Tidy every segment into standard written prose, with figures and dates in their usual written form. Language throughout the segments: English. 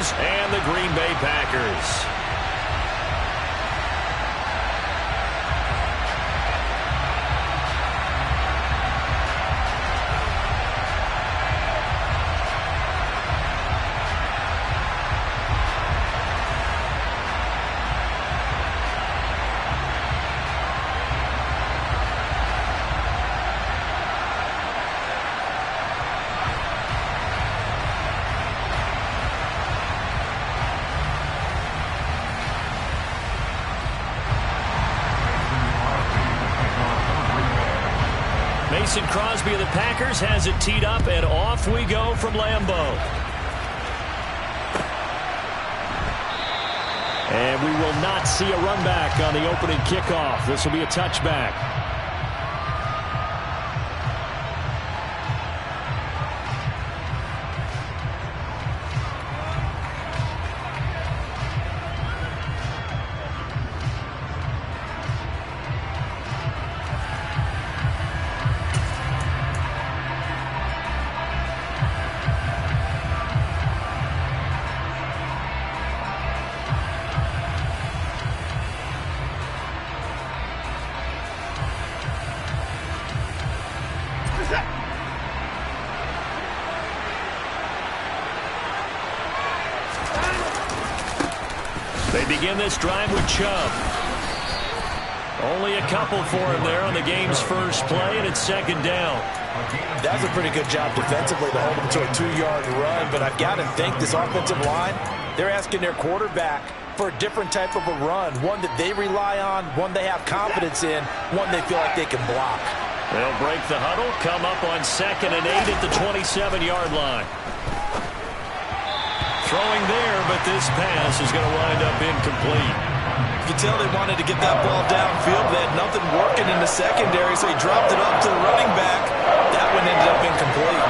Rams and the Green Bay Packers. Mason Crosby of the Packers has it teed up, and off we go from Lambeau. And we will not see a run back on the opening kickoff. This will be a touchback. They begin this drive with Chubb. Only a couple for him there on the game's first play, and it's second down. That's a pretty good job defensively to hold him to a 2-yard run, but I've got to think this offensive line, they're asking their quarterback for a different type of a run, one that they rely on, one they have confidence in, one they feel like they can block. They'll break the huddle, come up on 2nd and 8 at the 27-yard line. Throwing there, but this pass is going to wind up incomplete. You can tell they wanted to get that ball downfield. They had nothing working in the secondary, so he dropped it up to the running back. That one ended up incomplete.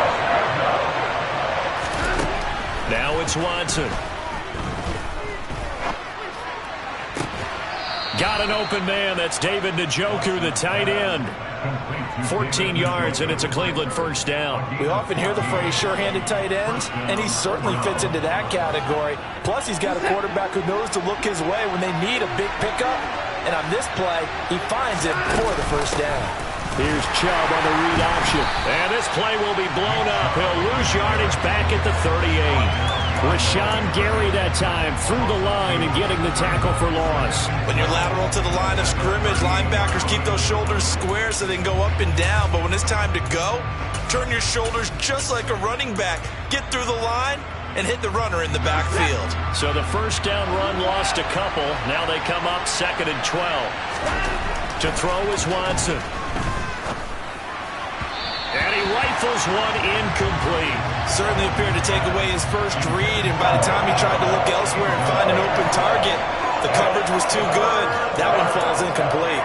Now it's Watson. Got an open man. That's David Njoku, the tight end. 14 yards, and it's a Cleveland first down. We often hear the phrase sure-handed tight ends, and he certainly fits into that category. Plus, he's got a quarterback who knows to look his way when they need a big pickup. And on this play, he finds it for the first down. Here's Chubb on the read option. And this play will be blown up. He'll lose yardage back at the 38. Rashawn Gary that time through the line and getting the tackle for loss. When you're lateral to the line of scrimmage, linebackers keep those shoulders square so they can go up and down. But when it's time to go, turn your shoulders just like a running back. Get through the line and hit the runner in the backfield. So the first down run lost a couple. Now they come up 2nd and 12. To throw is Watson. And he rifles one incomplete. Certainly appeared to take away his first read, and by the time he tried to look elsewhere and find an open target, the coverage was too good. That one falls incomplete.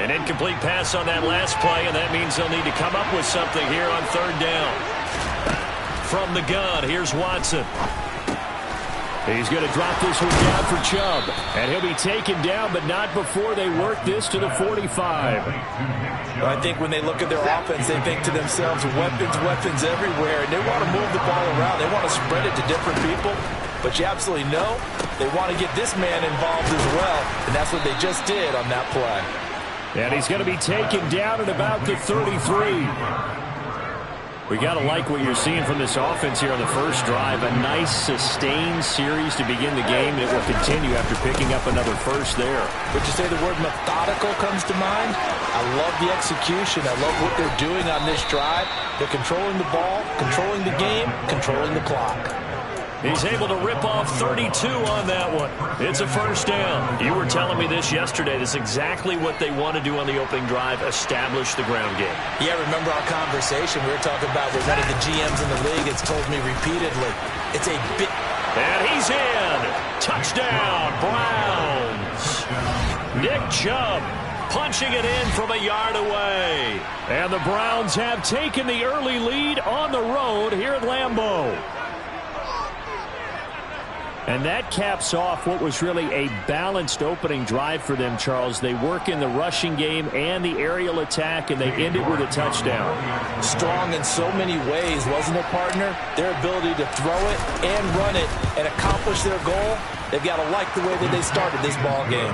An incomplete pass on that last play, and that means they'll need to come up with something here on 3rd down. From the gun, here's Watson. He's going to drop this one down for Chubb. And he'll be taken down, but not before they work this to the 45. I think when they look at their offense, they think to themselves, weapons everywhere. And they want to move the ball around. They want to spread it to different people. But you absolutely know they want to get this man involved as well. And that's what they just did on that play. And he's going to be taken down at about the 33. We got to like what you're seeing from this offense here on the first drive. A nice, sustained series to begin the game. It will continue after picking up another first there. Would you say the word methodical comes to mind? I love the execution. I love what they're doing on this drive. They're controlling the ball, controlling the game, controlling the clock. He's able to rip off 32 on that one. It's a first down. You were telling me this yesterday. This is exactly what they want to do on the opening drive, establish the ground game. Yeah, remember our conversation we were talking about with one of the GMs in the league. It's told me repeatedly. It's a bit. And he's in. Touchdown, Browns. Nick Chubb punching it in from a yard away. And the Browns have taken the early lead on the road here at Lambeau. And that caps off what was really a balanced opening drive for them, Charles. They work in the rushing game and the aerial attack, and they end it with a touchdown. Strong in so many ways, wasn't it, partner? Their ability to throw it and run it and accomplish their goal, they've got to like the way that they started this ball game.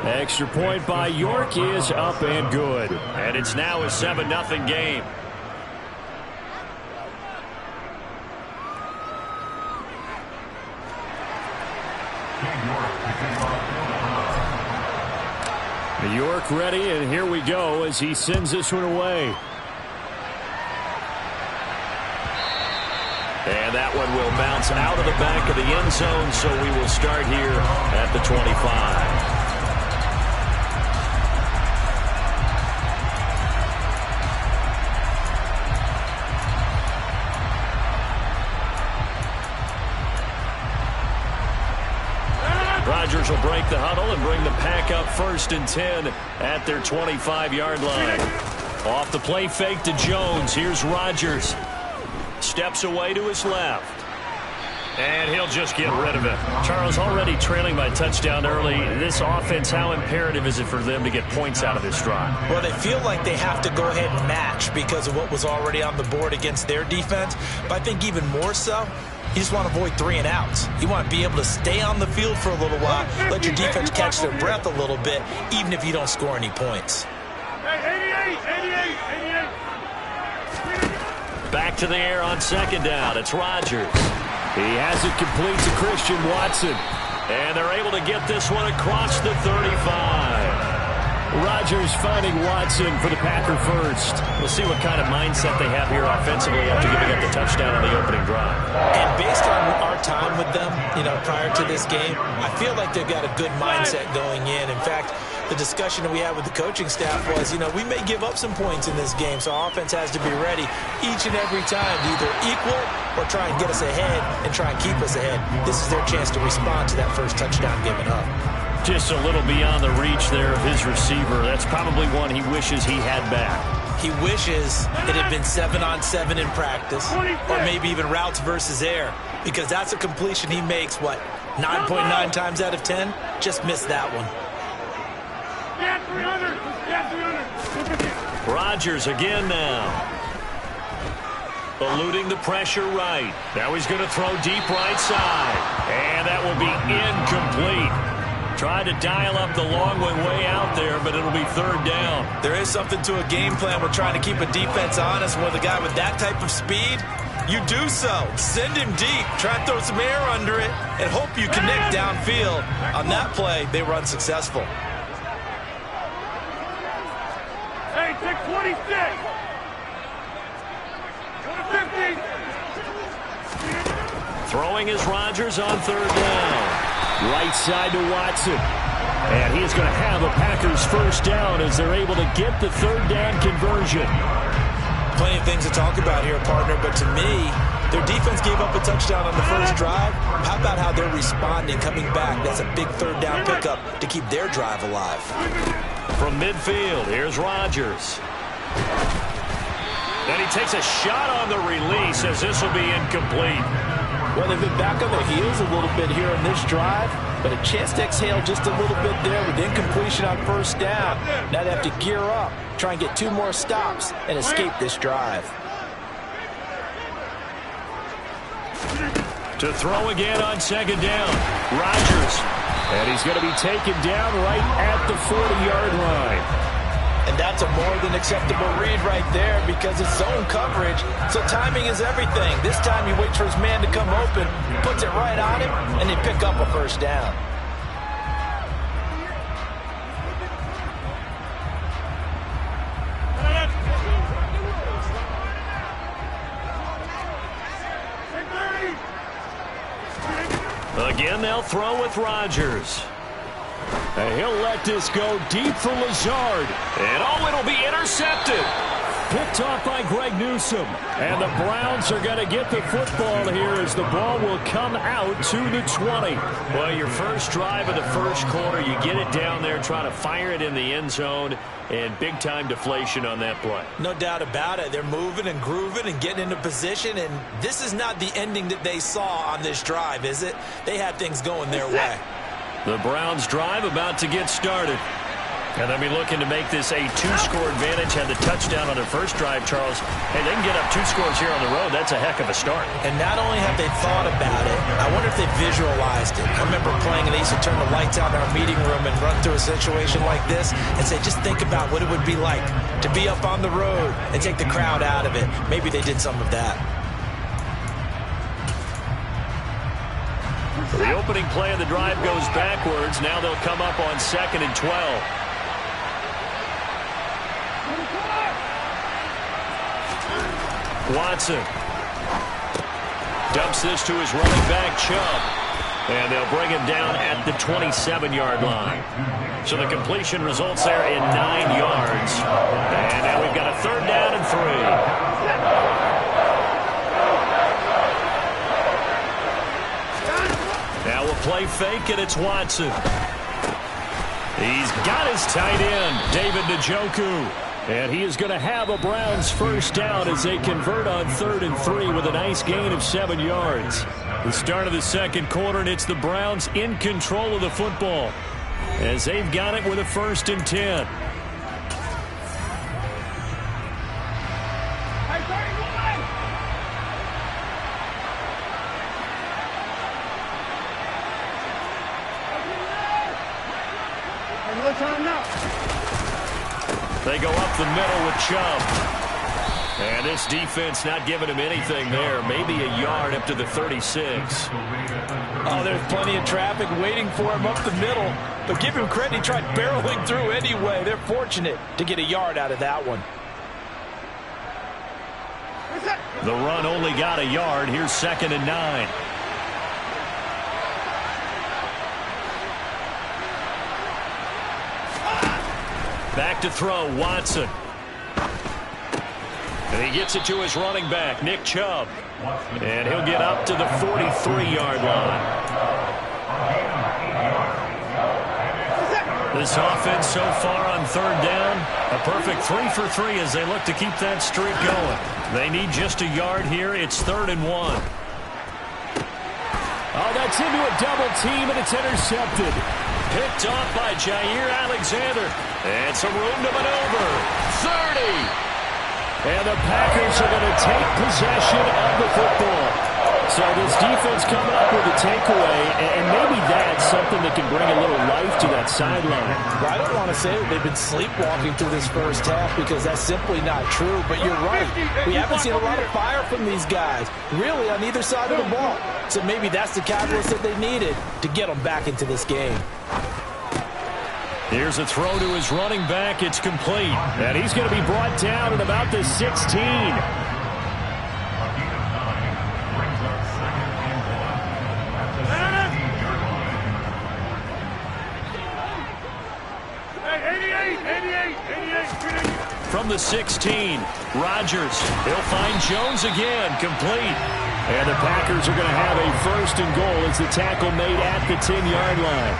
Extra point by York is up and good. And it's now a 7-0 game. York ready, and here we go as he sends this one away. And that one will bounce out of the back of the end zone, so we will start here at the 25. Rodgers will break the huddle and bring the pack up 1st and 10 at their 25-yard line. Off the play fake to Jones. Here's Rodgers. Steps away to his left. And he'll just get rid of it. Charles, already trailing by touchdown early. This offense, how imperative is it for them to get points out of this drive? Well, they feel like they have to go ahead and match because of what was already on the board against their defense. But I think even more so, you just want to avoid 3 and outs. You want to be able to stay on the field for a little while, let your defense catch their breath a little bit, even if you don't score any points. Back to the air on 2nd down. It's Rodgers. He has it complete to Christian Watson. And they're able to get this one across the 35. Rodgers finding Watson for the Packer first. We'll see what kind of mindset they have here offensively after giving up the touchdown on the opening drive. And based on our time with them, prior to this game, I feel like they've got a good mindset going in. In fact, the discussion that we had with the coaching staff was, we may give up some points in this game, so our offense has to be ready each and every time to either equal or try and get us ahead and try and keep us ahead. This is their chance to respond to that first touchdown given up. Just a little beyond the reach there of his receiver. That's probably one he wishes he had back. He wishes it had been 7-on-7 in practice, or maybe even routes versus air, because that's a completion he makes, 9.9 times out of 10? Just missed that one. Rodgers again now. Eluding the pressure right. Now he's going to throw deep right side. And that will be incomplete. Tried to dial up the long one way out there, but it'll be 3rd down. There is something to a game plan. We're trying to keep a defense honest. With a guy with that type of speed, you do so. Send him deep. Try and throw some air under it and hope you connect downfield. On that play, they were unsuccessful. Hey, take 26. 50. Throwing is Rodgers on 3rd down. Right side to Watson. And he's going to have a Packers 1st down as they're able to get the 3rd down conversion. Plenty of things to talk about here, partner, but to me, their defense gave up a touchdown on the first drive. How about how they're responding, coming back? That's a big 3rd down pickup to keep their drive alive. From midfield, here's Rodgers. Then he takes a shot on the release as this will be incomplete. Well, they've been back on their heels a little bit here on this drive, but a chance to exhale just a little bit there with incompletion on 1st down. Now they have to gear up, try and get 2 more stops, and escape this drive. To throw again on 2nd down, Rodgers. And he's going to be taken down right at the 40-yard line. And that's a more than acceptable read right there because it's zone coverage, so timing is everything. This time he waits for his man to come open, puts it right on him, and they pick up a 1st down. Again, they'll throw with Rodgers. And he'll let this go deep for Lazard. And it'll be intercepted. Picked off by Greg Newsome. And the Browns are going to get the football here as the ball will come out to the 20. Well, your first drive of the first quarter, you get it down there, try to fire it in the end zone, and big-time deflation on that play. No doubt about it. They're moving and grooving and getting into position, and this is not the ending that they saw on this drive, is it? They had things going their way. The Browns drive about to get started. And they'll be looking to make this a two-score advantage. Had the touchdown on their first drive, Charles. Hey, they can get up 2 scores here on the road. That's a heck of a start. And not only have they thought about it, I wonder if they visualized it. I remember playing, and they used to turn the lights out in our meeting room and run through a situation like this and say, just think about what it would be like to be up on the road and take the crowd out of it. Maybe they did some of that. The opening play of the drive goes backwards. Now they'll come up on 2nd and 12. Watson dumps this to his running back, Chubb. And they'll bring him down at the 27-yard line. So the completion results there in 9 yards. And now we've got a 3rd down and 3. Now we'll play fake, and it's Watson. He's got his tight end, David Njoku. And he is going to have a Browns first down as they convert on 3rd and 3 with a nice gain of 7 yards. The start of the second quarter, and it's the Browns in control of the football as they've got it with a 1st and 10. They go up the middle with Chubb. And this defense not giving him anything there. Maybe a yard up to the 36. Oh, there's plenty of traffic waiting for him up the middle. But give him credit, he tried barreling through anyway. They're fortunate to get a yard out of that one. The run only got a yard. Here's 2nd and 9. Back to throw, Watson. And he gets it to his running back, Nick Chubb. And he'll get up to the 43-yard line. This offense so far on 3rd down, a perfect 3 for 3 as they look to keep that streak going. They need just a yard here. It's 3rd and 1. Oh, that's into a double team, and it's intercepted. Picked off by Jair Alexander. And some room to maneuver. 30. And the Packers are going to take possession of the football. So this defense coming up with a takeaway, and maybe that's something that can bring a little life to that sideline. Well, I don't want to say that they've been sleepwalking through this first half because that's simply not true, but you're right. We haven't seen a lot of fire from these guys, really, on either side of the ball. So maybe that's the catalyst that they needed to get them back into this game. Here's a throw to his running back. It's complete. And he's going to be brought down at about the 16. From the 16, Rodgers. He'll find Jones again, complete. And the Packers are going to have a 1st and goal as the tackle made at the 10-yard line.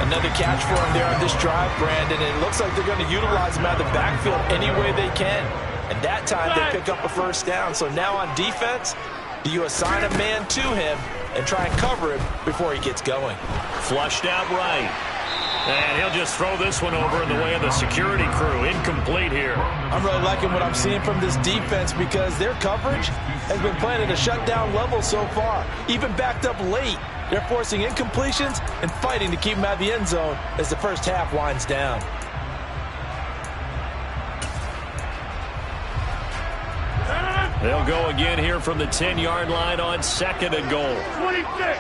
Another catch for him there on this drive, Brandon. And it looks like they're going to utilize him out of the backfield any way they can. And that time they pick up a 1st down. So now on defense, do you assign a man to him and try and cover him before he gets going? Flushed out right. And he'll just throw this one over in the way of the security crew. Incomplete here. I'm really liking what I'm seeing from this defense because their coverage has been playing at a shutdown level so far. Even backed up late, they're forcing incompletions and fighting to keep them out of the end zone as the first half winds down. They'll go again here from the 10-yard line on 2nd and goal. 26.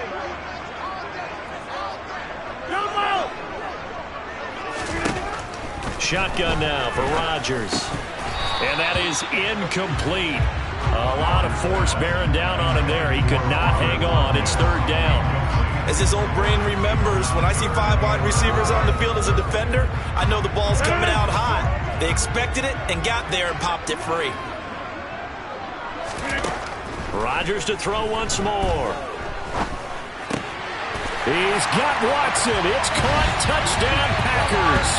Shotgun now for Rodgers. And that is incomplete. A lot of force bearing down on him there. He could not hang on. It's 3rd down. As his old brain remembers, when I see 5 wide receivers on the field as a defender, I know the ball's coming out hot. They expected it and got there and popped it free. Rodgers to throw once more. He's got Watson. It's caught. Touchdown, Packers.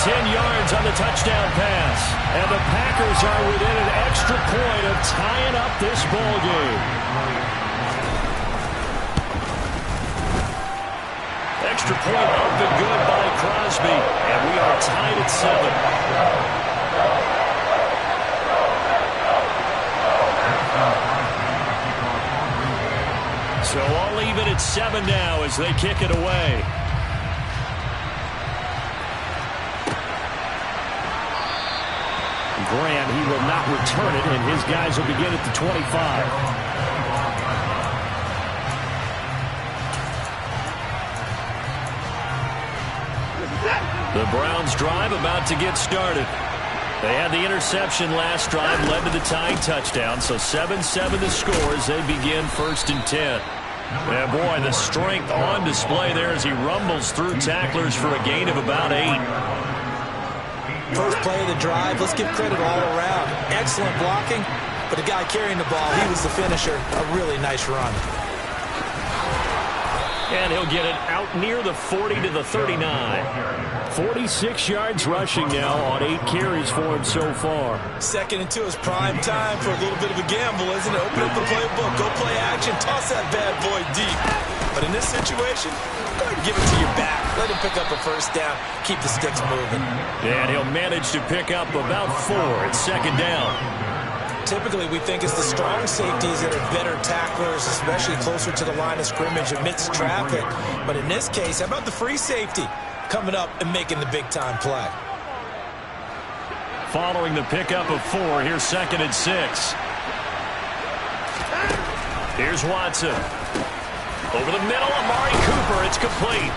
10 yards on the touchdown pass. And the Packers are within an extra point of tying up this ball game. Extra point up and good by Crosby. And we are tied at 7. So all even at 7 now as they kick it away. Graham, he will not return it, and his guys will begin at the 25. The Browns drive about to get started. They had the interception last drive, led to the tying touchdown, so 7-7 the score as they begin 1st and 10. Yeah, boy, the strength on display there as he rumbles through tacklers for a gain of about 8. First play of the drive, let's give credit all around. Excellent blocking, but the guy carrying the ball, he was the finisher. A really nice run. And he'll get it out near the 40 to the 39. 46 yards rushing now on 8 carries for him so far. 2nd and 2 is prime time for a little bit of a gamble, isn't it? Open up the playbook, go play action, toss that bad boy deep. But in this situation, go ahead and give it to your back. Let him pick up a first down, keep the sticks moving. And he'll manage to pick up about 4 at 2nd down. Typically, we think it's the strong safeties that are better tacklers, especially closer to the line of scrimmage amidst traffic. But in this case, how about the free safety coming up and making the big-time play? Following the pickup of 4, here's 2nd and 6. Here's Watson. Over the middle, Amari Cooper. It's complete.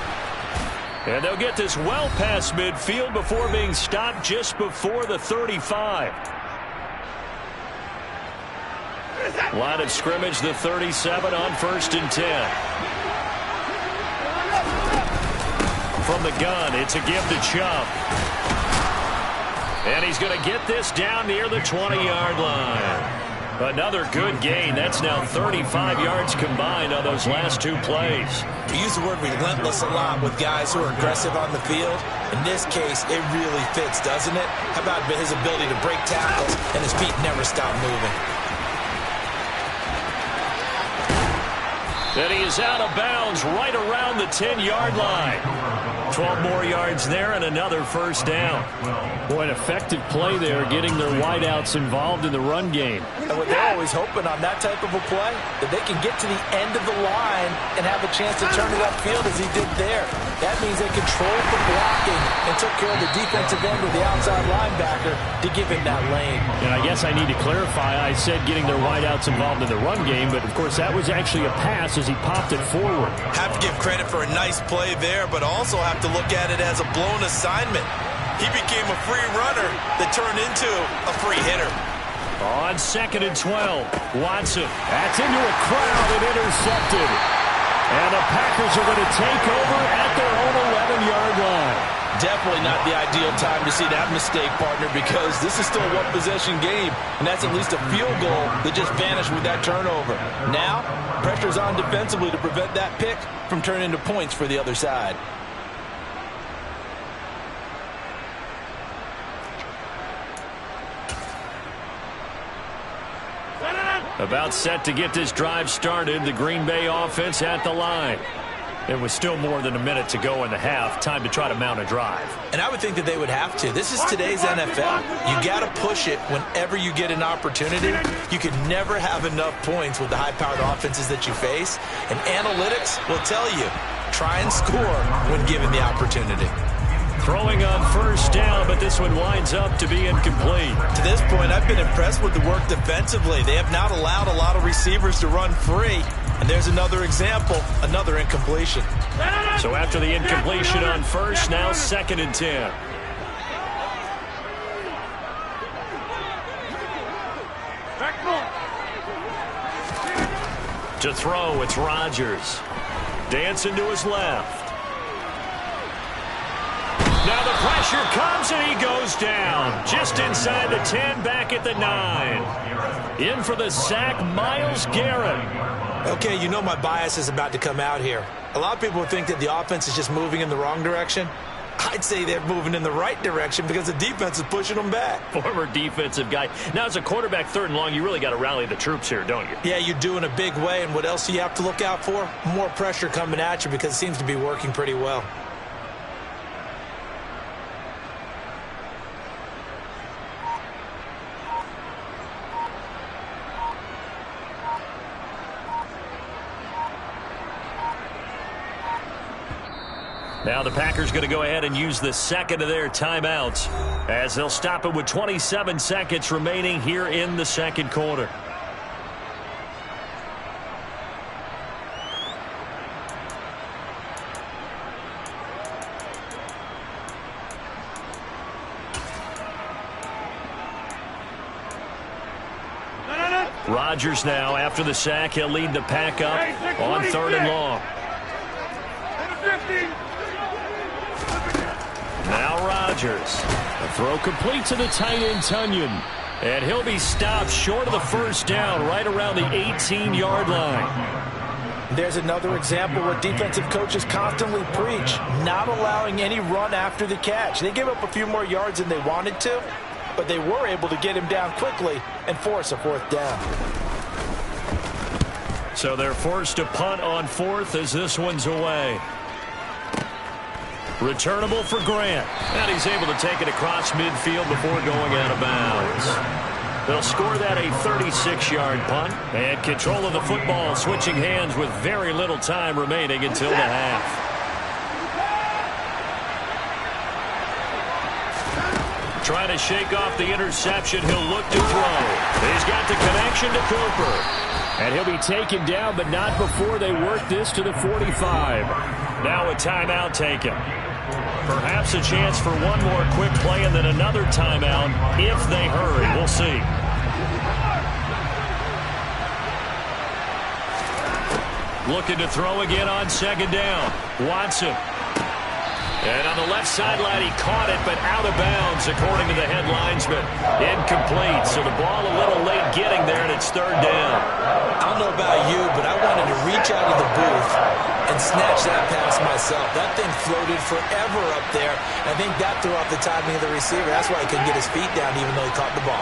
And they'll get this well past midfield before being stopped just before the 35. Line of scrimmage, the 37 on 1st and 10. From the gun, it's a give to Chubb. And he's going to get this down near the 20-yard line. Another good gain. That's now 35 yards combined on those last 2 plays. We use the word relentless a lot with guys who are aggressive on the field. In this case, it really fits, doesn't it? How about his ability to break tackles and his feet never stop moving? And he is out of bounds right around the 10-yard line. 12 more yards there and another first down. Boy, an effective play there, getting their wideouts involved in the run game. And what they're always hoping on that type of a play, that they can get to the end of the line and have a chance to turn it upfield as he did there. That means they controlled the blocking and took care of the defensive end of the outside linebacker to give him that lane. And I guess I need to clarify, I said getting their wideouts involved in the run game, but of course that was actually a pass as he popped it forward. Have to give credit for a nice play there, but also have to look at it as a blown assignment. He became a free runner that turned into a free hitter. On 2nd and 12, Watson. That's into a crowd and intercepted. And the Packers are going to take over at their own 11-yard line. Definitely not the ideal time to see that mistake, partner, because this is still a one-possession game, and that's at least a field goal that just vanished with that turnover. Now, pressure's on defensively to prevent that pick from turning into points for the other side. About set to get this drive started, the Green Bay offense at the line. There was still more than a minute to go in the half. Time to try to mount a drive. And I would think that they would have to. This is today's NFL. You got to push it whenever you get an opportunity. You can never have enough points with the high-powered offenses that you face. And analytics will tell you, try and score when given the opportunity. Throwing on first down, but this one winds up to be incomplete. To this point, I've been impressed with the work defensively. They have not allowed a lot of receivers to run free. And there's another example, another incompletion. So after the incompletion on first, now 2nd and 10. To throw, it's Rodgers. Dancing to his left. Now the pressure Pressure comes, and he goes down. Just inside the 10, back at the 9. In for the sack, Myles Garrett. Okay, you know my bias is about to come out here. A lot of people think that the offense is just moving in the wrong direction. I'd say they're moving in the right direction because the defense is pushing them back. Former defensive guy. Now, as a quarterback, 3rd and long, you really got to rally the troops here, don't you? Yeah, you do in a big way. And what else do you have to look out for? More pressure coming at you because it seems to be working pretty well. Now the Packers going to go ahead and use the second of their timeouts as they'll stop it with 27 seconds remaining here in the second quarter. Rodgers now, after the sack, he'll lead the pack up on 3rd and long. Now Rodgers. A throw complete to the tight end, Tonyan. And he'll be stopped short of the first down right around the 18-yard line. There's another example where defensive coaches constantly preach, not allowing any run after the catch. They gave up a few more yards than they wanted to, but they were able to get him down quickly and force a 4th down. So they're forced to punt on 4th as this one's away. Returnable for Grant. And he's able to take it across midfield before going out of bounds. They'll score that a 36-yard punt. And control of the football switching hands with very little time remaining until the half. Trying to shake off the interception. He'll look to throw. He's got the connection to Cooper. And he'll be taken down, but not before they work this to the 45. Now a timeout taken. Perhaps a chance for one more quick play and then another timeout if they hurry. We'll see. Looking to throw again on 2nd down. Watson. And on the left sideline, he caught it, but out of bounds, according to the head linesman. Incomplete, so the ball a little late getting there, and it's 3rd down. I don't know about you, but I wanted to reach out of the booth and snatch that pass myself. That thing floated forever up there. I think that threw off the timing of the receiver. That's why he couldn't get his feet down, even though he caught the ball.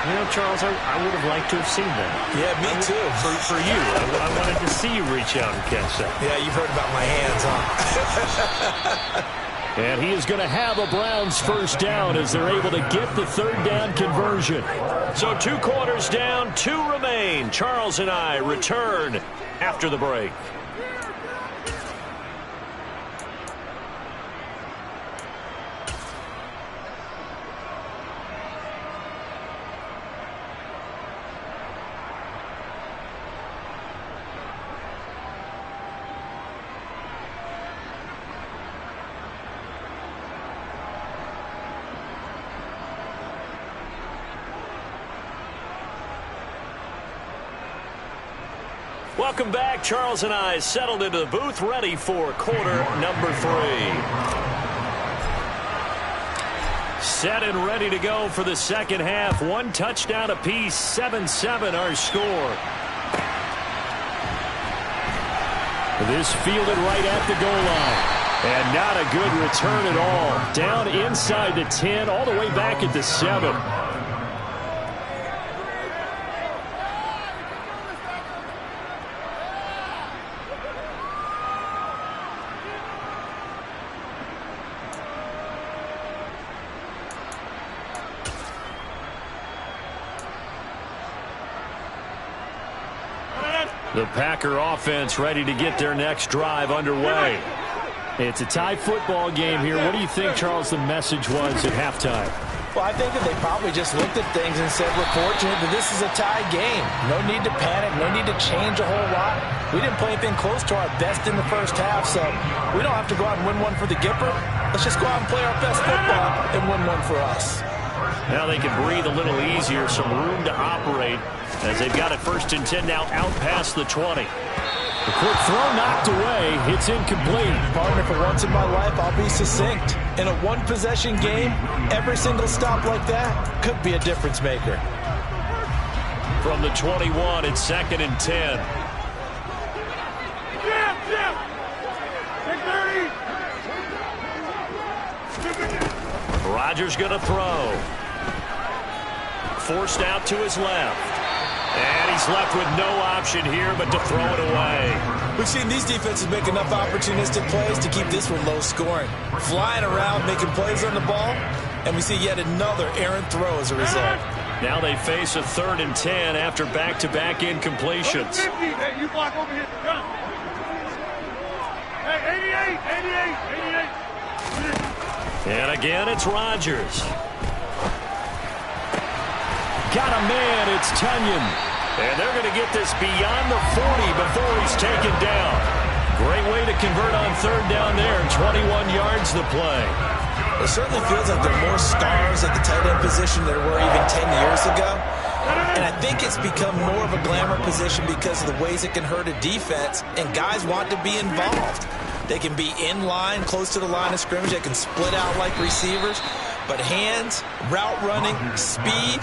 You know, Charles, I would have liked to have seen that. Yeah, me too. For you, I wanted to see you reach out and catch that. Yeah, you've heard about my hands, huh? And he is going to have a Browns 1st down as they're able to get the 3rd down conversion. So 2 quarters down, 2 remain. Charles and I return after the break. Welcome back. Charles and I settled into the booth, ready for quarter number 3. Set and ready to go for the second half. 1 touchdown apiece, 7-7 our score. This fielded right at the goal line. And not a good return at all. Down inside the 10, all the way back at the 7. The Packer offense ready to get their next drive underway. It's a tie football game here. What do you think, Charles, the message was at halftime? Well, I think that they probably just looked at things and said, we're fortunate that this is a tie game. No need to panic. No need to change a whole lot. We didn't play anything close to our best in the first half, so we don't have to go out and win one for the Gipper. Let's just go out and play our best football and win one for us. Now they can breathe a little easier, some room to operate as they've got it 1st and 10 now out past the 20. The quick throw knocked away. It's incomplete. Partner, for once in my life, I'll be succinct. In a one-possession game, every single stop like that could be a difference maker. From the 21, it's 2nd and 10. Rodgers going to throw. Forced out to his left. And he's left with no option here but to throw it away. We've seen these defenses make enough opportunistic plays to keep this one low scoring. Flying around, making plays on the ball, and we see yet another errant throw as a result. Now they face a 3rd and 10 after back-to-back incompletions. Hey, you block over here. Come. Hey, 88. And again, it's Rodgers. Got a man, it's Tunyon. And they're going to get this beyond the 40 before he's taken down. Great way to convert on 3rd down there. 21 yards to play. It certainly feels like there are more stars at the tight end position than there were even 10 years ago. And I think it's become more of a glamour position because of the ways it can hurt a defense, and guys want to be involved. They can be in line, close to the line of scrimmage. They can split out like receivers. But hands, route running, speed,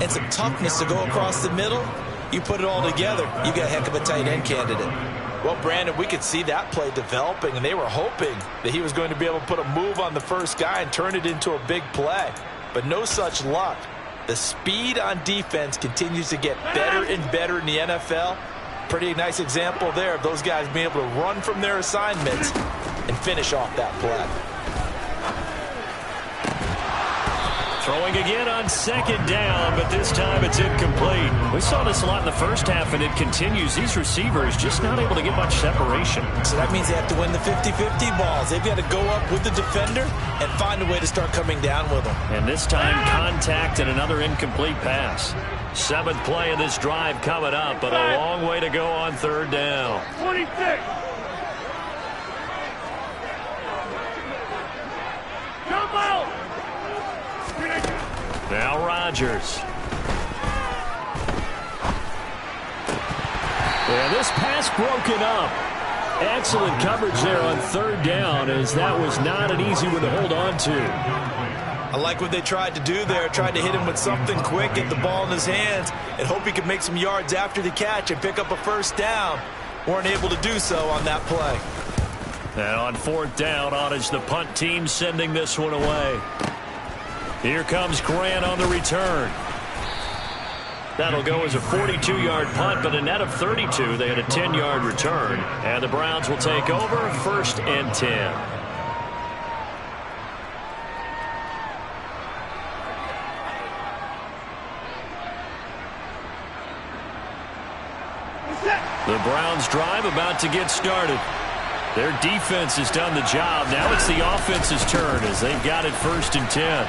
and some toughness to go across the middle, you put it all together, you got a heck of a tight end candidate. Well, Brandon, we could see that play developing, and they were hoping that he was going to be able to put a move on the first guy and turn it into a big play. But no such luck. The speed on defense continues to get better and better in the NFL. Pretty nice example there of those guys being able to run from their assignments and finish off that play. Throwing again on 2nd down, but this time it's incomplete. We saw this a lot in the first half, and it continues. These receivers just not able to get much separation. So that means they have to win the 50-50 balls. They've got to go up with the defender and find a way to start coming down with them. And this time, contact and another incomplete pass. 7th play of this drive coming up, but a long way to go on 3rd down. 26. Jump out. Now Rodgers. And this pass broken up. Excellent coverage there on 3rd down, as that was not an easy one to hold on to. I like what they tried to do there. Tried to hit him with something quick, get the ball in his hands, and hope he could make some yards after the catch and pick up a 1st down. Weren't able to do so on that play. And on 4th down, on is the punt team sending this one away. Here comes Grant on the return. That'll go as a 42-yard punt, but a net of 32. They had a 10-yard return. And the Browns will take over 1st and 10. The Browns drive about to get started. Their defense has done the job. Now it's the offense's turn as they've got it 1st and 10.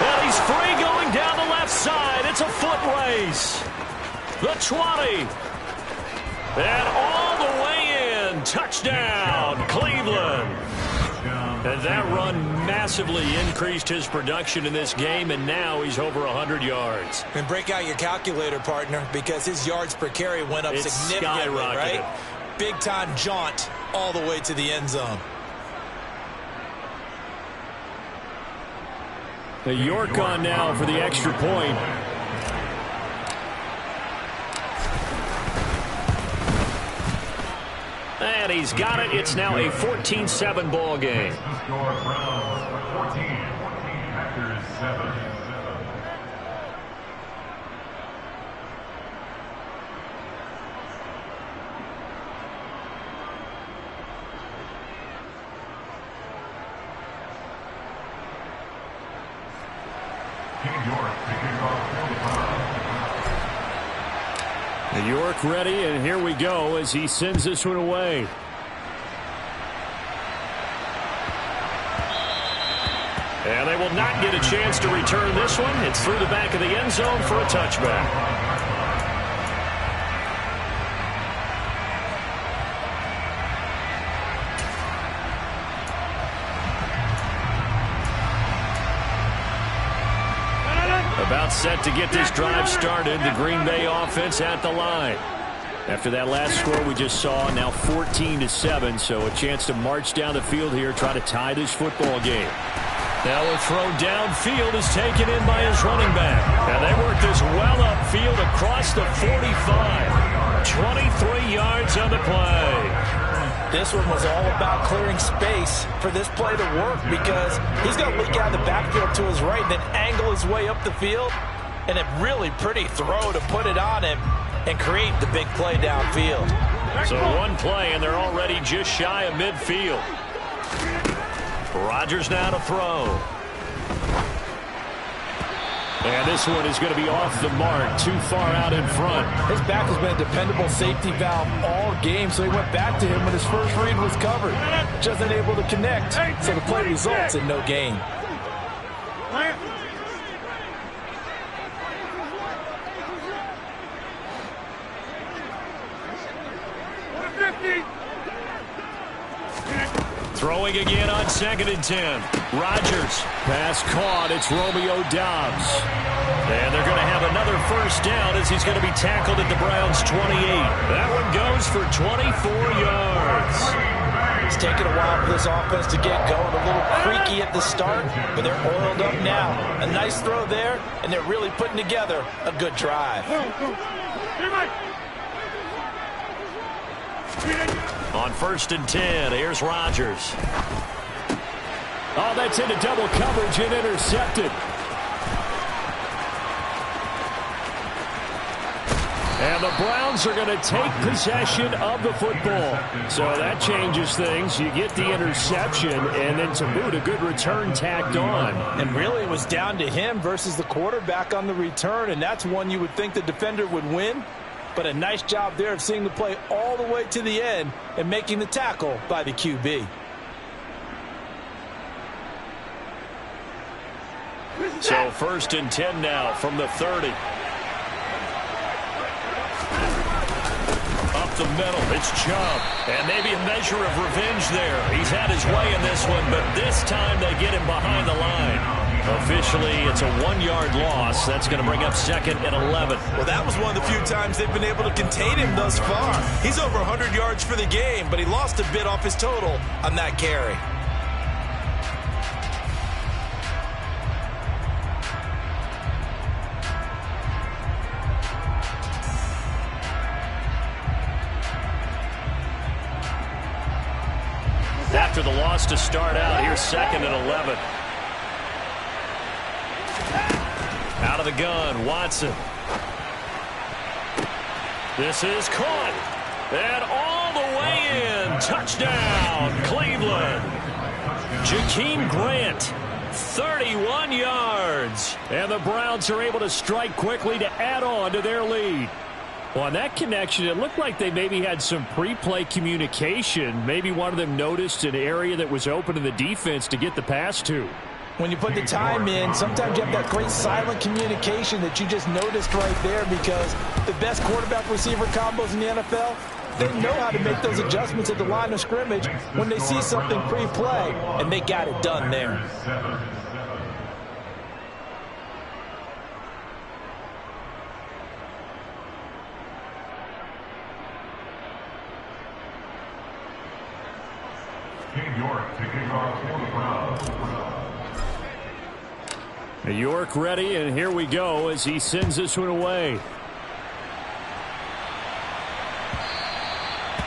And he's free going down the left side. It's a foot race. The 20. And all the way in. Touchdown, Cleveland. And that run massively increased his production in this game, and now he's over 100 yards. And break out your calculator, partner, because his yards per carry went up significantly, right? Big-time jaunt all the way to the end zone. The York on now for the extra point. And he's got it. It's now a 14-7 ball game. New York ready, and here we go as he sends this one away. And they will not get a chance to return this one. It's through the back of the end zone for a touchback. About set to get this drive started. The Green Bay offense at the line. After that last score we just saw, now 14-7, so a chance to march down the field here, try to tie this football game. Now a throw downfield is taken in by his running back. And they work this well upfield across the 45. 23 yards on the play. This one was all about clearing space for this play to work because he's going to leak out of the backfield to his right and then angle his way up the field. And a really pretty throw to put it on him and create the big play downfield. So one play, and they're already just shy of midfield. Rodgers now to throw. And this one is going to be off the mark, too far out in front. His back has been a dependable safety valve all game, so he went back to him when his first read was covered. Just unable to connect, so the play results in no gain. Throwing again on 2nd and 10. Rodgers. Pass caught. It's Romeo Doubs. And they're going to have another first down as he's going to be tackled at the Browns' 28. That one goes for 24 yards. It's taken a while for this offense to get going. A little creaky at the start, but they're oiled up now. A nice throw there, and they're really putting together a good drive. On 1st and 10, here's Rodgers. Oh, that's into double coverage and intercepted. And the Browns are going to take possession of the football. So that changes things. You get the interception, and then to boot, a good return tacked on. And really, it was down to him versus the quarterback on the return, and that's one you would think the defender would win. But a nice job there of seeing the play all the way to the end and making the tackle by the QB. So 1st and 10 now from the 30. Up the middle, it's Chubb. And maybe a measure of revenge there. He's had his way in this one, but this time they get him behind the line. Officially, it's a 1-yard loss. That's going to bring up 2nd and 11. Well, that was one of the few times they've been able to contain him thus far. He's over 100 yards for the game, but he lost a bit off his total on that carry. After the loss to start out, here's 2nd and 11. Out of the gun, Watson. This is caught. And all the way in. Touchdown, Cleveland. Jakeem Grant, 31 yards. And the Browns are able to strike quickly to add on to their lead. Well, on that connection, it looked like they maybe had some pre-play communication. Maybe one of them noticed an area that was open in the defense to get the pass to. When you put the time in, sometimes you have that great silent communication that you just noticed right there, because the best quarterback-receiver combos in the NFL, they know how to make those adjustments at the line of scrimmage when they see something pre-play, and they got it done there. York ready, and here we go as he sends this one away.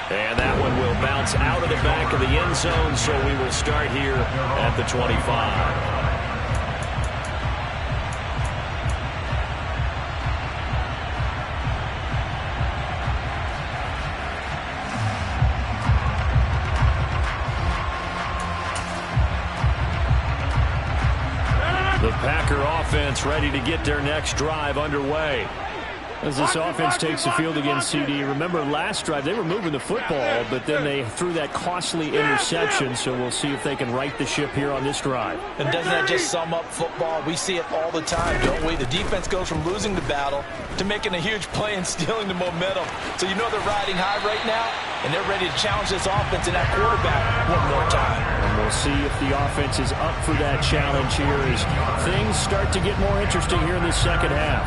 And that one will bounce out of the back of the end zone, so we will start here at the 25. The Packer offense ready to get their next drive underway. As this offense takes the field against CD, remember last drive they were moving the football, but then they threw that costly interception, so we'll see if they can right the ship here on this drive. And doesn't that just sum up football? We see it all the time, don't we? The defense goes from losing the battle to making a huge play and stealing the momentum. So you know they're riding high right now, and they're ready to challenge this offense and that quarterback one more time. And we'll see if the offense is up for that challenge here as things start to get more interesting here in the second half.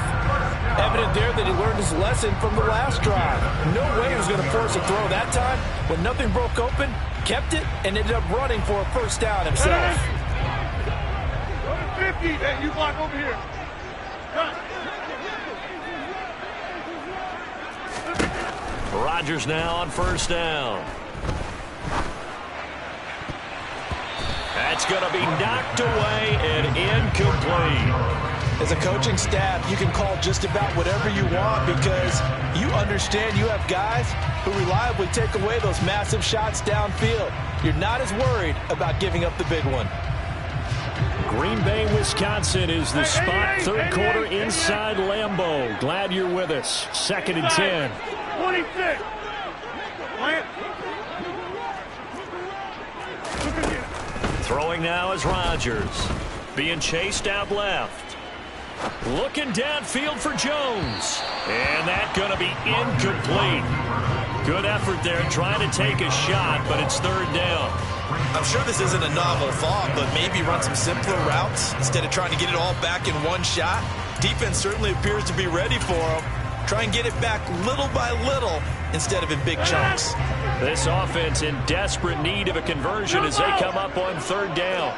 Evident there that he learned his lesson from the last drive. No way he was going to force a throw that time. When nothing broke open, kept it, and ended up running for a first down himself. 50, hey, you block over here. Rodgers now on first down. That's going to be knocked away and incomplete. As a coaching staff, you can call just about whatever you want because you understand you have guys who reliably take away those massive shots downfield. You're not as worried about giving up the big one. Green Bay, Wisconsin is the spot. Third quarter inside Lambeau. Glad you're with us. 2nd and 10. 26. Throwing now is Rodgers. Being chased out left. Looking downfield for Jones. And that's going to be incomplete. Good effort there trying to take a shot, but it's 3rd down. I'm sure this isn't a novel thought, but maybe run some simpler routes instead of trying to get it all back in one shot. Defense certainly appears to be ready for him. Try and get it back little by little instead of in big chunks. This offense in desperate need of a conversion as they come up on 3rd down.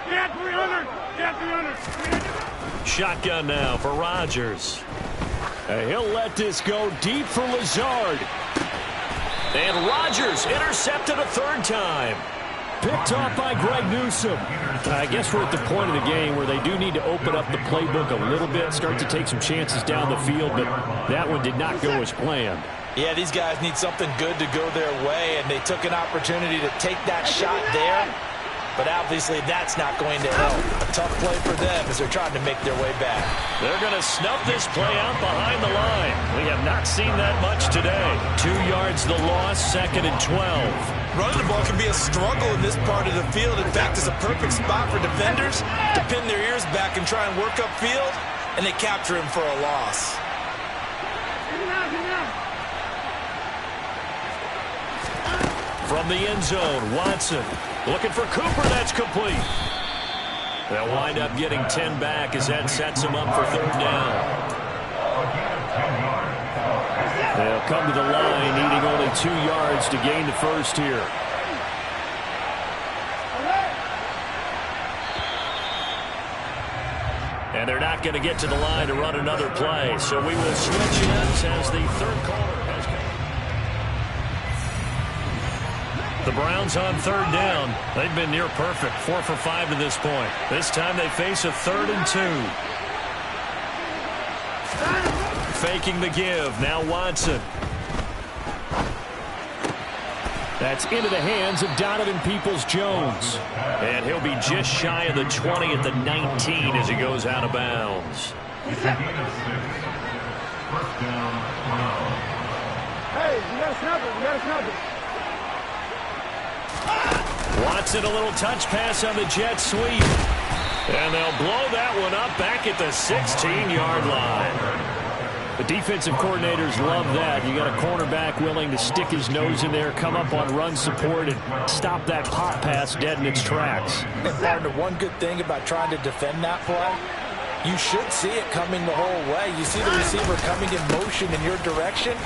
Yeah, 300. Yeah, 300. Shotgun now for Rodgers. He'll let this go deep for Lazard. And Rodgers intercepted a 3rd time. Picked off by Greg Newsome. I guess we're at the point of the game where they do need to open up the playbook a little bit, start to take some chances down the field, but that one did not go as planned. Yeah, these guys need something good to go their way, and they took an opportunity to take that shot there. But obviously that's not going to help. A tough play for them as they're trying to make their way back. They're going to snub this play out behind the line. We have not seen that much today. 2 yards the loss, 2nd and 12. Running the ball can be a struggle in this part of the field. In fact, it's a perfect spot for defenders to pin their ears back and try and work upfield, and they capture him for a loss. From the end zone, Watson looking for Cooper. That's complete. They'll wind up getting 10 back as that sets them up for 3rd down. They'll come to the line needing only 2 yards to gain the first here. And they're not going to get to the line to run another play, so we will switch ends as the 3rd quarter has come. The Browns on 3rd down. They've been near perfect, 4 for 5 to this point. This time they face a 3rd and 2. Faking the give. Now Watson. That's into the hands of Donovan Peoples-Jones. And he'll be just shy of the 20 at the 19 as he goes out of bounds. Hey, you got to snap it. You got to snap it. Watson, a little touch pass on the jet sweep. And they'll blow that one up back at the 16-yard line. The defensive coordinators love that. You got a cornerback willing to stick his nose in there, come up on run support, and stop that pop pass dead in its tracks. And partner, one good thing about trying to defend that play, you should see it coming the whole way. You see the receiver coming in motion in your direction.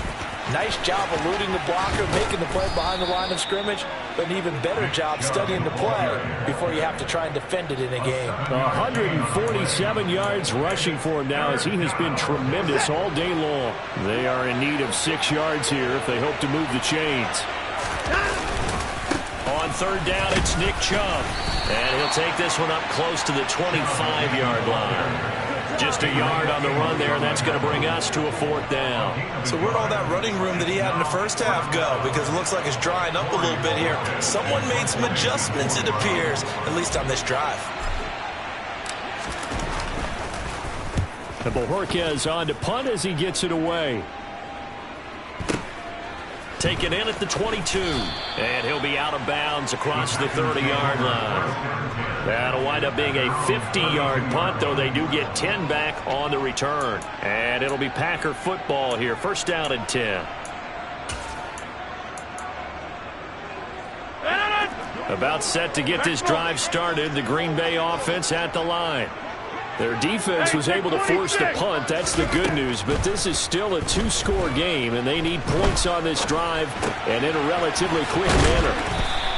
Nice job eluding the blocker, making the play behind the line of scrimmage, but an even better job studying the play before you have to try and defend it in a game. 147 yards rushing for him now as he has been tremendous all day long. They are in need of 6 yards here if they hope to move the chains. On 3rd down, it's Nick Chubb. And he'll take this one up close to the 25-yard line. Just a yard on the run there, and that's going to bring us to a 4th down. So where'd all that running room that he had in the first half go? Because it looks like it's drying up a little bit here. Someone made some adjustments, it appears, at least on this drive. And Bojorquez on to punt as he gets it away. Taken in at the 22. And he'll be out of bounds across the 30-yard line. That'll wind up being a 50-yard punt, though they do get 10 back on the return. And it'll be Packer football here. 1st down and 10. About set to get this drive started. The Green Bay offense at the line. Their defense was able to force the punt. That's the good news. But this is still a two-score game, and they need points on this drive and in a relatively quick manner.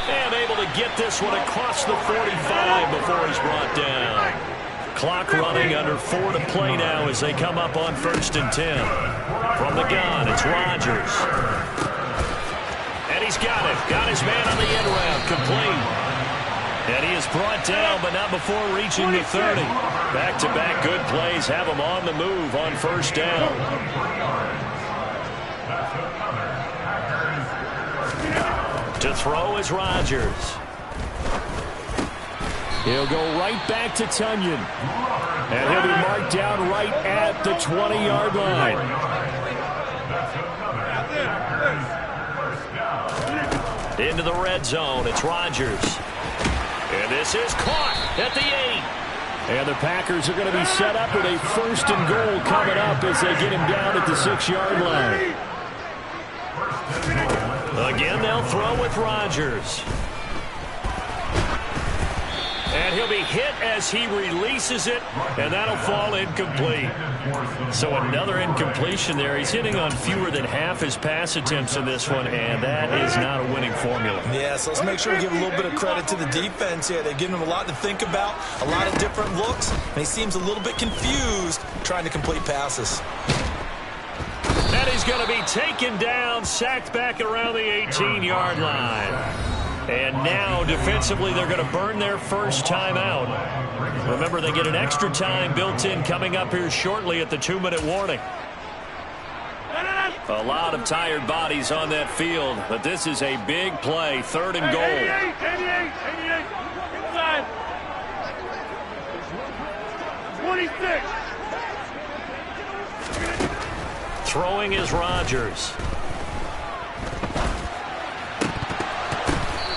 And able to get this one across the 45 before he's brought down. Clock running, under 4 to play now as they come up on 1st and 10. From the gun, it's Rodgers. And he's got it. Got his man on the end route, complete. And he is brought down, but not before reaching the 30. Back-to-back good plays have him on the move on 1st down. To throw is Rodgers. He'll go right back to Tonyan. And he'll be marked down right at the 20-yard line. Into the red zone, it's Rodgers. And this is caught at the 8. And the Packers are going to be set up with a 1st and goal coming up as they get him down at the 6-yard line. Again, they'll throw with Rodgers. And he'll be hit as he releases it, and that'll fall incomplete. So another incompletion there. He's hitting on fewer than half his pass attempts in this one, and that is not a winning formula. Yeah, so let's make sure we give a little bit of credit to the defense here. They've given him a lot to think about, a lot of different looks, and he seems a little bit confused trying to complete passes. And he's going to be taken down, sacked back around the 18-yard line. And now, defensively, they're going to burn their first time out. Remember, they get an extra time built in coming up here shortly at the 2-minute warning. A lot of tired bodies on that field, but this is a big play, 3rd and goal. 88, inside. 26. Throwing is Rodgers.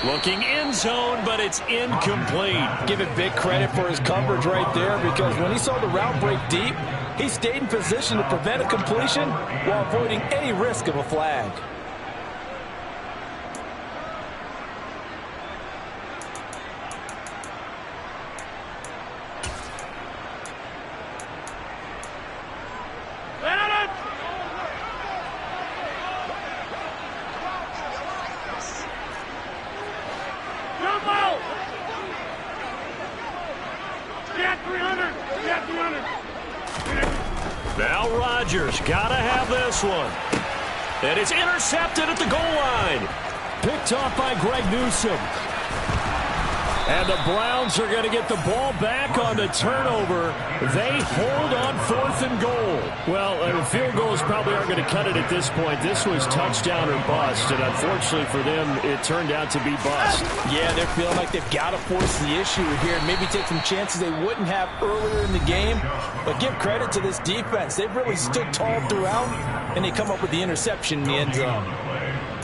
Looking end zone, but it's incomplete. Give it big credit for his coverage right there, because when he saw the route break deep, he stayed in position to prevent a completion while avoiding any risk of a flag. Now Rodgers gotta have this one. And it's intercepted at the goal line. Picked off by Greg Newsome. And the Browns are going to get the ball back on the turnover. They hold on 4th and goal. Well, field goals probably aren't going to cut it at this point. This was touchdown or bust, and unfortunately for them, it turned out to be bust. Yeah, they're feeling like they've got to force the issue here and maybe take some chances they wouldn't have earlier in the game. But give credit to this defense. They've really stood tall throughout, and they come up with the interception in the end zone.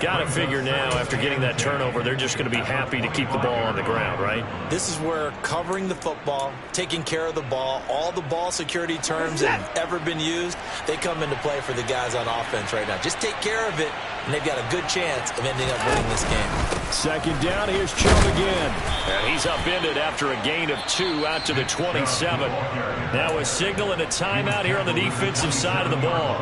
Got to figure now, after getting that turnover, they're just going to be happy to keep the ball on the ground, right? This is where covering the football, taking care of the ball, all the ball security terms that have ever been used, they come into play for the guys on offense right now. Just take care of it, and they've got a good chance of ending up winning this game. 2nd down, here's Chubb again. And he's upended after a gain of 2 out to the 27. Now a signal and a timeout here on the defensive side of the ball.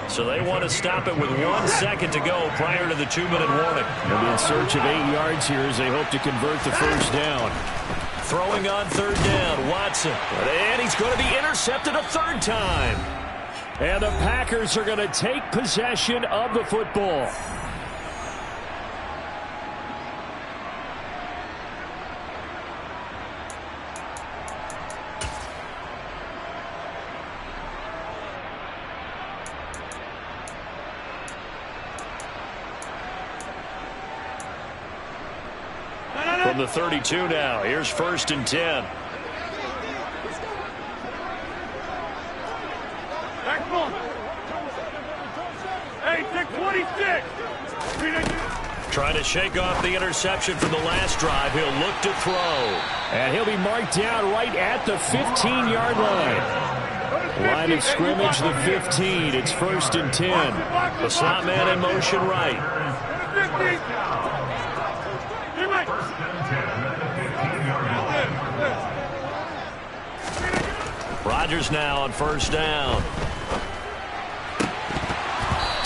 So they want to stop it with 1 second to go prior to the 2-minute warning. They'll be in search of 8 yards here as they hope to convert the first down. Throwing on 3rd down, Watson. And he's going to be intercepted a 3rd time. And the Packers are going to take possession of the football. From the 32 now, here's 1st and 10. Hey, take 26. Trying to shake off the interception from the last drive. He'll look to throw. And he'll be marked down right at the 15-yard line. Line of scrimmage, the 15. It's 1st and 10. The slot man in motion right. Rodgers now on first down.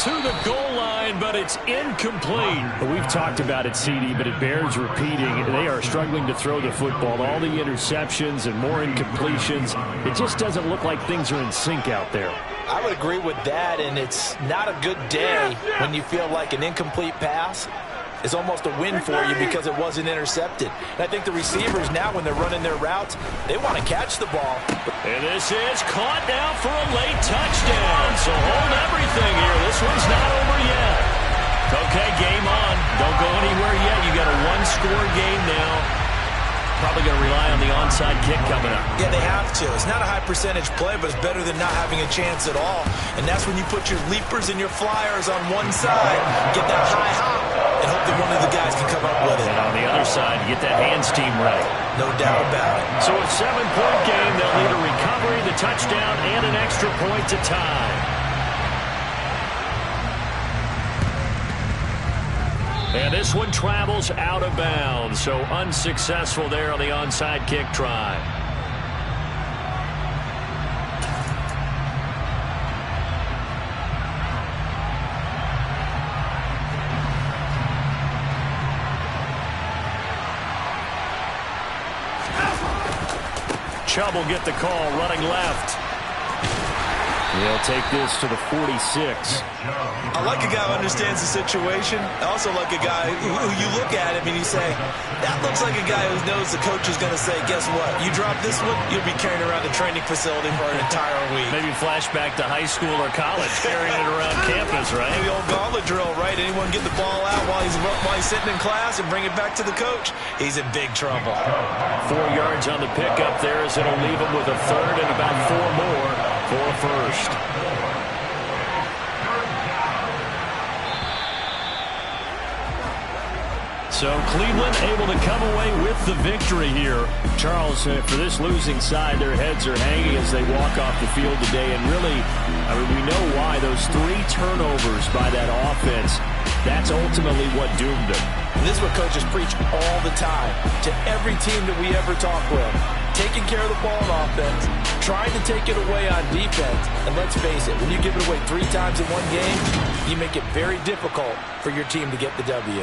To the goal line, but it's incomplete. We've talked about it, CD, but it bears repeating. They are struggling to throw the football. All the interceptions and more incompletions. It just doesn't look like things are in sync out there. I would agree with that, and it's not a good day when you feel like an incomplete pass is almost a win for you because it wasn't intercepted. And I think the receivers now, when they're running their routes, they want to catch the ball. And this is caught now for a late touchdown. So hold everything here. This one's not over yet. Okay, game on. Don't go anywhere yet. You got a one-score game now. Probably going to rely on the onside kick coming up. Yeah, they have to. It's not a high percentage play, but it's better than not having a chance at all. And that's when you put your leapers and your flyers on one side, get that high hop, and hope that one of the guys can come up with it. And on the other side, get that hands team ready. No doubt about it. So a 7-point game. They'll need a recovery, the touchdown, and an extra point to tie. And this one travels out of bounds, so unsuccessful there on the onside kick try. Chubb will get the call, running left. He'll take this to the 46. I like a guy who understands the situation. I also like a guy who you look at him and you say, that looks like a guy who knows the coach is going to say, guess what? You drop this one, you'll be carrying around the training facility for an entire week. Maybe flashback to high school or college, carrying it around campus, right? The old gauntlet drill, right? Anyone get the ball out while he's sitting in class and bring it back to the coach? He's in big trouble. 4 yards on the pickup there as it'll leave him with a third and about 4 more for a first. So Cleveland able to come away with the victory here. Charles, for this losing side, their heads are hanging as they walk off the field today. And really, I mean, we know why. Those 3 turnovers by that offense, that's ultimately what doomed them. And this is what coaches preach all the time to every team that we ever talk with. Taking care of the ball on offense, trying to take it away on defense. And let's face it, when you give it away 3 times in one game, you make it very difficult for your team to get the W.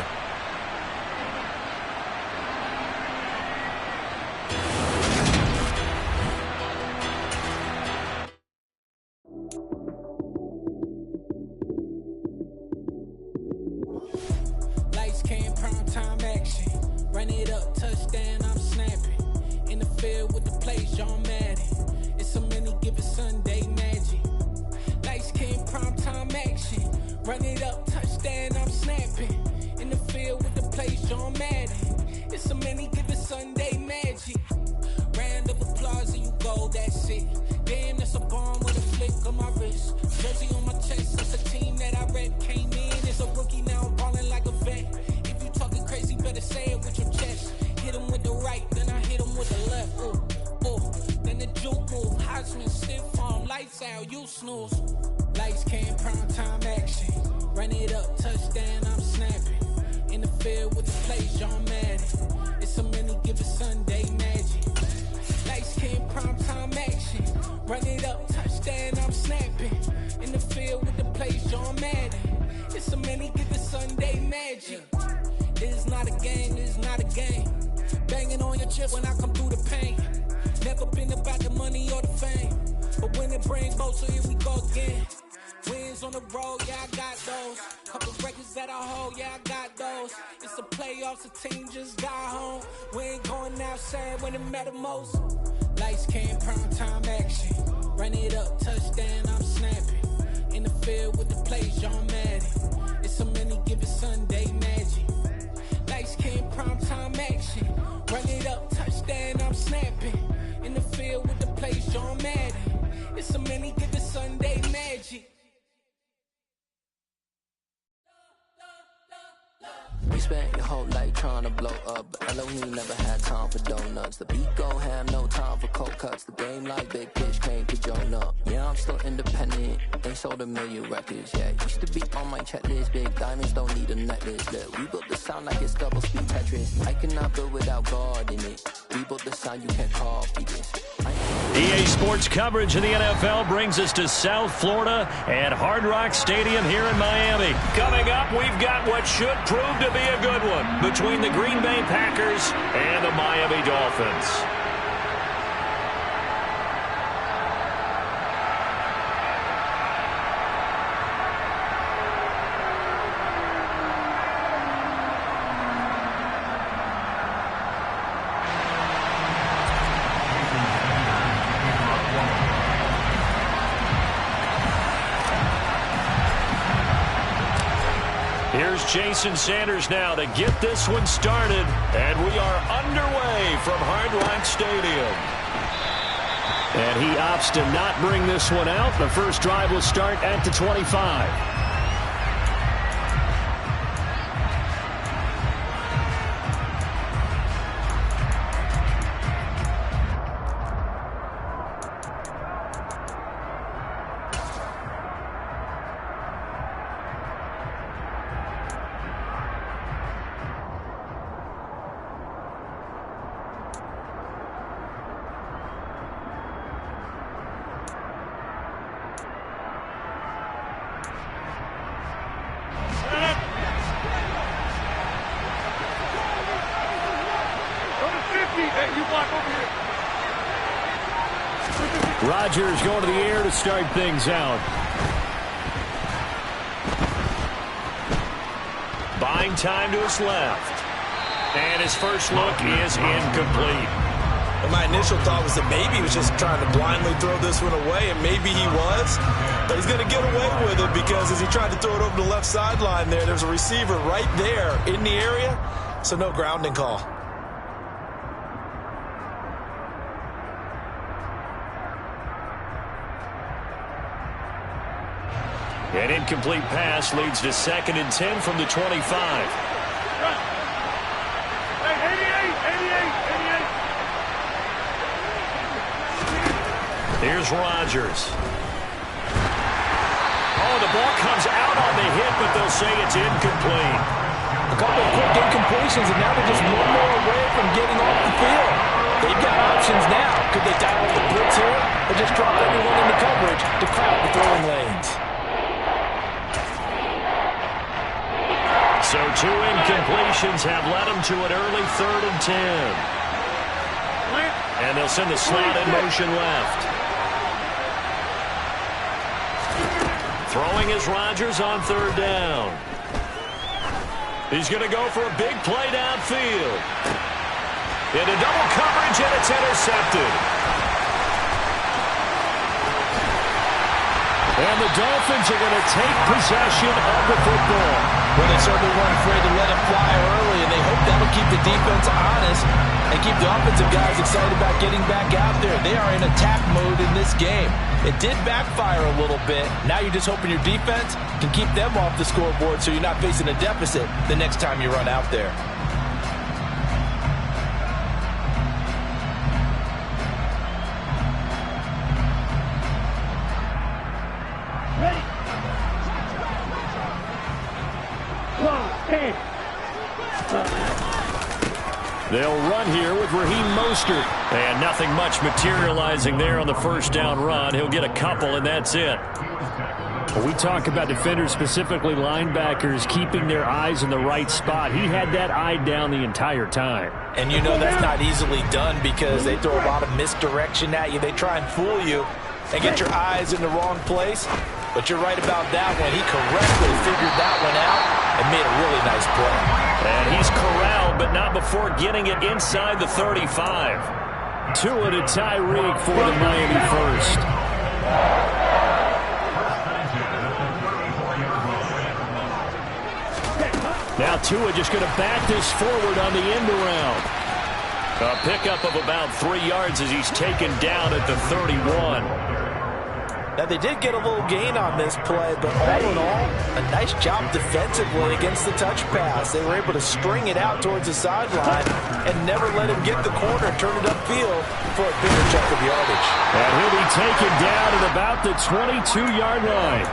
Lights came, prime time action. Run it up, touchdown, I'm snapping. In the field with the plays, John Madden. It's a many given Sunday magic. Lights came, prime time action. Run it up, touchdown, I'm snapping. In the field with the plays, John Madden. It's a many given Sunday magic. Round of applause and you go, that's it. Damn, that's a bomb with a flick on my wrist. Jersey on my chest, that's a team that I rep. Came in as a rookie, now I'm balling like a vet. If you talking crazy, better say it with your chest. Hit him with the right, then I hit him with the left. Then the juke move, Heisman, stiff arm, lights out, you snooze. Lights came, prime time action. Run it up, touchdown, I'm snapping. In the field with the plays, John Madden. It's a many given Sunday magic. Lights came, prime time action. Run it up, touchdown, I'm snapping. In the field with the plays, John Madden. It's a many given Sunday magic. This is not a game, this is not a game. Banging on your chest when I come through the pain. Never been about the money or the fame. But when it brings both, so here we go again. Wins on the road, yeah, I got those. Couple records that I hold, yeah, I got those. It's the playoffs, the team just got home. We ain't going outside when it matter most. Lights came, prime time action. Run it up, touchdown, I'm snapping. In the field with the plays, John Madden. It's a many given Sunday magic. Lights came, prime time action. Run it up, touchdown, I'm snapping. In the field with the plays, John Madden. It's a many given Sunday magic. You spent your whole life trying to blow up, but Elohim never had time for donuts. The beat go ham, no time for cold cuts. The game like Big Fish came to Jonah. Yeah, I'm still independent. They sold 1 million records. Yeah, used to be on my checklist. Big diamonds don't need a necklace. Look, we built the sound like it's double speed Tetris. I cannot build without God in it. We built the sound, you can't copy this. EA Sports coverage of the NFL brings us to South Florida and Hard Rock Stadium here in Miami. Coming up, we've got what should prove to be a good one between the Green Bay Packers and the Miami Dolphins. Here's Jason Sanders now to get this one started, and we are underway from Hard Rock Stadium. And he opts to not bring this one out. The first drive will start at the 25. Rodgers going to the air to start things out. Buying time to his left. And his first look is incomplete. And my initial thought was that maybe he was just trying to blindly throw this one away, and maybe he was. But he's going to get away with it because as he tried to throw it over the left sideline there's a receiver right there in the area, so no grounding call. An incomplete pass leads to 2nd and 10 from the 25. Hey, 88. Here's Rodgers. Oh, the ball comes out on the hit, but they'll say it's incomplete. A couple of quick incompletions, and now they're just one more away from getting off the field. They've got options now. Could they dial up the blitz here, or just drop everyone into coverage to crowd the throwing lanes? So 2 incompletions have led them to an early 3rd and 10. And they'll send the slot in motion left. Throwing is Rodgers on 3rd down. He's going to go for a big play downfield. Into double coverage, and it's intercepted. And the Dolphins are going to take possession of the football. Well, they certainly weren't afraid to let him fly early, and they hope that'll keep the defense honest and keep the offensive guys excited about getting back out there. They are in attack mode in this game. It did backfire a little bit. Now you're just hoping your defense can keep them off the scoreboard so you're not facing a deficit the next time you run out there. They'll run here with Raheem Mostert. And nothing much materializing there on the first down run. He'll get a couple, and that's it. When we talk about defenders, specifically linebackers, keeping their eyes in the right spot, he had that eye down the entire time. And you know that's not easily done because they throw a lot of misdirection at you. They try and fool you and get your eyes in the wrong place. But you're right about that one. He correctly figured that one out and made a really nice play. And he's corralled, but not before getting it inside the 35. Tua to Tyreek for the Miami first. Now Tua just going to back this forward on the end around. A pickup of about 3 yards as he's taken down at the 31. Now, they did get a little gain on this play, but all in all, a nice job defensively against the touch pass. They were able to string it out towards the sideline and never let him get the corner, turn it upfield for a bigger chunk of yardage. And he'll be taken down at about the 22-yard line.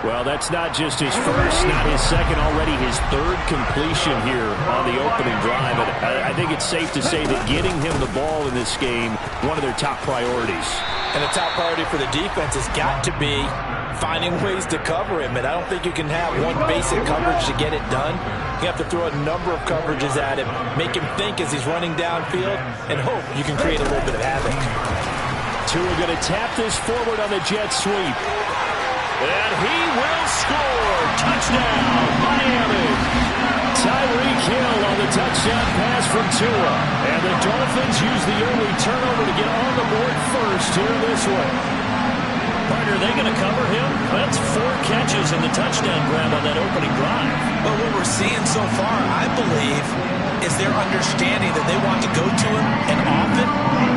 Well, that's not just his first, not his second, already his third completion here on the opening drive. And I think it's safe to say that getting him the ball in this game, one of their top priorities. And the top priority for the defense has got to be finding ways to cover him. And I don't think you can have one basic coverage to get it done. You have to throw a number of coverages at him, make him think as he's running downfield, and hope you can create a little bit of havoc. Tua going to tap this forward on the jet sweep. And he will score. Touchdown, Miami. Tyreek Hill on the touchdown pass from Tua. And the Dolphins use the early turnover to get on the board first here in this one. Partner, are they going to cover him? That's 4 catches and the touchdown grab on that opening drive. But what we're seeing so far, I believe, is their understanding that they want to go to him and often,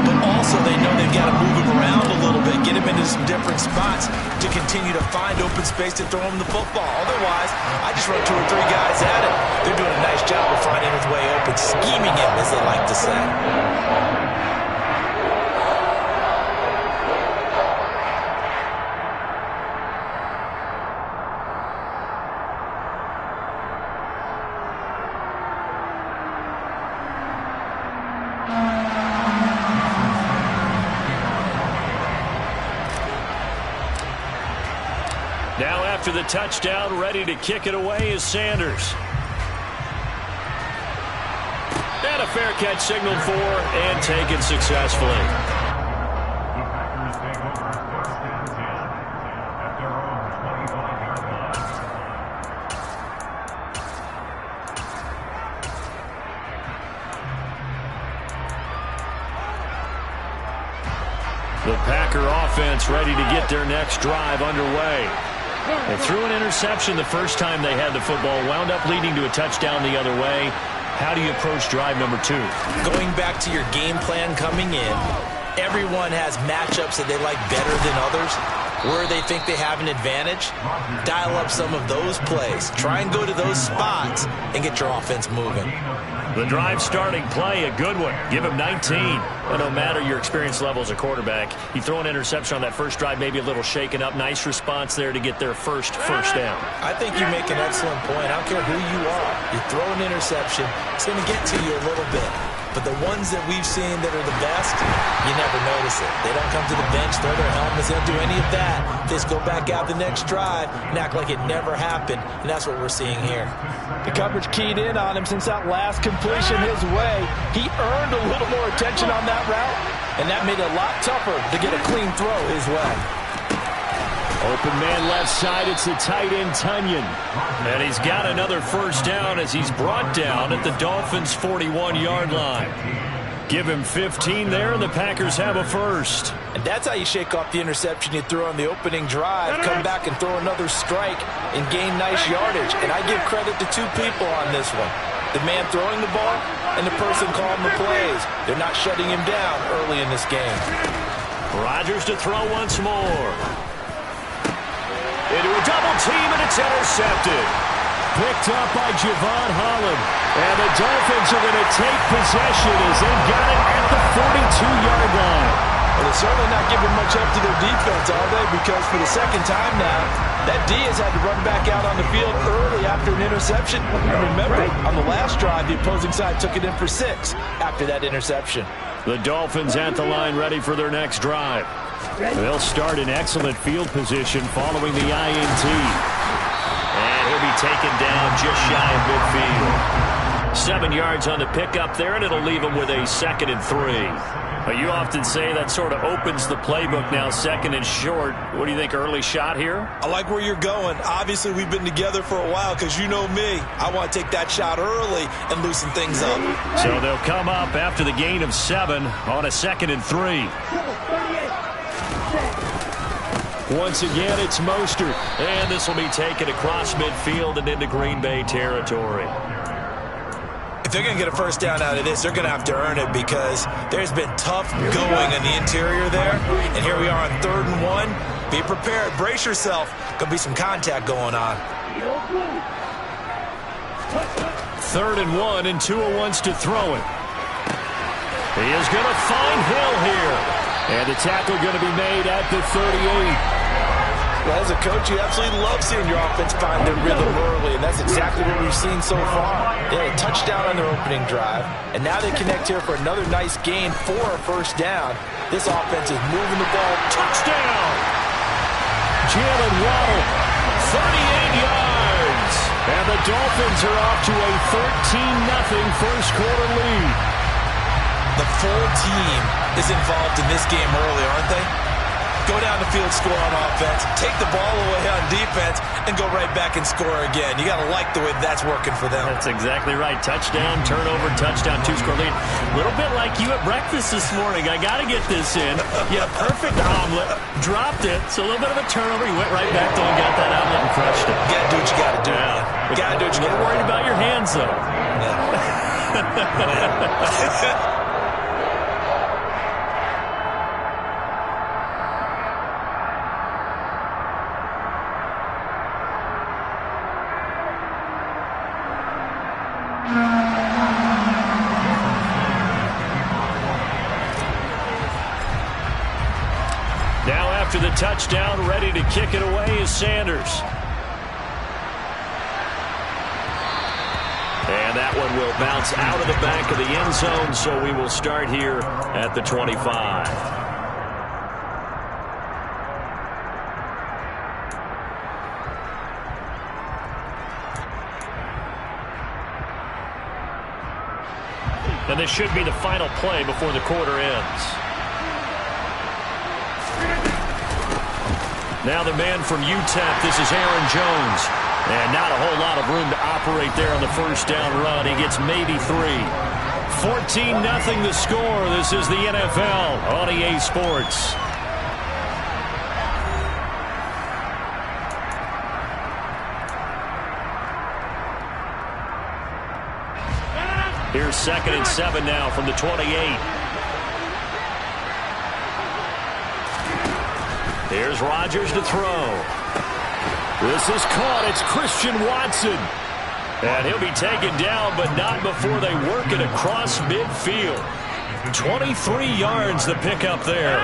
but also they know they've got to move him around a little bit, get him into some different spots to continue to find open space to throw him the football. Otherwise, I just run 2 or 3 guys at him. They're doing a nice job of finding his way open, scheming him, as they like to say. Now after the touchdown, ready to kick it away is Sanders. And a fair catch signaled for and taken successfully. The Packer offense ready to get their next drive underway. They threw an interception the first time they had the football, wound up leading to a touchdown the other way. How do you approach drive number 2? Going back to your game plan coming in, everyone has matchups that they like better than others. Where they think they have an advantage, dial up some of those plays. Try and go to those spots and get your offense moving. The drive starting play, a good one. Give him 19. And no matter your experience level as a quarterback, you throw an interception on that first drive, maybe a little shaken up. Nice response there to get their first down. I think you make an excellent point. I don't care who you are. You throw an interception, it's going to get to you a little bit. But the ones that we've seen that are the best, you never notice it. They don't come to the bench, throw their helmets, they don't do any of that. They just go back out the next drive and act like it never happened, and that's what we're seeing here. The coverage keyed in on him since that last completion his way. He earned a little more attention on that route, and that made it a lot tougher to get a clean throw his way. Open man left side, it's the tight end Tunyon. And he's got another first down as he's brought down at the Dolphins' 41-yard line. Give him 15 there, and the Packers have a first. And that's how you shake off the interception you threw on the opening drive, come back and throw another strike and gain nice yardage. And I give credit to 2 people on this one. The man throwing the ball and the person calling the plays. They're not shutting him down early in this game. Rodgers to throw once more. Into a double team, and it's intercepted. Picked up by Javon Holland. And the Dolphins are going to take possession as they've got it at the 42-yard line. Well, they're certainly not giving much up to their defense, are they? Because for the second time now, that D has had to run back out on the field early after an interception. And remember, on the last drive, the opposing side took it in for 6 after that interception. The Dolphins at the line ready for their next drive. They'll start in excellent field position following the INT. And he'll be taken down just shy of midfield. 7 yards on the pickup there, and it'll leave him with a 2nd and 3. But you often say that sort of opens the playbook now, 2nd and short. What do you think, early shot here? I like where you're going. Obviously, we've been together for a while because you know me. I want to take that shot early and loosen things up. So they'll come up after the gain of 7 on a 2nd and 3. Once again, it's Mostert. And this will be taken across midfield and into Green Bay territory. If they're going to get a first down out of this, they're going to have to earn it because there's been tough going in the interior there. And here we are on 3rd and 1. Be prepared. Brace yourself. Going to be some contact going on. 3rd and 1, and Tua wants to throw it. He is going to find Hill here. And the tackle going to be made at the 38. Well, as a coach, you absolutely love seeing your offense find their rhythm early, and that's exactly what we've seen so far. They had a touchdown on their opening drive, and now they connect here for another nice gain for a first down. This offense is moving the ball. Touchdown! Jalen Waddle, 38 yards. And the Dolphins are off to a 13-0 first quarter lead. The full team is involved in this game early, aren't they? Go down the field, score on offense, take the ball away on defense, and go right back and score again. You got to like the way that's working for them. That's exactly right. Touchdown, turnover, touchdown, 2-score lead. A little bit like you at breakfast this morning. I got to get this in. Yeah, perfect omelet. Dropped it. So a little bit of a turnover. You went right back though and got that omelet and crushed it. You got to do what you got to do. Yeah. You got to do what you got to do. A little worried about your hands, though. Yeah. Now after the touchdown, ready to kick it away is Sanders. And that one will bounce out of the back of the end zone, so we will start here at the 25. And this should be the final play before the quarter ends. Now the man from UTEP, this is Aaron Jones. And not a whole lot of room to operate there on the first down run. He gets maybe 3. 14-0 the score. This is the NFL on EA Sports. Here's 2nd and 7 now from the 28. Here's Rodgers to throw. This is caught. It's Christian Watson. And he'll be taken down, but not before they work it across midfield. 23 yards the pickup there.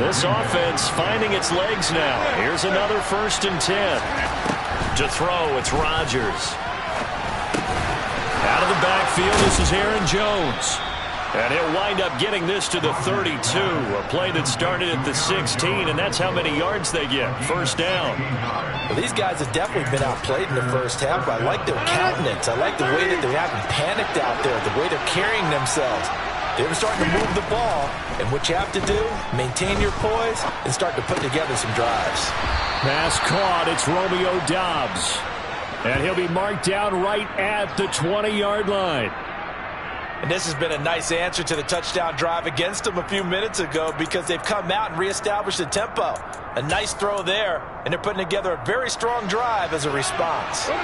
This offense finding its legs now. Here's another 1st and 10. To throw, it's Rodgers. Out of the backfield, this is Aaron Jones. And he'll wind up getting this to the 32. A play that started at the 16, and that's how many yards they get. First down. Well, these guys have definitely been outplayed in the first half, but I like their countenance. I like the way that they haven't panicked out there, the way they're carrying themselves. They're starting to move the ball, and what you have to do, maintain your poise and start to put together some drives. Pass caught. It's Romeo Doubs. And he'll be marked down right at the 20-yard line. And this has been a nice answer to the touchdown drive against them a few minutes ago because they've come out and reestablished the tempo. A nice throw there, and they're putting together a very strong drive as a response. And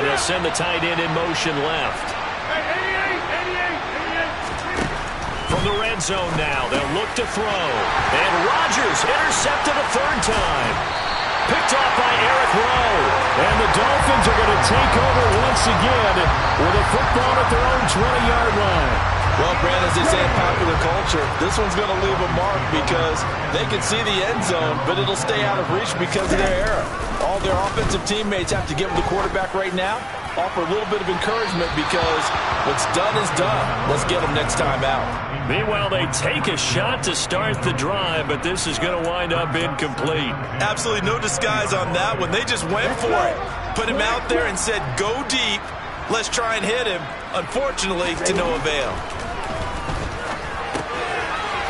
they'll send the tight end in motion left. From the red zone now, they'll look to throw. And Rodgers intercepted a 3rd time. Picked off by Eric Rowe. And the Dolphins are going to take over once again with a football at their own 20-yard line. Well, Brand, as they say in popular culture, this one's going to leave a mark because they can see the end zone, but it'll stay out of reach because of their error. All their offensive teammates have to give the quarterback right now, offer a little bit of encouragement because what's done is done. Let's get them next time out. Meanwhile, they take a shot to start the drive, but this is going to wind up incomplete. Absolutely no disguise on that one. They just went for it. Put him out there and said, go deep. Let's try and hit him. Unfortunately, to no avail.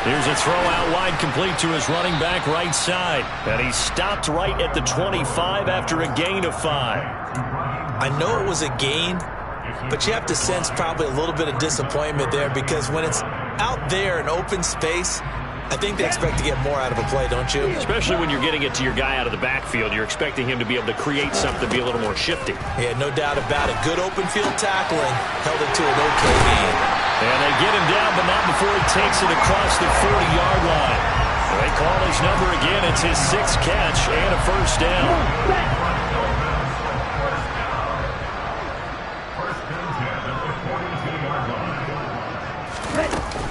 Here's a throw out wide, complete to his running back right side. And he stopped right at the 25 after a gain of 5. I know it was a gain, but you have to sense probably a little bit of disappointment there because when it's out there in open space, I think they expect to get more out of a play, don't you? Especially when you're getting it to your guy out of the backfield. You're expecting him to be able to create something, be a little more shifty. Yeah, no doubt about it. Good open field tackling held it to an okay game. And they get him down, but not before he takes it across the 40-yard line. They call his number again. It's his 6th catch and a first down.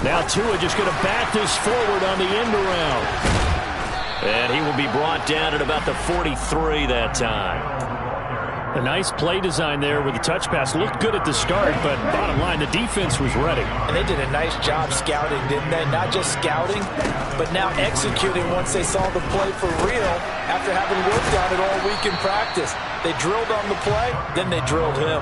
Now Tua just going to bat this forward on the end around. And he will be brought down at about the 43 that time. A nice play design there with the touch pass. Looked good at the start, but bottom line, the defense was ready. And they did a nice job scouting, didn't they? Not just scouting, but now executing once they saw the play for real after having worked on it all week in practice. They drilled on the play, then they drilled him.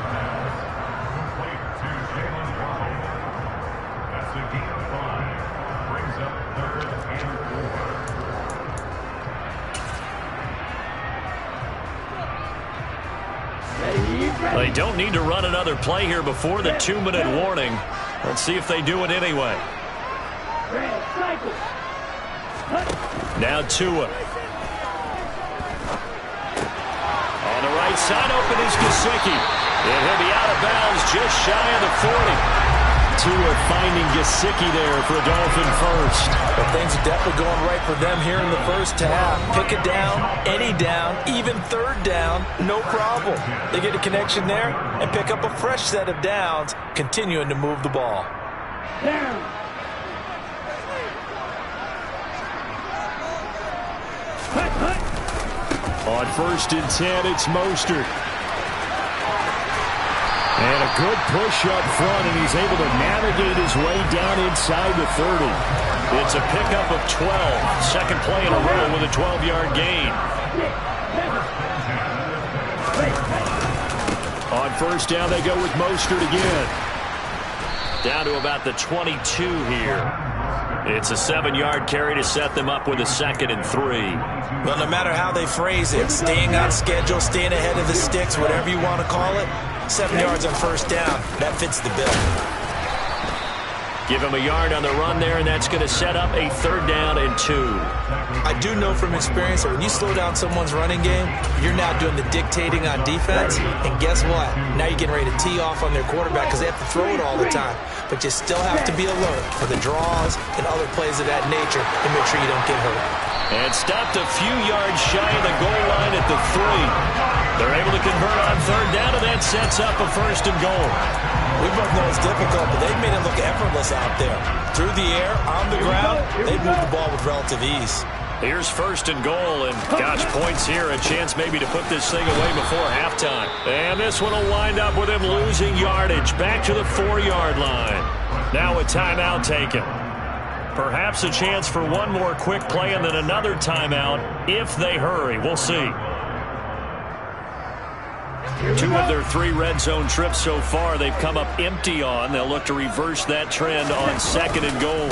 They don't need to run another play here before the 2-minute warning. Let's see if they do it anyway. Now Tua. On the right side, open is Gesicki. And he'll be out of bounds just shy of the 40. Tua finding Gesicki there for a Dolphin first. But things are definitely going right for them here in the first half. Pick a down, any down, even third down, no problem. They get a connection there and pick up a fresh set of downs, continuing to move the ball. On 1st and 10, it's Mostert. And a good push up front, and he's able to navigate his way down inside the 30. It's a pickup of 12. Second play in a row with a 12-yard gain. On 1st down, they go with Mostert again. Down to about the 22 here. It's a 7-yard carry to set them up with a 2nd and 3. Well, no matter how they phrase it, staying on schedule, staying ahead of the sticks, whatever you want to call it, 7 yards on 1st down, that fits the bill. Give him a yard on the run there, and that's going to set up a 3rd down and 2. I do know from experience that when you slow down someone's running game, you're now doing the dictating on defense, and guess what? Now you're getting ready to tee off on their quarterback because they have to throw it all the time. But you still have to be alert for the draws and other plays of that nature and make sure you don't get hurt. And stopped a few yards shy of the goal line at the 3. They're able to convert on 3rd down, and that sets up a 1st and goal. We both know it's difficult, but they've made it look effortless out there. Through the air, on the ground, they've moved the ball with relative ease. Here's 1st and goal, and gosh, points here, a chance maybe to put this thing away before halftime. And this one will wind up with him losing yardage back to the 4-yard line. Now a timeout taken. Perhaps a chance for one more quick play and then another timeout if they hurry. We'll see. 2 of their 3 red zone trips so far they've come up empty on. They'll look to reverse that trend on 2nd and goal.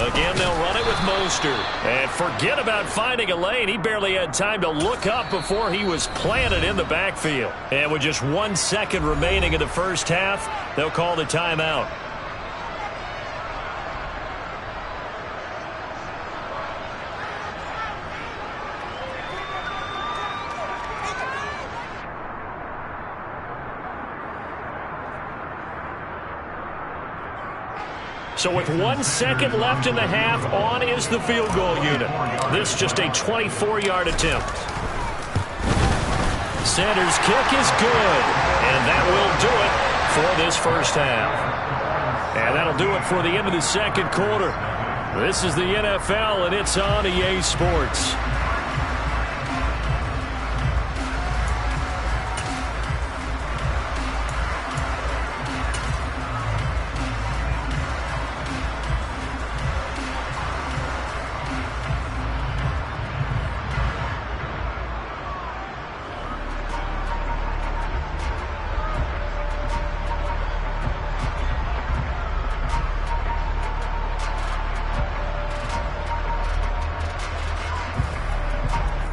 Again, they'll run it with Mostert. And forget about finding a lane. He barely had time to look up before he was planted in the backfield. And with just 1 second remaining in the first half, they'll call the timeout. So with 1 second left in the half, on is the field goal unit. This just a 24-yard attempt. Sanders' kick is good, and that will do it for this first half. And that'll do it for the end of the second quarter. This is the NFL, and it's on EA Sports.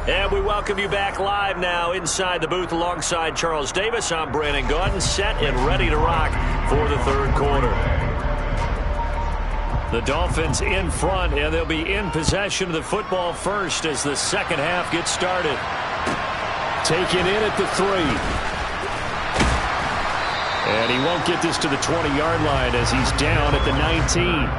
And we welcome you back live now inside the booth alongside Charles Davis. I'm Brandon Gaudin, set and ready to rock for the third quarter. The Dolphins in front, and they'll be in possession of the football first as the second half gets started. Taken in at the 3. And he won't get this to the 20-yard line as he's down at the 19.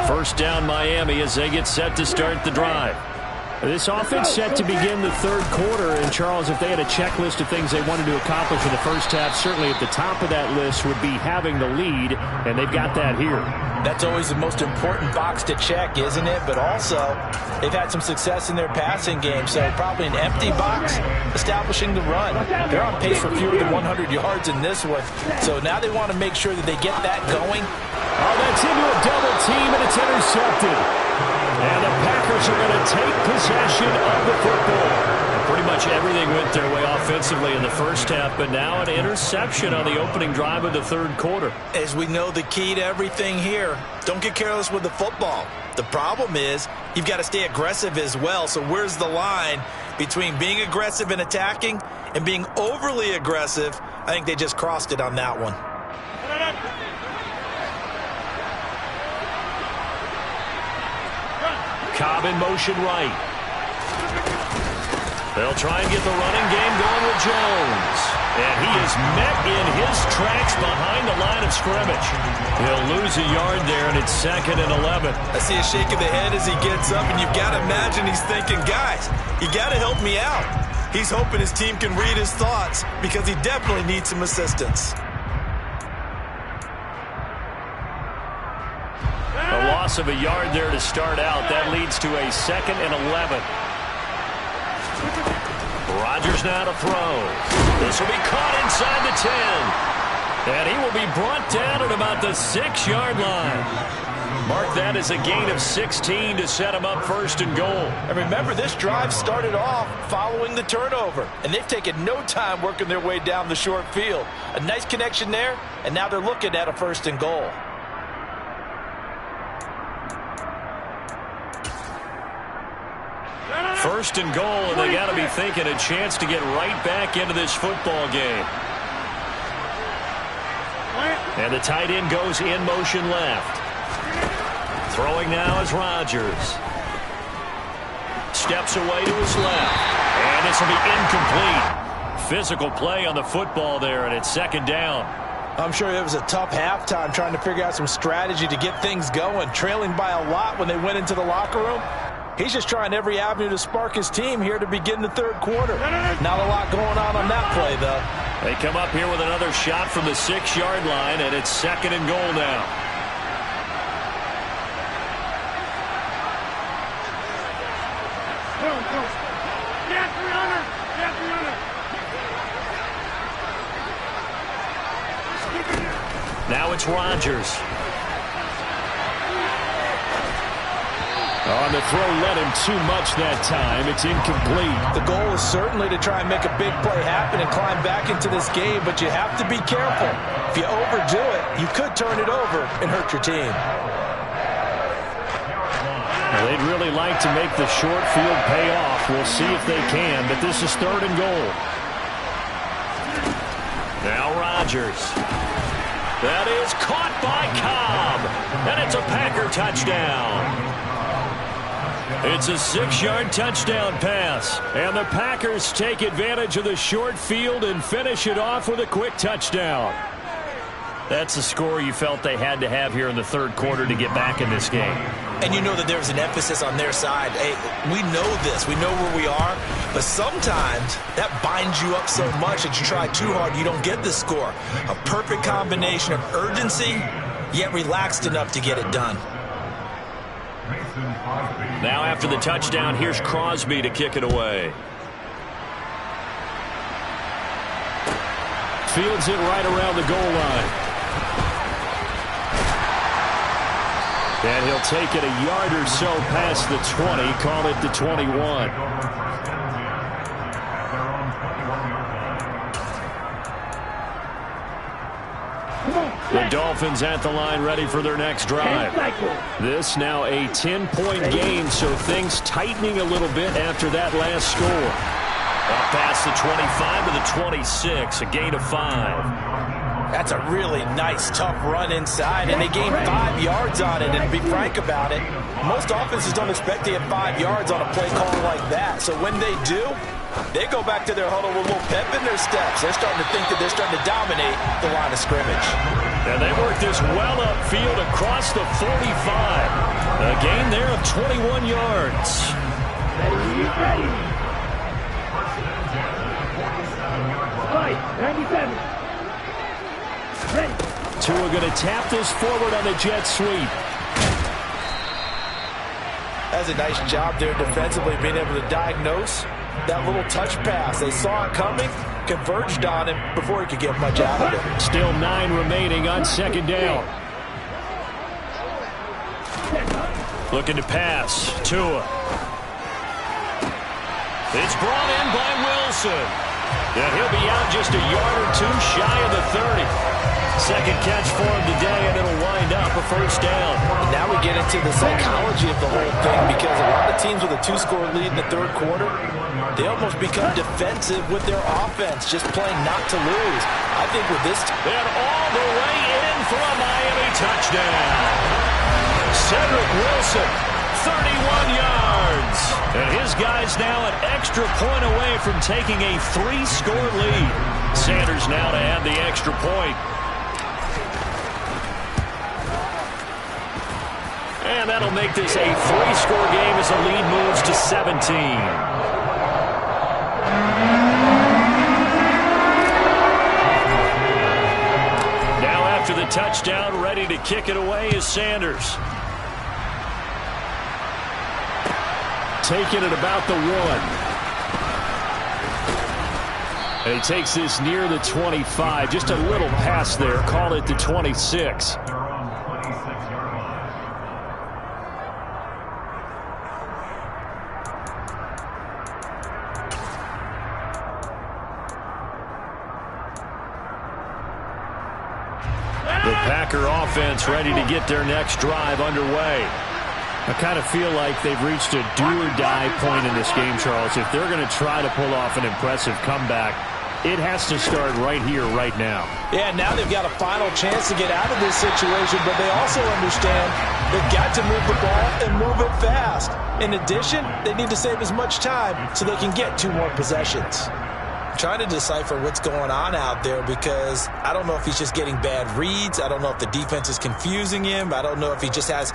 First down Miami as they get set to start the drive. This offense set to begin the third quarter. And, Charles, if they had a checklist of things they wanted to accomplish in the first half, certainly at the top of that list would be having the lead, and they've got that here. That's always the most important box to check, isn't it? But also, they've had some success in their passing game, so probably an empty box establishing the run. They're on pace for fewer than 100 yards in this one, so now they want to make sure that they get that going. Oh, that's into a double team, and it's intercepted. And the Packers are going to take possession of the football. Pretty much everything went their way offensively in the first half, but now an interception on the opening drive of the third quarter. As we know, the key to everything here, don't get careless with the football. The problem is you've got to stay aggressive as well. So where's the line between being aggressive and attacking and being overly aggressive? I think they just crossed it on that one. Cobb in motion right. They'll try and get the running game going with Jones. And he is met in his tracks behind the line of scrimmage. He'll lose a yard there, and it's 2nd and 11. I see a shake of the head as he gets up, and you've got to imagine he's thinking, guys, you got to help me out. He's hoping his team can read his thoughts because he definitely needs some assistance. A loss of a yard there to start out. That leads to a 2nd and 11. Rodgers now to throw. This will be caught inside the 10. And he will be brought down at about the 6-yard line. Mark that as a gain of 16 to set him up 1st and goal. And remember, this drive started off following the turnover. And they've taken no time working their way down the short field. A nice connection there, and now they're looking at a 1st and goal. First and goal, and they got to be thinking a chance to get right back into this football game. And the tight end goes in motion left. Throwing now is Rodgers. Steps away to his left. And this will be incomplete. Physical play on the football there, and it's 2nd down. I'm sure it was a tough halftime trying to figure out some strategy to get things going, trailing by a lot when they went into the locker room. He's just trying every avenue to spark his team here to begin the third quarter. Not a lot going on that play, though. They come up here with another shot from the 6-yard line, and it's 2nd and goal now. Now it's Rodgers. On the throw, led him too much that time. It's incomplete. The goal is certainly to try and make a big play happen and climb back into this game, but you have to be careful. If you overdo it, you could turn it over and hurt your team. Well, they'd really like to make the short field pay off. We'll see if they can, but this is 3rd and goal. Now Rodgers. That is caught by Cobb, and it's a Packer touchdown. It's a 6-yard touchdown pass, and the Packers take advantage of the short field and finish it off with a quick touchdown. That's the score you felt they had to have here in the third quarter to get back in this game. And you know that there's an emphasis on their side. Hey, we know this. We know where we are. But sometimes that binds you up so much that you try too hard, you don't get the score. A perfect combination of urgency, yet relaxed enough to get it done. Now after the touchdown, here's Crosby to kick it away. Fields it right around the goal line. And he'll take it a yard or so past the 20, call it the 21. The Dolphins at the line ready for their next drive. This now a 10-point game, so things tightening a little bit after that last score. Up past the 25 to the 26, a gain of 5. That's a really nice, tough run inside, and they gained 5 yards on it. And to be frank about it, most offenses don't expect to get 5 yards on a play call like that. So when they do, they go back to their huddle with a little pep in their steps. They're starting to think that they're starting to dominate the line of scrimmage. And they work this well upfield across the 45. A gain there of 21 yards. Tua going to tap this forward on the jet sweep. That's a nice job there defensively, being able to diagnose that little touch pass. They saw it coming, converged on him before he could get much out of it. Still 9 remaining on second down. Looking to pass. Tua. It's brought in by Wilson. And he'll be out just a yard or two shy of the 30. Second catch for him today, and it'll wind up a first down. And now we get into the psychology of the whole thing, because a lot of teams with a 2-score lead in the third quarter, they almost become defensive with their offense, just playing not to lose. I think with this... And all the way in for a Miami touchdown. Cedric Wilson, 31 yards. And his guy's now an extra point away from taking a 3-score lead. Sanders now to add the extra point. And that'll make this a 3-score game as the lead moves to 17. Now after the touchdown, ready to kick it away is Sanders. Taking it about the 1. And he takes this near the 25. Just a little pass there. Call it the 26. The Packer offense ready to get their next drive underway. I kind of feel like they've reached a do-or-die point in this game, Charles. If they're going to try to pull off an impressive comeback, it has to start right here, right now. Yeah, now they've got a final chance to get out of this situation, but they also understand they've got to move the ball and move it fast. In addition, they need to save as much time so they can get 2 more possessions. I'm trying to decipher what's going on out there, because I don't know if he's just getting bad reads. I don't know if the defense is confusing him. I don't know if he just has,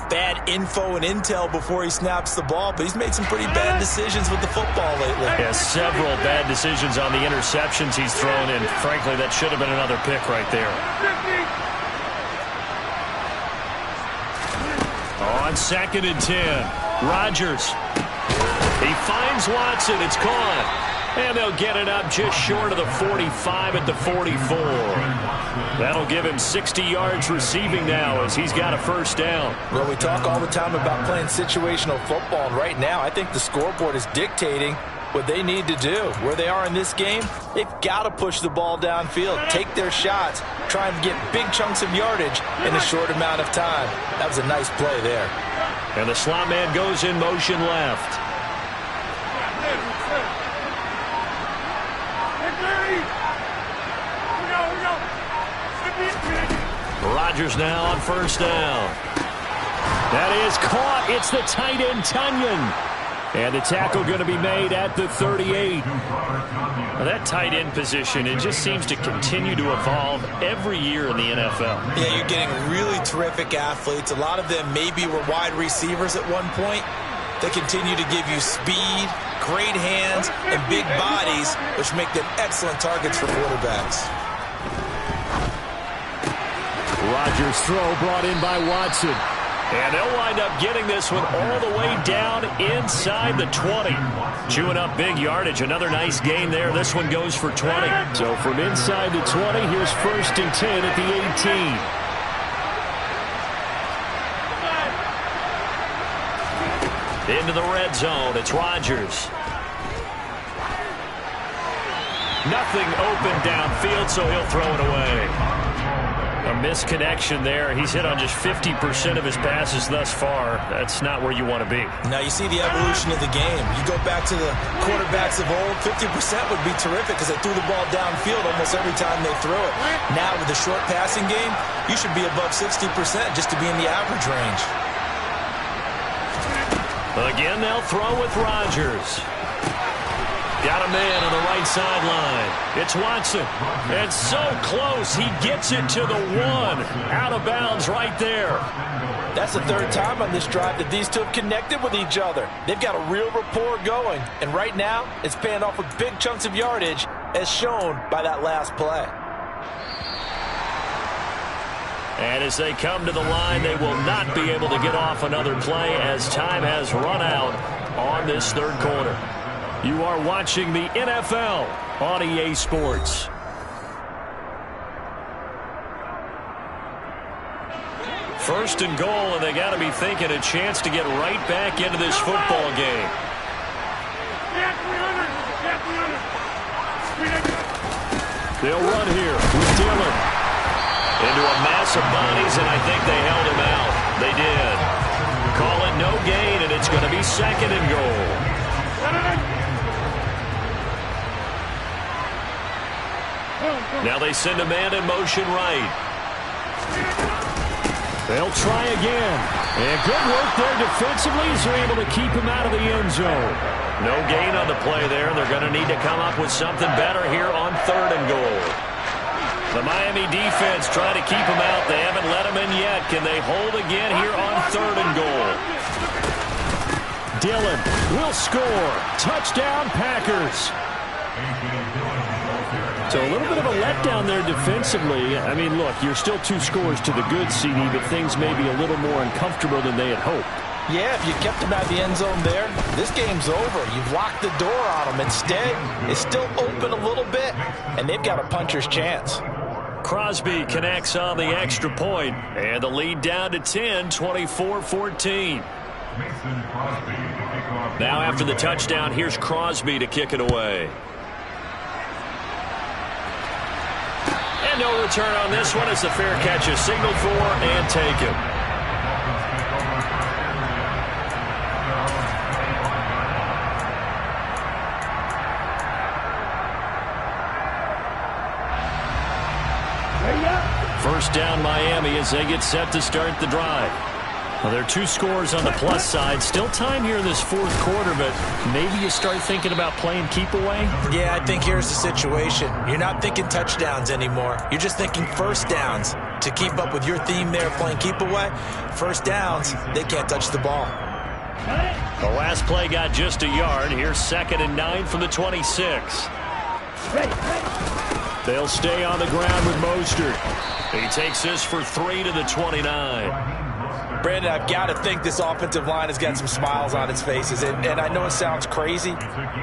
bad info and intel before he snaps the ball, but he's made some pretty bad decisions with the football lately. Yeah, several bad decisions on the interceptions he's thrown, and frankly, that should have been another pick right there. On 2nd and 10, Rodgers. He finds Watson. It's caught. And they'll get it up just short of the 45 at the 44. That'll give him 60 yards receiving now as he's got a first down. Well, we talk all the time about playing situational football, and right now I think the scoreboard is dictating what they need to do. Where they are in this game, they've got to push the ball downfield, take their shots, try and get big chunks of yardage in a short amount of time. That was a nice play there. And the slot man goes in motion left. Rodgers now on first down. That is caught. It's the tight end, Tunyon. And the tackle going to be made at the 38. Now that tight end position, it just seems to continue to evolve every year in the NFL. Yeah, you're getting really terrific athletes. A lot of them maybe were wide receivers at one point. They continue to give you speed, great hands, and big bodies, which make them excellent targets for quarterbacks. Rodgers' throw brought in by Watson. And they'll wind up getting this one all the way down inside the 20. Chewing up big yardage. Another nice gain there. This one goes for 20. So from inside the 20, here's 1st and 10 at the 18. Into the red zone. It's Rodgers. Nothing open downfield, so he'll throw it away. misconnection there. He's hit on just 50% of his passes thus far. That's not where you want to be. Now you see the evolution of the game. You go back to the quarterbacks of old, 50% would be terrific because they threw the ball downfield almost every time they threw it. Now with the short passing game, you should be above 60% just to be in the average range. Again, they'll throw with Rodgers. Got a man on the right sideline. It's Watson. And so close. He gets it to the 1. Out of bounds right there. That's the third time on this drive that these two have connected with each other. They've got a real rapport going. And right now, it's paying off with big chunks of yardage, as shown by that last play. And as they come to the line, they will not be able to get off another play as time has run out on this third quarter. You are watching the NFL on EA Sports. First and goal, and they got to be thinking a chance to get right back into this football game. They'll run here with Dillon. Into a mass of bodies, and I think they held him out. They did. Call it no gain, and it's going to be second and goal. Now they send a man in motion right. They'll try again. And good work there defensively as they're able to keep him out of the end zone. No gain on the play there, and they're going to need to come up with something better here on third and goal. The Miami defense trying to keep him out. They haven't let him in yet. Can they hold again here on third and goal? Dillon will score. Touchdown, Packers. So a little bit of a letdown there defensively. I mean, look, you're still 2 scores to the good, CD, but things may be a little more uncomfortable than they had hoped. Yeah, if you kept him out of the end zone there, this game's over. You've locked the door on him. Instead, it's still open a little bit, and they've got a puncher's chance. Crosby connects on the extra point, and the lead down to 10, 24-14. Now after the touchdown, here's Crosby to kick it away. And no return on this one as the fair catch is signaled for and taken. First down Miami as they get set to start the drive. Well, there are 2 scores on the plus side. Still time here in this fourth quarter, but maybe you start thinking about playing keep away? Yeah, I think here's the situation. You're not thinking touchdowns anymore. You're just thinking first downs. To keep up with your theme there, playing keep away, first downs, they can't touch the ball. The last play got just a yard. Here's 2nd and 9 from the 26. They'll stay on the ground with Mostert. He takes this for 3 to the 29. Brandon, I've got to think this offensive line has got some smiles on its faces. And I know it sounds crazy,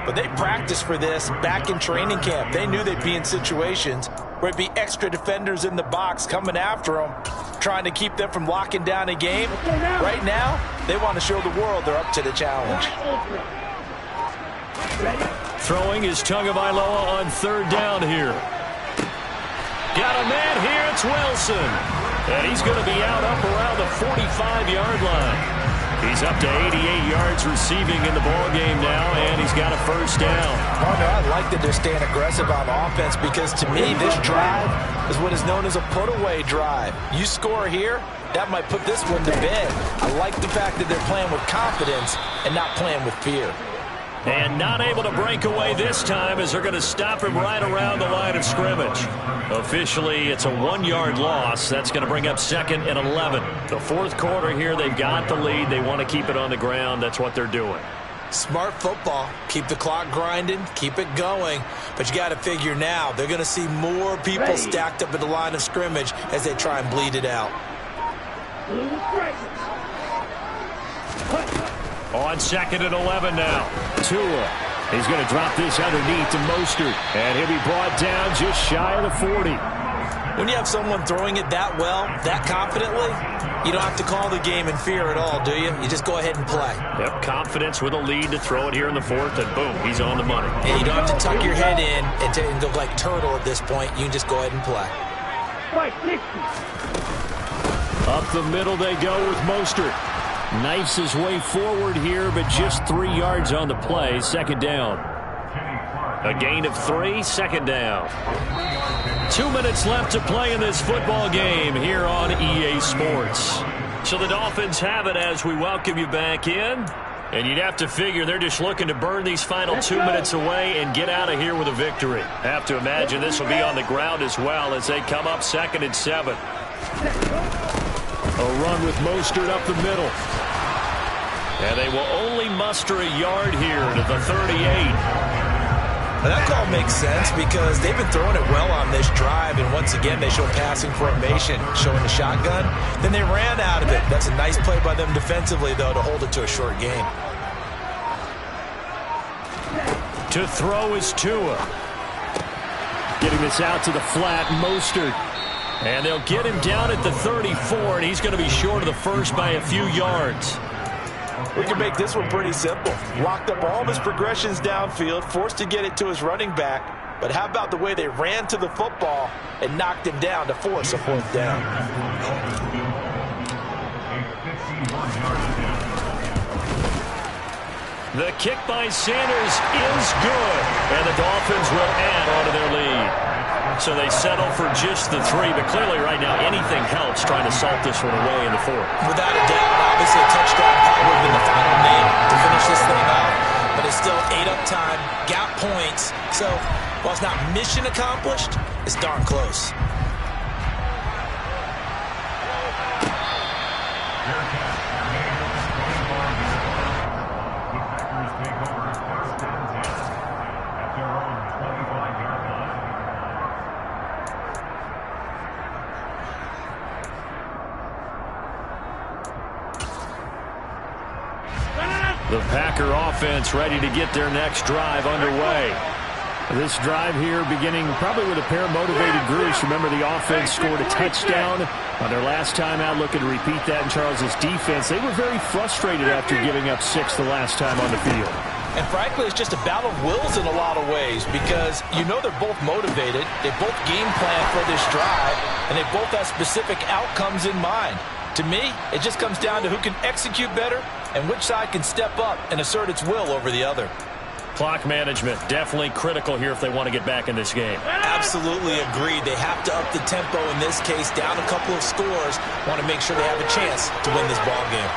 but they practiced for this back in training camp. They knew they'd be in situations where it'd be extra defenders in the box coming after them, trying to keep them from locking down a game. Right now, they want to show the world they're up to the challenge. Throwing is Tagovailoa on third down here. Got a man here. It's Wilson. And he's going to be out up around the 45-yard line. He's up to 88 yards receiving in the ballgame now, and he's got a first down. Partner, I like that they're staying aggressive on offense because, to me, this drive is what is known as a put-away drive. You score here, that might put this one to bed. I like the fact that they're playing with confidence and not playing with fear. And not able to break away this time as they're going to stop him right around the line of scrimmage. Officially, it's a 1-yard loss. That's going to bring up 2nd and 11. The fourth quarter here, they've got the lead. They want to keep it on the ground. That's what they're doing. Smart football. Keep the clock grinding. Keep it going. But you got to figure now, they're going to see more people stacked up at the line of scrimmage as they try and bleed it out. On 2nd and 11 now. Tua. He's going to drop this underneath to Mostert. And he'll be brought down just shy of the 40. When you have someone throwing it that well, that confidently, you don't have to call the game in fear at all, do you? You just go ahead and play. Yep, confidence with a lead to throw it here in the fourth, and boom, he's on the money. And you don't have to tuck your head in and go like turtle at this point. You can just go ahead and play. Fight 60. Up the middle they go with Mostert. Knifes his way forward here, but just 3 yards on the play. Second down. A gain of 3, second down. 2 minutes left to play in this football game here on EA Sports. So the Dolphins have it as we welcome you back in. And you'd have to figure they're just looking to burn these final 2 minutes away and get out of here with a victory. Have to imagine this will be on the ground as well as they come up 2nd and 7. A run with Mostert up the middle. And they will only muster a yard here to the 38. Now that call makes sense because they've been throwing it well on this drive, and once again they show passing formation, showing the shotgun. Then they ran out of it. That's a nice play by them defensively, though, to hold it to a short game. To throw is Tua. Getting this out to the flat, Mostert. And they'll get him down at the 34, and he's going to be short of the first by a few yards. We can make this one pretty simple. Locked up all of his progressions downfield, forced to get it to his running back. But how about the way they ran to the football and knocked him down to force a 4th down? The kick by Sanders is good, and the Dolphins will add on to their lead. So they settle for just the 3, but clearly right now anything helps trying to salt this one away in the 4th. Without a doubt, obviously a touchdown probably would have been the final name to finish this thing off, but it's still 8 up time, got points, so while it's not mission accomplished, it's darn close. The Packer offense ready to get their next drive underway. This drive here beginning probably with a pair of motivated groups. Remember, the offense scored a touchdown on their last time out. Looking to repeat that in Charles's defense. They were very frustrated after giving up 6 the last time on the field. And frankly, it's just a battle of wills in a lot of ways because you know they're both motivated. They both game plan for this drive, and they both have specific outcomes in mind. To me, it just comes down to who can execute better and which side can step up and assert its will over the other. Clock management, definitely critical here if they want to get back in this game. Absolutely agreed. They have to up the tempo in this case, down a couple of scores. Want to make sure they have a chance to win this ball game.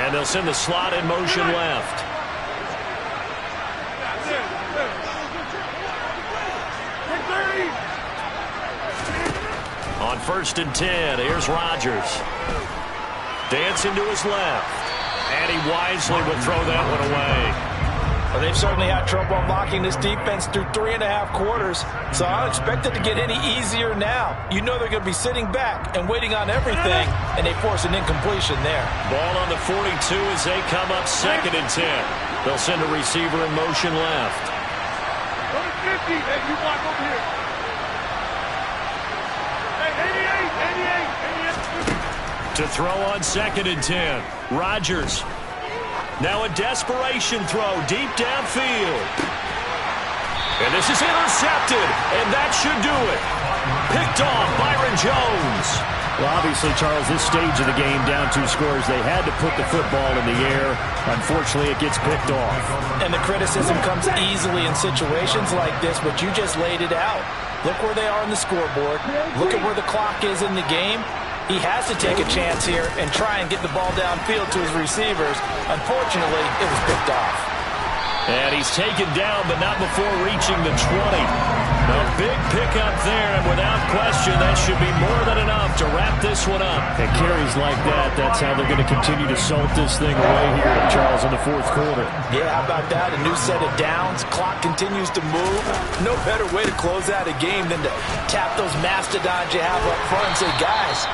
And they'll send the slot in motion left. On 1st and 10, here's Rodgers. Dancing to his left. And he wisely would throw that one away. Well, they've certainly had trouble unlocking this defense through 3.5 quarters, so I don't expect it to get any easier now. You know they're going to be sitting back and waiting on everything, and they force an incompletion there. Ball on the 42 as they come up 2nd and 10. They'll send a receiver in motion left. Go to 50. Hey, you block over here. To throw on 2nd and 10. Rodgers. Now a desperation throw deep downfield. And this is intercepted, and that should do it. Picked off Byron Jones. Well, obviously, Charles, this stage of the game, down 2 scores, they had to put the football in the air. Unfortunately, it gets picked off. And the criticism comes easily in situations like this, but you just laid it out. Look where they are on the scoreboard. Look at where the clock is in the game. He has to take a chance here and try and get the ball downfield to his receivers. Unfortunately, it was picked off. And he's taken down, but not before reaching the 20. A big pickup there, and without question, that should be more than enough to wrap this one up. And carries like that, that's how they're going to continue to salt this thing away here, Charles, in the 4th quarter. Yeah, how about that? A new set of downs. Clock continues to move. No better way to close out a game than to tap those mastodons you have up front and say, guys,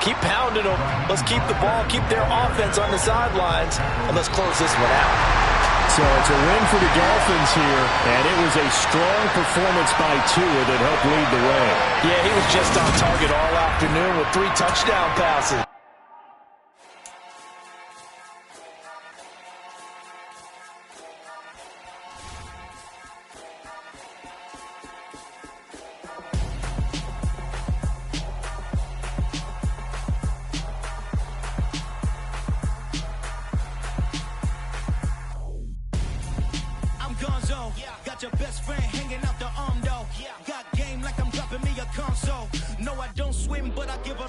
keep pounding them. Let's keep the ball, keep their offense on the sidelines, and let's close this one out. So it's a win for the Dolphins here, and it was a strong performance by Tua that helped lead the way. Yeah, he was just on target all afternoon with 3 touchdown passes. Got your best friend hanging out the arm though. Got game like I'm dropping me a console. No, I don't swim, but I give a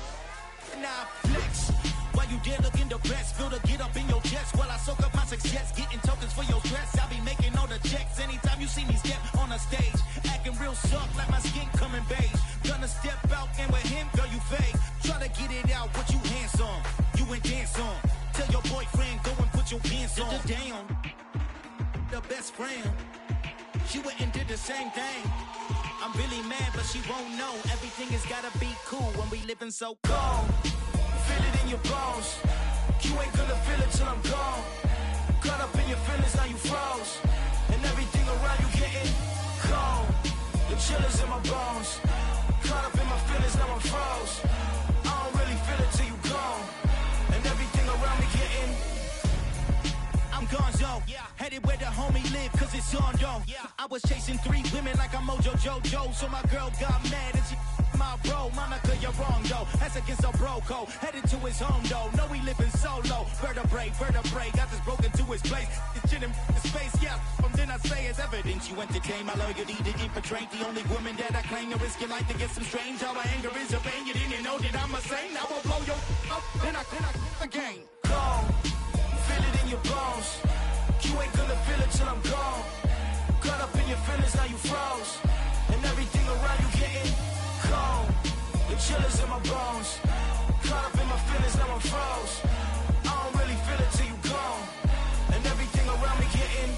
nah flex. While you there looking the best, feel the get up in your chest while I soak up my success, getting tokens for your stress. I be making all the checks anytime you see me step on a stage, acting real soft like my skin coming beige. Gonna step out and with him, girl, you fake. Try to get it out, what you handsome, you ain't dance on. Tell your boyfriend, go and put your pants on. Down, the best friend, she went and did the same thing. I'm really mad, but she won't know. Everything has gotta be cool when we living so cold. Feel it in your bones. You ain't gonna feel it till I'm gone. Caught up in your feelings, now you froze. And everything around you getting cold. The chill is in my bones. Caught up in my feelings, now I'm froze. I don't really feel it till you gone. And everything around me getting I'm gonzo, headed where the homie live, cause it's on though. I was chasing 3 women like I'm Mojo Jojo, so my girl got mad and she my bro. Monica, you're wrong though, that's against our bro code. Headed to his home though, no we living solo. Vertebrae, got this broken to his place. It's chin in his face, from then I say it's evidence. You entertain my loyalty to infiltrate the only woman that I claim. You risk your life to get some strange. How my anger is a pain, you didn't know that I'm a saint. I will blow your up, then I again. Go. Feel it in your bones. You ain't gonna feel it till I'm gone. Caught up in your feelings, now you froze. And everything around you getting cold. The chill is in my bones. Caught up in my feelings, now I'm froze. I don't really feel it till you gone. And everything around me getting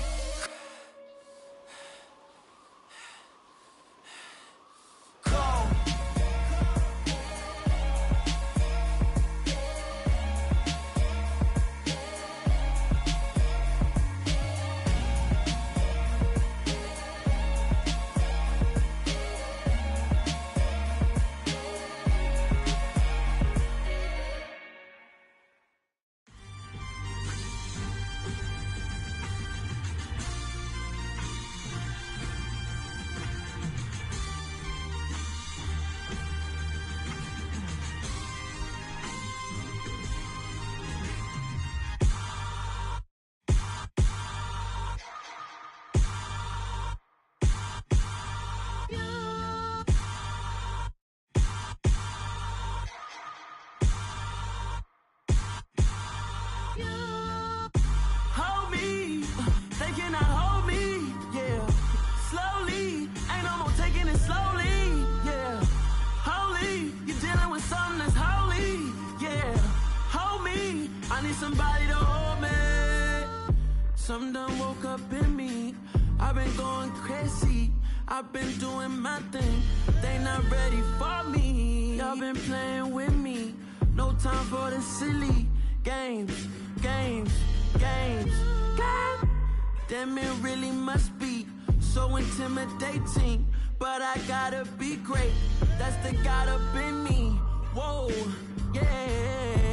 cold. Somebody to hold me. Something done woke up in me. I've been going crazy. I've been doing my thing. They not ready for me. Y'all been playing with me. No time for the silly games. Damn, it really must be so intimidating. But I gotta be great. That's the God up in me. Whoa, yeah.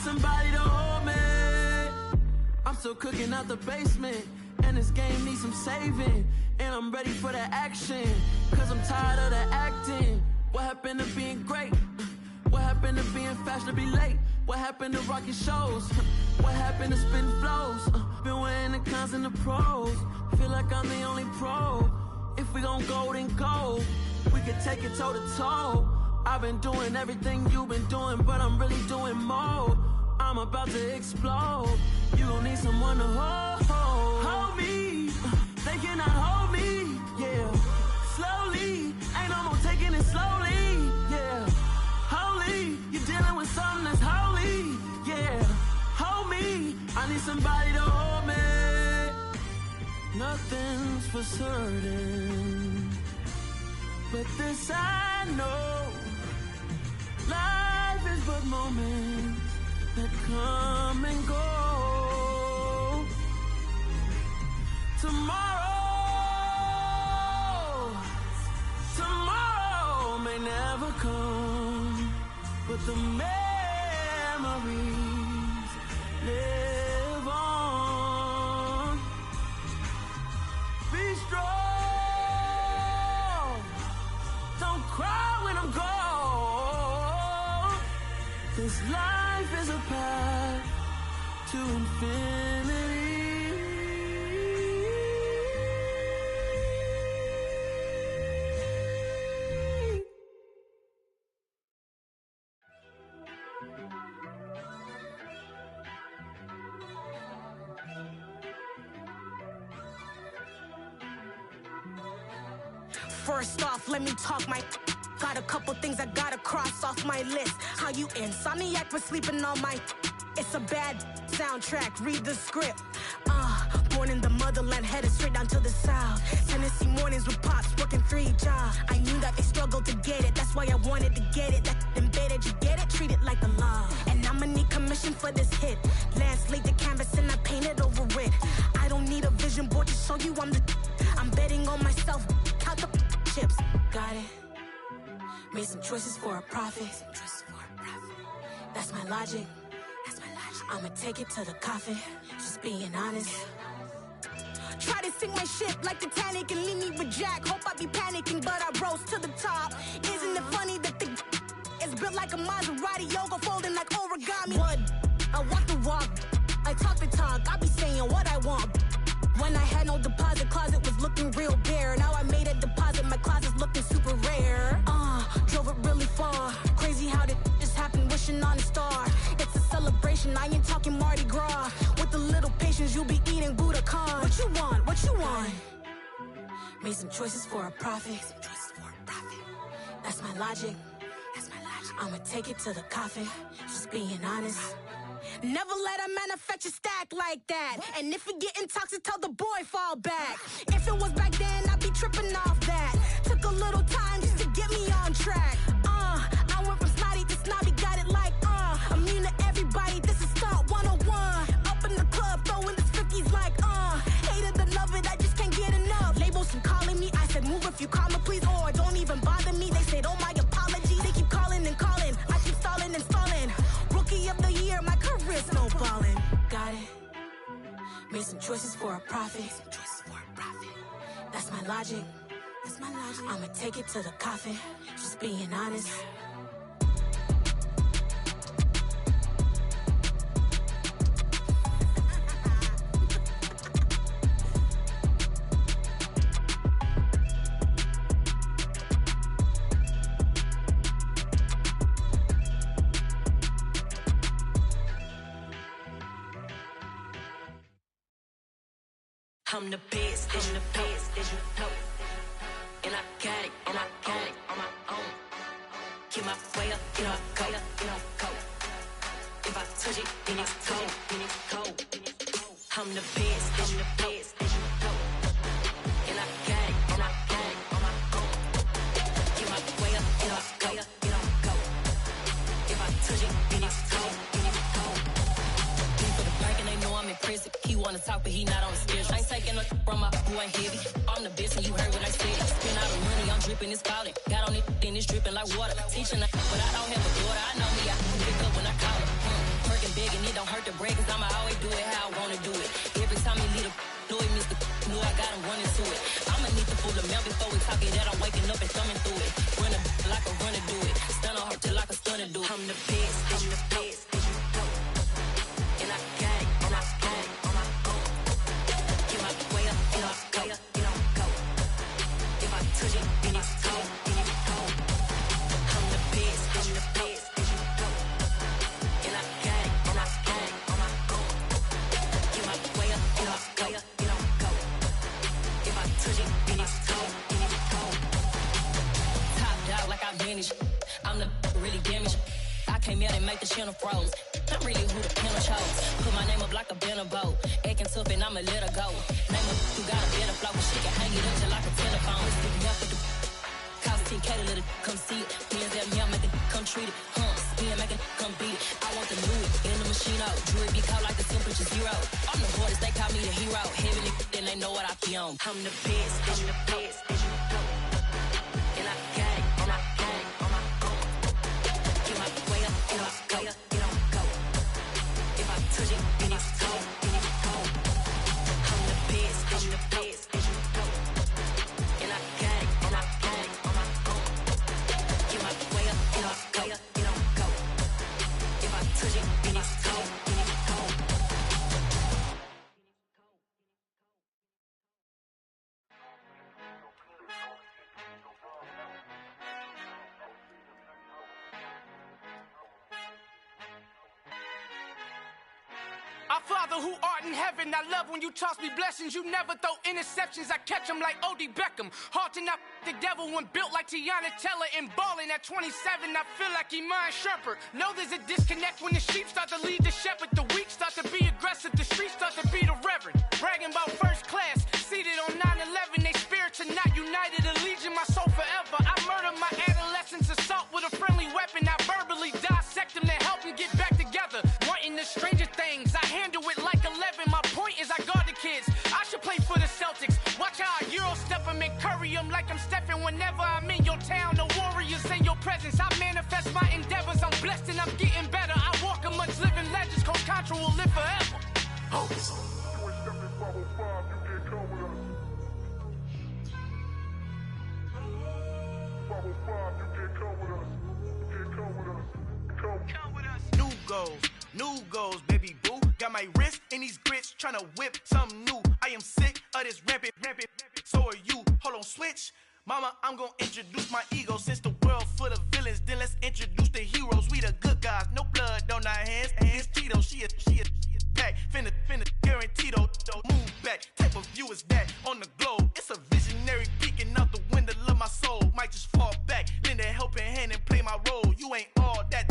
Somebody to hold me. I'm still cooking out the basement, and this game needs some saving. And I'm ready for the action, cause I'm tired of the acting. What happened to being great? What happened to being fashionably late? What happened to rocking shows? What happened to spin flows? Been wearing the cons and the pros. Feel like I'm the only pro. If we gon' go, then go. We could take it toe to toe. I've been doing everything you've been doing, but I'm really doing more. I'm about to explode. You gon' need someone to hold me. They cannot hold me, yeah. Slowly, ain't no more taking it slowly, yeah. Holy, you're dealing with something that's holy, yeah. Hold me, I need somebody to hold me. Nothing's for certain, but this I know. Life is but moments that come and go. Tomorrow may never come, but the memories live on. This life is a path to infinity. First off, let me talk my... Got a couple things I gotta cross off my list. How you insomniac for sleeping on my... It's a bad soundtrack, read the script. Born in the motherland, headed straight down to the south. Tennessee mornings with pops, working 3 jobs. I knew that they struggled to get it, that's why I wanted to get it. That embedded, you get it? Treat it like the law. And I'ma need commission for this hit. Lance laid the canvas and I painted over it. I don't need a vision board to show you I'm the... I'm betting on myself, count the chips. Got it. Made some choices for a profit. That's my logic. I'ma take it to the coffin. Just being honest. Try to sink my ship like Titanic and leave me with Jack. Hope I be panicking, but I rose to the top. Isn't it funny that the is built like a Maserati, yoga folding like origami? What? I walk the walk. I talk the talk. I be saying what I want. When I had no deposit, closet was looking real bare. Now I made a deposit, my closet's looking super rare. Drove it really far. Crazy how did just happen, wishing on a star. It's a celebration, I ain't talking Mardi Gras. With a little patience, you'll be eating Budokan. What you want? What you want? Made some choices for a profit. That's my logic. I'ma take it to the coffin. Just being honest. Never let a manufacture stack like that. And if it getting toxic, tell the boy fall back. If it was back then, I'd be tripping off that. Took a little time just to get me on track. I went from snotty to snobby, got it like immune to everybody, this is Stunt 101. Up in the club, throwing this 50s like hate it or love it, I just can't get enough. Labels keep calling me, I said move if you call me please, or don't even bother me. They said oh my apologies, they keep calling and calling. I keep stalling and stalling. Rookie of the year, my career snowballing. Got it. Made some choices for a profit. That's my logic. I'ma take it to the coffin. Just being honest. I'm the best, as you know. And I got it, on my own. Get my way up, go. If I touch it, then it's cold. I'm the best, as you know. And I got it, on my own. Get my way up, go. If I touch it, then it's cold. People the bank and they know I'm impressive. He wanna talk, but he not on the schedule. I ain't taking a from my boy heavy. I'm the best and you heard what I said. Spend all the money, I'm dripping, it's falling. Got on it, then it's dripping like water. Teaching but I don't have a daughter. I know me, I can pick up when I call it. Working big and it don't hurt the break, cause I'ma always do it how I wanna do it. Every time he lead a know it, Mr. Know I got him running to it. I'ma need the full amount before we talk it that I'm waking up and thumbing through it. Run a like a runner do it. Stun on her till like a stunner do it. I'm the best, as you know. And I got it, on my own. Get my way up, go. If I touch it, then it's cold. I'm the best, as you know. And I got it, on my own. Get my way up, go. If I touch it, then it's cold. Top dog like I manage. I'm the really damaged. I came out and make the channel froze. I'm really who the panel chose. Put my name up like a banner boat. Acting tough and I'ma let her go. Name up who got a better flow, but she can hang it up just like a telephone. Sticking up with the cost 10K to let it come see it. Hands at me, I make it come treat it. Spin, make it come beat it. I want the new it in the machine out. Jewelry be caught like the temperature 0. I'm the hardest, they call me the hero. Heavenly, then they know what I be on. I'm the best, as you know. And I got it, on my own. Get my way up, go. If I touch it, then it's cold. I'm the best, as you know. And I got it, on my own. Get my way up, go. Father who art in heaven, I love when you toss me blessings. You never throw interceptions, I catch them like O.D. Beckham. Hard to not the devil when built like Tiana Teller and balling at 27. I feel like Iman Shumpert. Know there's a disconnect when the sheep start to lead the shepherd. The weak start to be aggressive, the streets start to be the reverend. Bragging about first class, seated on 9/11. They spirits are not united, allegiance my soul forever. I murdered my adolescence, assault with a friendly weapon. I verbally dissect them to help them get back together. Wanting the stranger things, I handle it like 11. My point is I guard the kids. I should play for the Celtics. Watch how I Euro step them and curry them like I'm Stephen. Whenever I'm in your town, the Warriors in your presence. I manifest my endeavors. I'm blessed and I'm getting better. I walk amongst living legends. Coach Contra will live forever. Oh. New goals, baby boo. Got my wrist in these grits, tryna whip something new. I am sick of this rampant. So are you. Hold on, switch. Mama, I'm gonna introduce my ego. Since the world full of villains, then let's introduce the heroes. We the good guys, no blood on our hands. Hands Tito, she a pack. Finna guaranteed move back. Type of view is that on the globe. It's a visionary peeking out the window of my soul. Might just fall back, lend a helping hand and play my role. You ain't all that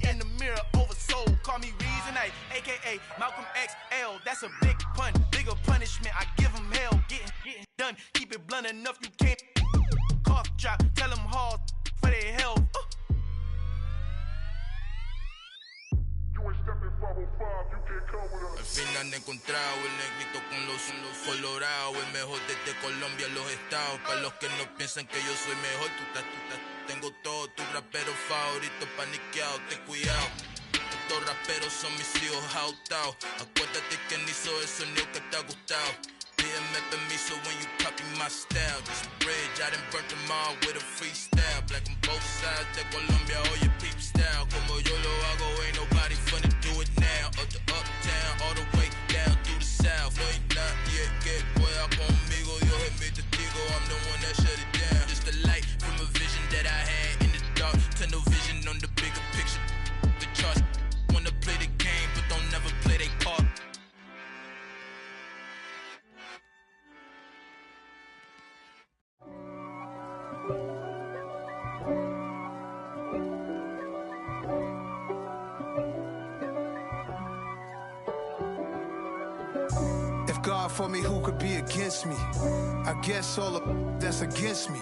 in the mirror oversold. Call me Reasonite, aka Malcolm XL. That's a big pun, bigger punishment. I give him hell, getting done. Keep it blunt enough, you can't cough drop. Tell them hard for their health. Al fin han encontrado el negrito con los colorados, el mejor desde Colombia, los estados. Para los que no piensan que yo soy mejor, tengo todos tus raperos favoritos paniqueados, ten cuidado. Estos raperos son mis hijos jautados. Acuérdate que ni hizo el sonido que te ha gustado. Pídeme permiso when you copy my style. This bridge, I done burnt them all with a freestyle. Black on both sides de Colombia, oye peep style. Como yo lo hago, ain't nobody finna do it now. Up to uptown, all the way down through the south. No hay nadie que pueda conmigo, Dios es mi testigo. I'm the one that shut it down. Just a light from a vision that I had in the dark. Tunnel vision on the bigger picture. The charts wanna play the game, but don't never play their part. God for me, who could be against me? I guess all of that's against me.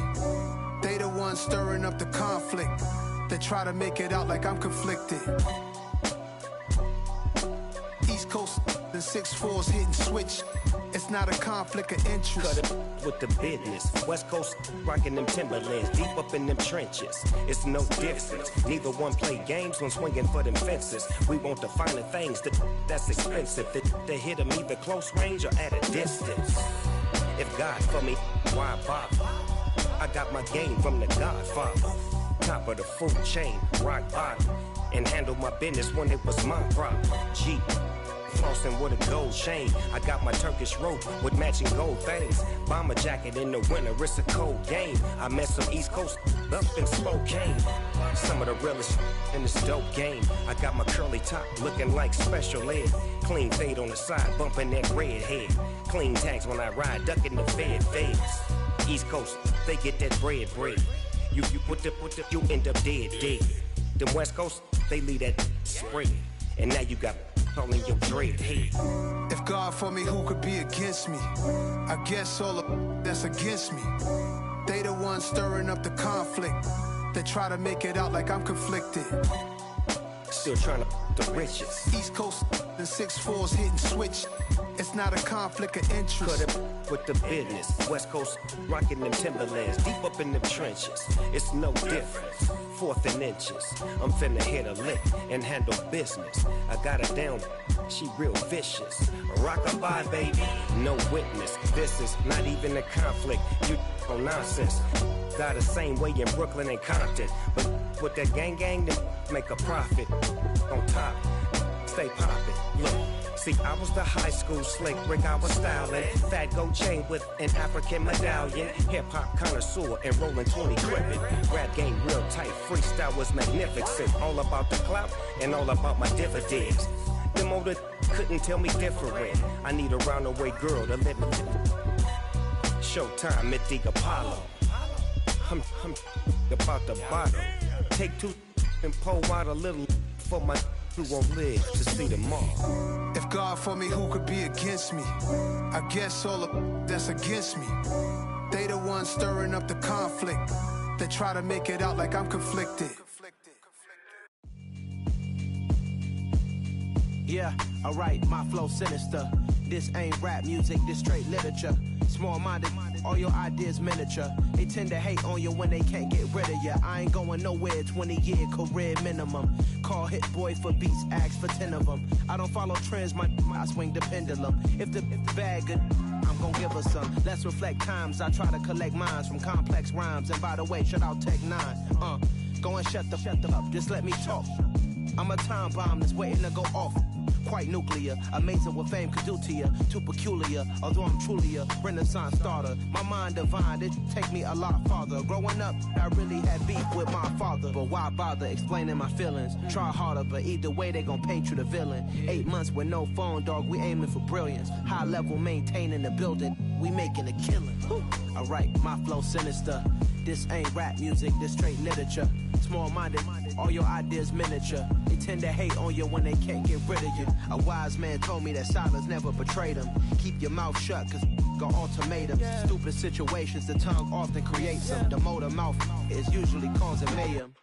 They the ones stirring up the conflict. They try to make it out like I'm conflicted. East Coast and 6'4's hitting switch. It's not a conflict of interest. Cut it with the business. West Coast rocking them Timberlands, deep up in them trenches. It's no difference. Neither one play games when swinging for them fences. We want the finer things that's expensive. They hit them either close range or at a distance. If God for me, why bother? I got my game from the Godfather. Top of the food chain, rock bottom. And handle my business when it was my problem. G. Flossing with a gold chain. I got my Turkish rope with matching gold things. Bomber jacket in the winter, it's a cold game. I met some East Coast up in Spokane. Some of the realest in this dope game. I got my curly top looking like special ed. Clean fade on the side, bumping that red head. Clean tags when I ride, ducking the feds. East Coast, they get that bread. You you end up dead. Them West Coast, they leave that spread. And now you got calling your dread head. If God for me, who could be against me? I guess all of that's against me. They the ones stirring up the conflict. They try to make it out like I'm conflicted. Still trying to the riches. East Coast and 6'4's hitting switch. It's not a conflict of interest. Cut it with the business. West Coast rocking them Timberlands, deep up in them trenches. It's no difference. 4th and inches. I'm finna hit a lick and handle business. I got her down, she real vicious. Rockabye, baby, no witness. This is not even a conflict. You on nonsense. Got the same way in Brooklyn and Compton. But with that gang, then make a profit. On top, stay poppin'. Look. See, I was the high school slick Rick, I was styling. Fat gold chain with an African medallion. Hip-hop connoisseur and rolling 20 cribbin'. Rap game real tight, freestyle was magnificent. All about the clout and all about my dividends. Them older couldn't tell me different. I need a roundaway girl to let me. Showtime at the Apollo. I'm about the bottom. Take two and pour out a little for my who won't live to see tomorrow. If God for me, who could be against me? I guess all of that's against me. They the ones stirring up the conflict. They try to make it out like I'm conflicted. Yeah, alright, my flow sinister. This ain't rap music, this straight literature. Small-minded, all your ideas miniature. They tend to hate on you when they can't get rid of you. I ain't going nowhere, 20-year career minimum. Call Hit Boy for beats, ask for 10 of them. I don't follow trends, I swing the pendulum. If the bag good, I'm gon' give her some. Let's reflect times, I try to collect minds from complex rhymes. And by the way, shout out Tech 9. Go and shut the up, just let me talk. I'm a time bomb that's waiting to go off. Quite nuclear, amazing what fame could do to you. Too peculiar, although I'm truly a Renaissance starter. My mind divine, it take me a lot farther. Growing up, I really had beef with my father. But why bother explaining my feelings? Try harder, but either way they gon' paint you the villain. 8 months with no phone, dog, we aiming for brilliance. High level maintaining the building, we making a killing. Alright, my flow sinister. This ain't rap music, this straight literature. Small-minded, all your ideas miniature. They tend to hate on you when they can't get rid of you. A wise man told me that silence never betrayed him. Keep your mouth shut, cause got ultimatums. Stupid situations, the tongue often creates them. The motor mouth is usually causing mayhem.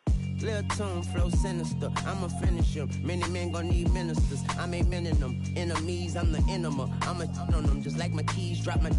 Lil' tune, flow sinister, I'ma finish him. Many men gon' need ministers, I'm a men in them. Enemies, I'm the enema, I'm a on them. Just like my keys, drop my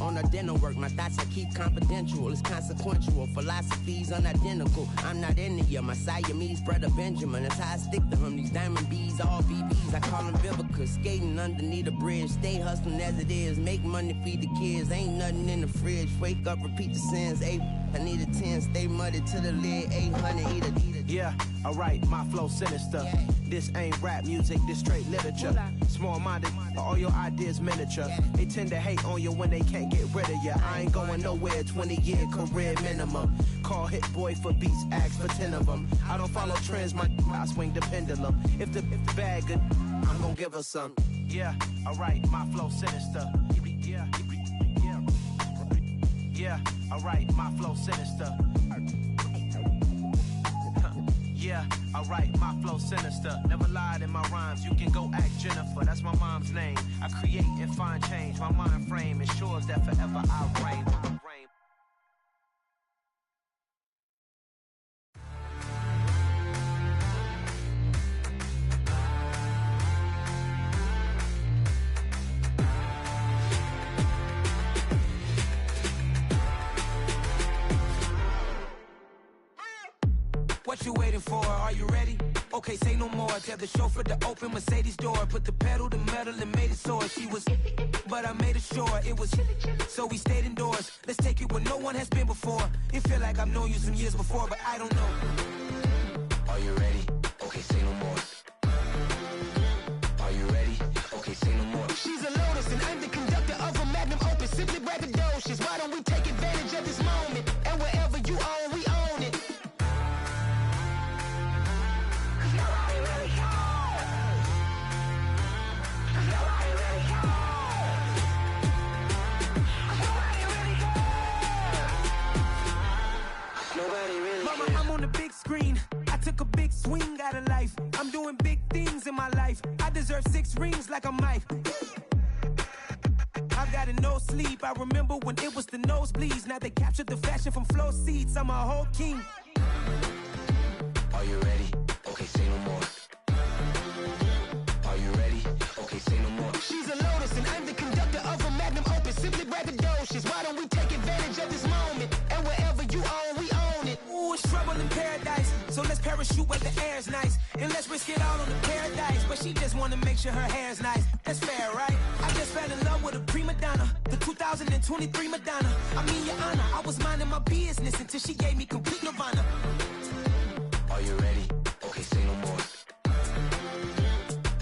on a dinner work. My thoughts I keep confidential, it's consequential. Philosophies unidentical, I'm not into you. My Siamese brother Benjamin, that's how I stick to him. These diamond bees, all BBs, I call them Vivica. Skating underneath a bridge, stay hustling as it is. Make money, feed the kids, ain't nothing in the fridge. Wake up, repeat the sins, I need a 10, stay muddy to the lid, 800, eat a. Yeah, alright, my flow sinister. This ain't rap music, this straight literature. Small-minded, all your ideas miniature. They tend to hate on you when they can't get rid of you. I ain't going nowhere, 20-year career minimum. Call Hit Boy for beats, ask for 10 of them. I don't follow trends, I swing the pendulum. If the bag good, I'm gon' give her some. Yeah, alright, my flow sinister. Yeah, alright, my flow sinister. Yeah, alright, my flow sinister. Never lied in my rhymes, you can go ask Jennifer. That's my mom's name. I create and find change. My mind frame ensures that forever I reign. What you waiting for? Are you ready? Okay, say no more. Tell the chauffeur to open Mercedes door. Put the pedal to metal and made it soar. She was, but I made it sure it was. So we stayed indoors. Let's take it where no one has been before. It feel like I've known you some years before, but I don't know. Are you ready? Okay, say no more. Are you ready? Okay, say no more. She's a Lotus and I'm the conductor of a magnum opus. Simply braggadocious. Why don't we take advantage of this moment? And wherever you own, we own it. Screen. I took a big swing out of life. I'm doing big things in my life. I deserve 6 rings like a Mike. I've got no sleep. I remember when it was the nosebleeds. Now they captured the fashion from flow seats. I'm a whole king. Are you ready? Okay, say no more. Are you ready? Okay, say no more. She's a Lotus and I'm the conductor of a magnum opus. Simply braggadocious. Why don't we take advantage of this moment? And wherever you own, we own it. Ooh, it's trouble in paradise. So let's parachute where the air's nice. And let's risk it all on the paradise. But she just wanna make sure her hair's nice. That's fair, right? I just fell in love with a prima donna. The 2023 Madonna. I mean, your honor, I was minding my business until she gave me complete nirvana. Are you ready? Okay, say no more.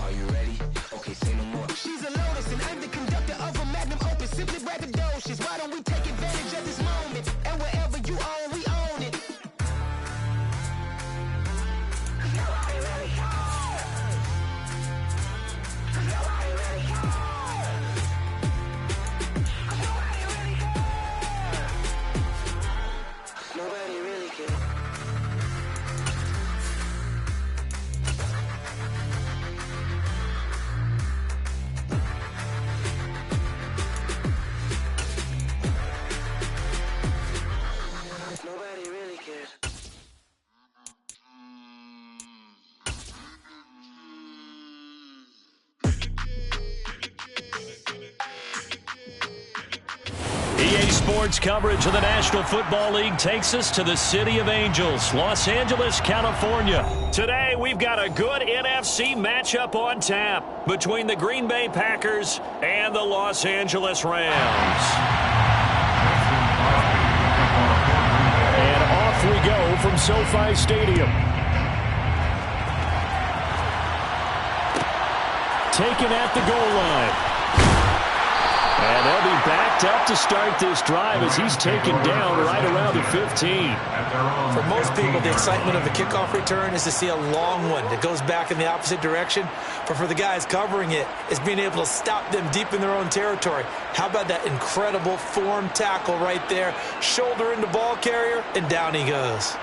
Are you ready? Okay, say no more. She's a Lotus and I'm the conductor of a magnum opus. Simply braggadocious. Why don't we take advantage of this moment? And wherever you own, we own it. EA Sports coverage of the National Football League takes us to the City of Angels, Los Angeles, California. Today, we've got a good NFC matchup on tap between the Green Bay Packers and the Los Angeles Rams. And off we go from SoFi Stadium. Taken at the goal line. And they'll be backed up to start this drive as he's taken down right around the 15. For most people, the excitement of the kickoff return is to see a long one that goes back in the opposite direction. But for the guys covering it, it's being able to stop them deep in their own territory. How about that incredible form tackle right there? Shoulder into ball carrier, and down he goes.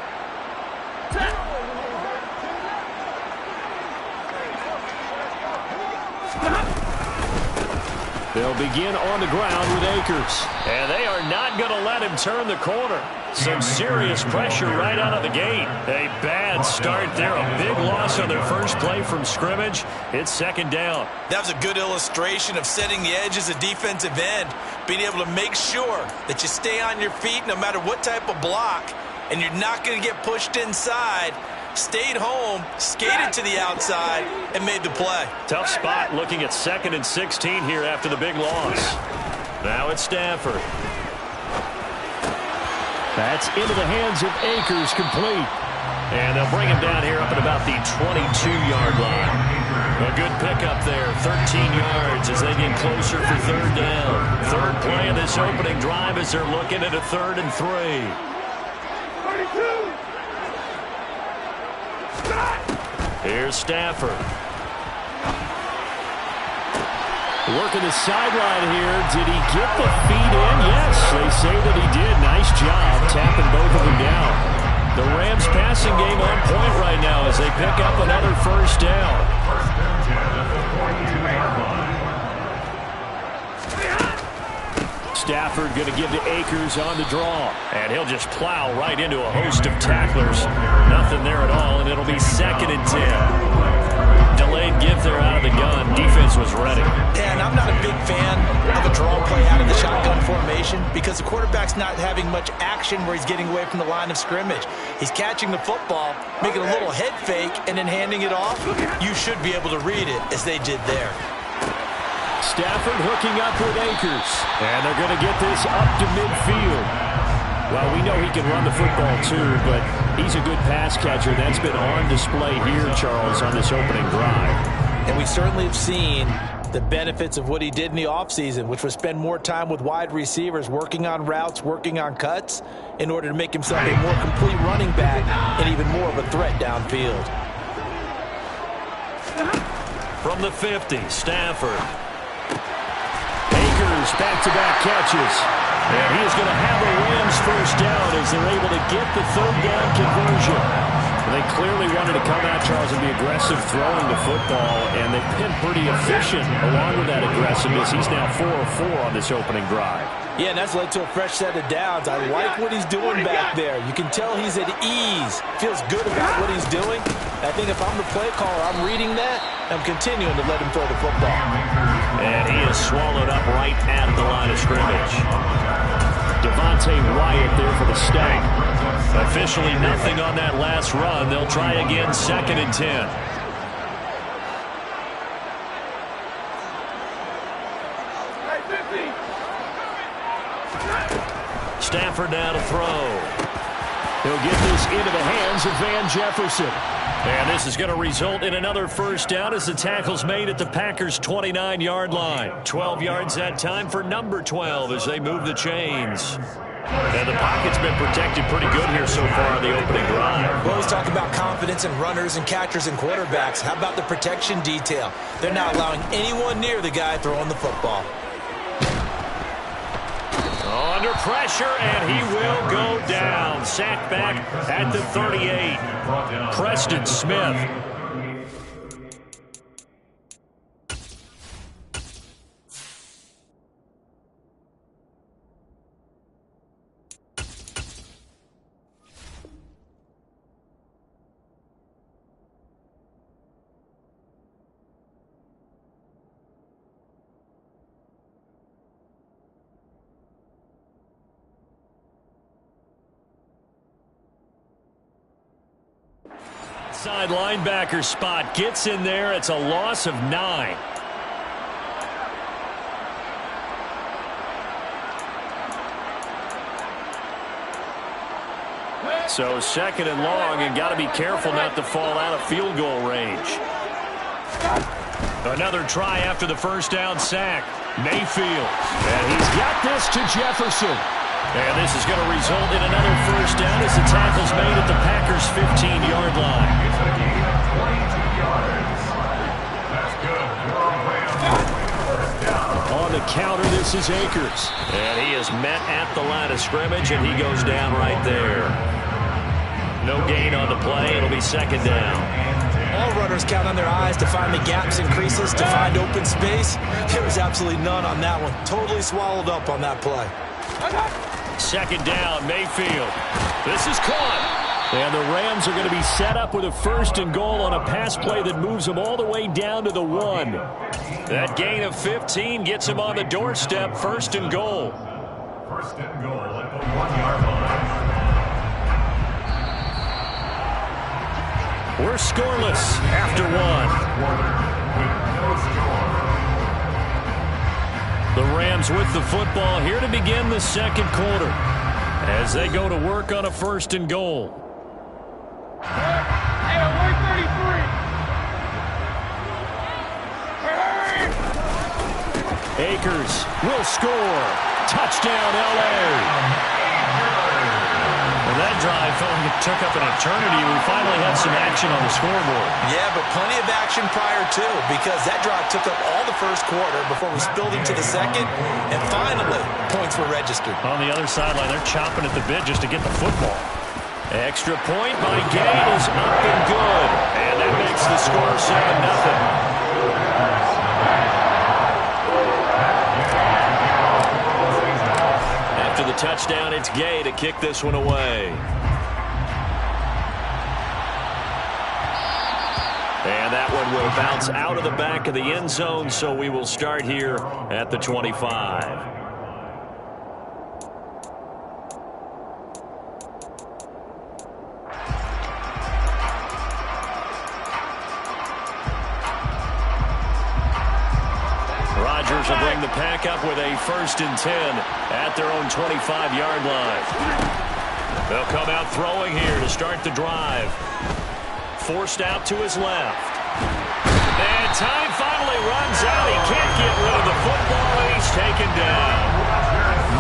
They'll begin on the ground with Akers. And they are not going to let him turn the corner. Some serious pressure right out of the gate. A bad start there. A big loss on their first play from scrimmage. It's second down. That was a good illustration of setting the edge as a defensive end. Being able to make sure that you stay on your feet no matter what type of block. And you're not going to get pushed inside. Stayed home, skated to the outside, and made the play. Tough spot looking at 2nd and 16 here after the big loss. Now it's Stafford. That's into the hands of Akers, complete. And they'll bring him down here up at about the 22-yard line. A good pickup there, 13 yards as they get closer for third down. Third play of this opening drive as they're looking at a 3rd and 3. 32. Here's Stafford. Working the sideline here. Did he get the feet in? Yes, they say that he did. Nice job tapping both of them down. The Rams passing game on point right now as they pick up another first down. Stafford going to give to Akers on the draw. And he'll just plow right into a host of tacklers. Nothing there at all, and it'll be 2nd and 10. Delayed give there out of the gun. Defense was ready. And I'm not a big fan of a draw play out of the shotgun formation because the quarterback's not having much action where he's getting away from the line of scrimmage. He's catching the football, making a little head fake, and then handing it off. You should be able to read it as they did there. Stafford hooking up with Akers. And they're going to get this up to midfield. Well, we know he can run the football too, but he's a good pass catcher. That's been on display here, Charles, on this opening drive. And we certainly have seen the benefits of what he did in the offseason, which was spend more time with wide receivers, working on routes, working on cuts, in order to make himself a more complete running back and even more of a threat downfield. From the 50, Stafford. Akers back-to-back catches. And he is going to have a Rams first down as they're able to get the third down conversion. They clearly wanted to come out, Charles, and be aggressive throwing the football, and they've been pretty efficient along with that aggressiveness. He's now 4 of 4 on this opening drive. Yeah, and that's led to a fresh set of downs. I like what he's doing back there. You can tell he's at ease, feels good about what he's doing. I think if I'm the play caller, I'm reading that, I'm continuing to let him throw the football. And he is swallowed up right at the line of scrimmage. Devontae Wyatt there for the stop. Officially nothing on that last run. They'll try again, 2nd and 10. Stafford now to throw. He'll get this into the hands of Van Jefferson. And this is going to result in another first down as the tackle's made at the Packers' 29-yard line. 12 yards that time for number 12 as they move the chains. And the pocket's been protected pretty good here so far on the opening drive. We always talk about confidence in runners and catchers and quarterbacks. How about the protection detail? They're not allowing anyone near the guy throwing the football. Under pressure, and he will go down. Sacked back at the 38. Preston Smith. Inside linebacker spot. Gets in there. It's a loss of 9. So 2nd and long, and got to be careful not to fall out of field goal range. Another try after the first down sack. Mayfield. And he's got this to Jefferson. And this is going to result in another first down as the tackle's made at the Packers' 15-yard line. On the counter, this is Akers. And he is met at the line of scrimmage, and he goes down right there. No gain on the play. It'll be 2nd down. All runners count on their eyes to find the gaps and creases, to find open space. There was absolutely none on that one. Totally swallowed up on that play. 2nd down, Mayfield. This is caught. And the Rams are going to be set up with a 1st and goal on a pass play that moves them all the way down to the 1. That gain of 15 gets him on the doorstep. 1st and goal. 1st and goal at the 1-yard line. We're scoreless after 1. The Rams with the football here to begin the 2nd quarter as they go to work on a 1st and goal. Hey, 133. Akers will score. Touchdown, L.A. Well, that drive felt like it took up an eternity. We finally had some action on the scoreboard. Yeah, but plenty of action prior to, because that drive took up all the 1st quarter before we spilled into the 2nd, and finally, points were registered. On the other sideline, they're chomping at the bit just to get the football. Extra point by Gay is up and good, and that makes the score 7-0. After the touchdown, it's Gay to kick this one away. And that one will bounce out of the back of the end zone, so we will start here at the 25. Rodgers will bring the pack up with a 1st and 10 at their own 25-yard line. They'll come out throwing here to start the drive. Forced out to his left. And time finally runs out. He can't get rid of the football, and he's taken down.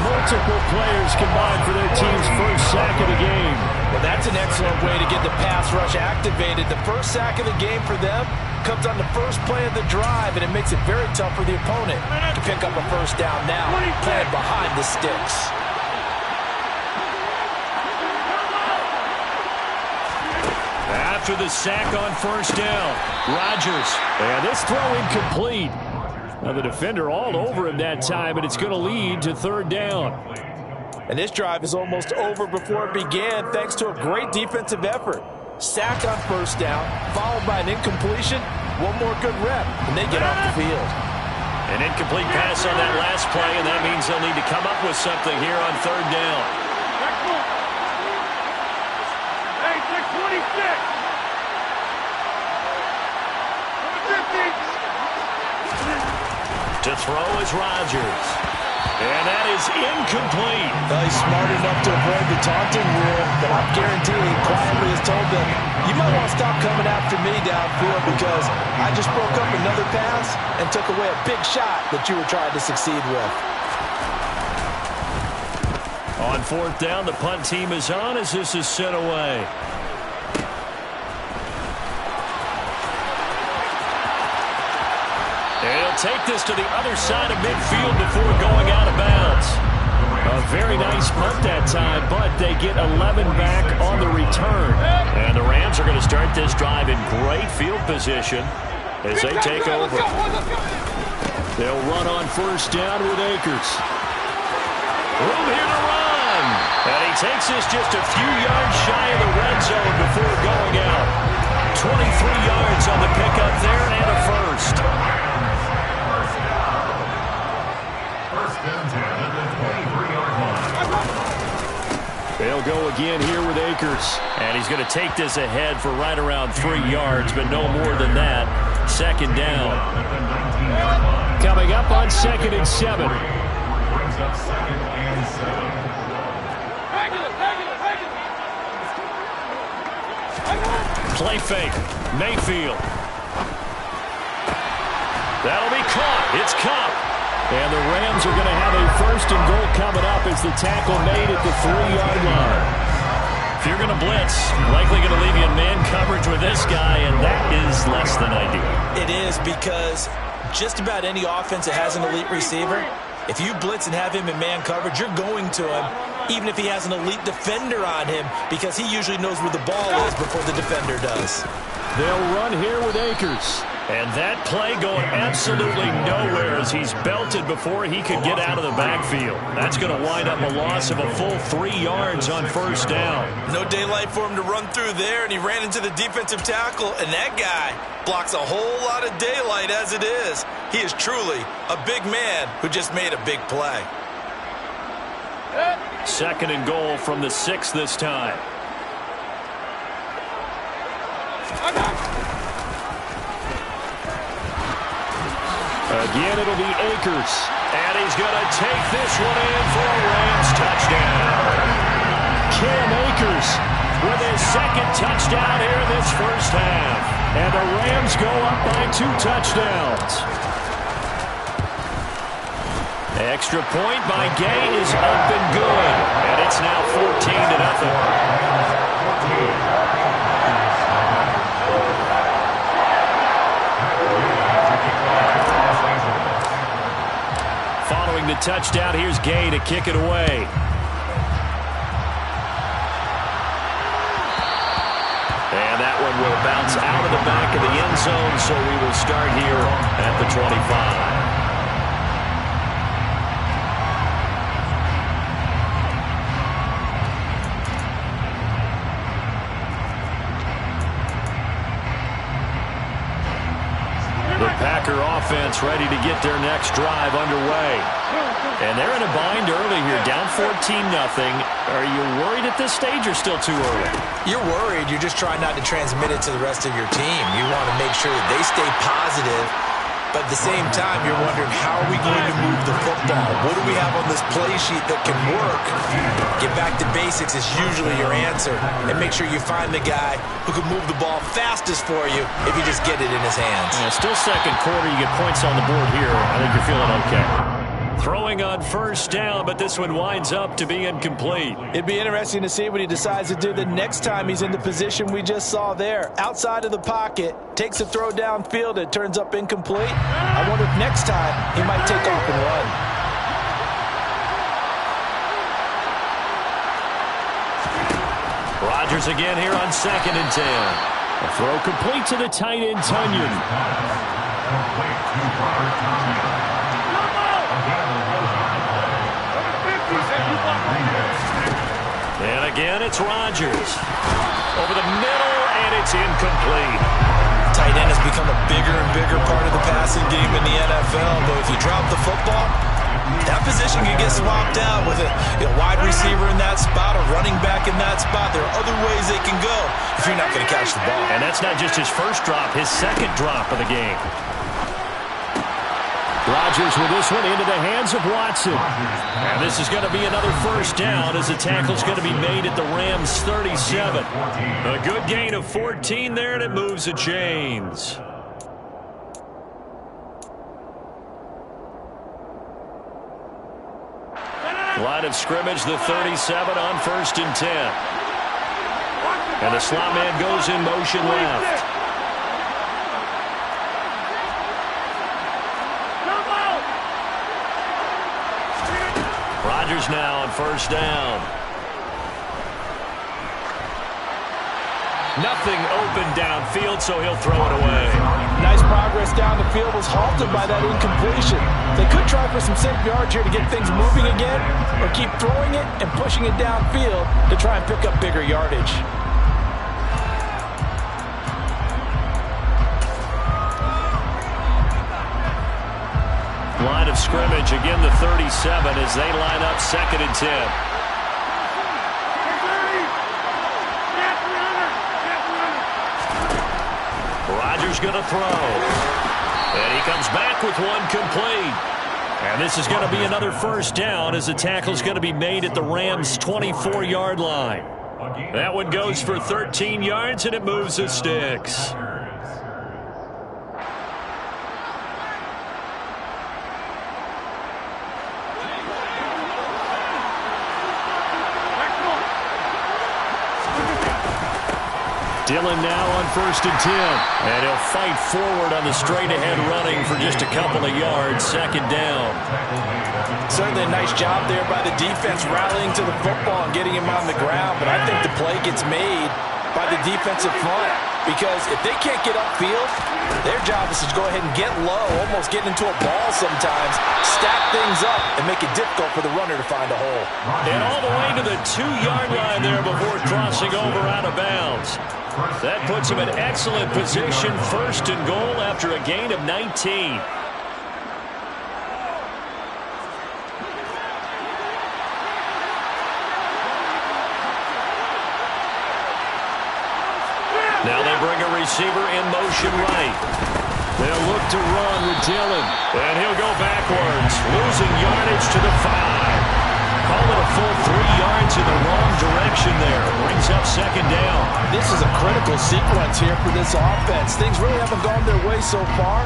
Multiple players combined for their team's 1st sack of the game. Well, that's an excellent way to get the pass rush activated. The 1st sack of the game for them comes on the 1st play of the drive, and it makes it very tough for the opponent to pick up a 1st down now, playing behind the sticks. After the sack on 1st down, Rodgers. And this throw incomplete. Now the defender all over him that time, and it's going to lead to 3rd down. And this drive is almost over before it began, thanks to a great defensive effort. Sack on 1st down, followed by an incompletion. One more good rep, and they get off the field. An incomplete pass on that last play, and that means they'll need to come up with something here on 3rd down. Hey, 626. To throw is Rodgers. And that is incomplete. Well, he's smart enough to avoid the taunting rule, but I'm guaranteeing he quietly has told them, you might want to stop coming after me downfield because I just broke up another pass and took away a big shot that you were trying to succeed with. On 4th down, the punt team is on as this is sent away. And he'll take this to the other side of midfield before going out of bounds. A very nice punt that time, but they get 11 back on the return. And the Rams are going to start this drive in great field position as they take over. They'll run on 1st down with Akers. Room here to run. And he takes this just a few yards shy of the red zone before going out. 23 yards on the pickup there and a 1st. They'll go again here with Akers. And he's going to take this ahead for right around 3 yards, but no more than that. Second down. Coming up on 2nd and 7. Brings up 2nd and 7. Play fake. Mayfield. That'll be caught. It's caught. And the Rams are going to have a 1st and goal coming up as the tackle made at the 3-yard line. If you're going to blitz, likely going to leave you in man coverage with this guy, and that is less than ideal. It is, because just about any offense that has an elite receiver, if you blitz and have him in man coverage, you're going to him, even if he has an elite defender on him, because he usually knows where the ball is before the defender does. They'll run here with Akers. And that play going absolutely nowhere as he's belted before he could get out of the backfield. That's going to wind up a loss of a full 3 yards on 1st down. No daylight for him to run through there, and he ran into the defensive tackle, and that guy blocks a whole lot of daylight as it is. He is truly a big man who just made a big play. 2nd and goal from the 6 this time. Again, it'll be Akers. And he's going to take this one in for a Rams touchdown. Cam Akers with his 2nd touchdown here in this 1st half. And the Rams go up by 2 touchdowns. Extra point by Gay is up and good. And it's now 14-0. Following the touchdown, here's Gay to kick it away. And that one will bounce out of the back of the end zone, so we will start here at the 25. Packer offense ready to get their next drive underway. And they're in a bind early here, down 14-0. Are you worried at this stage or still too early? You're worried. You're just trying not to transmit it to the rest of your team. You want to make sure that they stay positive, but at the same time, you're wondering, how are we going to move the football? What do we have on this play sheet that can work? Get back to basics is usually your answer, and make sure you find the guy who can move the ball fastest for you if you just get it in his hands. Yeah, still 2nd quarter. You get points on the board here. I think you're feeling okay. Throwing on 1st down, but this one winds up to be incomplete. It'd be interesting to see what he decides to do the next time he's in the position we just saw there. Outside of the pocket, takes a throw downfield, it turns up incomplete. I wonder if next time he might take off and run. Rodgers again here on 2nd and 10. A throw complete to the tight end, Tunyon. Complete to Robert Tunyon. And again, it's Rodgers. Over the middle, and it's incomplete. Tight end has become a bigger and bigger part of the passing game in the NFL, but if you drop the football, that position can get swapped out with a wide receiver in that spot, a running back in that spot. There are other ways they can go if you're not going to catch the ball. And that's not just his 1st drop, his 2nd drop of the game. Rodgers with this one into the hands of Watson. And this is going to be another 1st down as the tackle's going to be made at the Rams 37. A good gain of 14 there, and it moves the chains. Line of scrimmage, the 37 on 1st and 10. And the slot man goes in motion left. Rodgers now on 1st down. Nothing open downfield, so he'll throw it away. Nice progress down the field, was halted by that incompletion. They could try for some safe yards here to get things moving again, or keep throwing it and pushing it downfield to try and pick up bigger yardage. Line of scrimmage, again the 37 as they line up 2nd and 10. Rodgers going to throw. And he comes back with one complete. And this is going to be another first down as the tackle is going to be made at the Rams' 24-yard line. That one goes for 13 yards, and it moves the sticks. Dillon now on 1st and 10. And he'll fight forward on the straight-ahead running for just a couple of yards. 2nd down. Certainly a nice job there by the defense rallying to the football and getting him on the ground. But I think the play gets made by the defensive front. Because if they can't get upfield, their job is to go ahead and get low, almost get into a ball sometimes, stack things up, and make it difficult for the runner to find a hole. And all the way to the 2-yard line there before crossing over out of bounds. That puts him in excellent position, 1st and goal after a gain of 19. Now they bring a receiver in motion right. They'll look to run with Dillon. And he'll go backwards, losing yardage to the 5. Call it a full 3 yards in the wrong direction there. Brings up 2nd down. This is a critical sequence here for this offense. Things really haven't gone their way so far.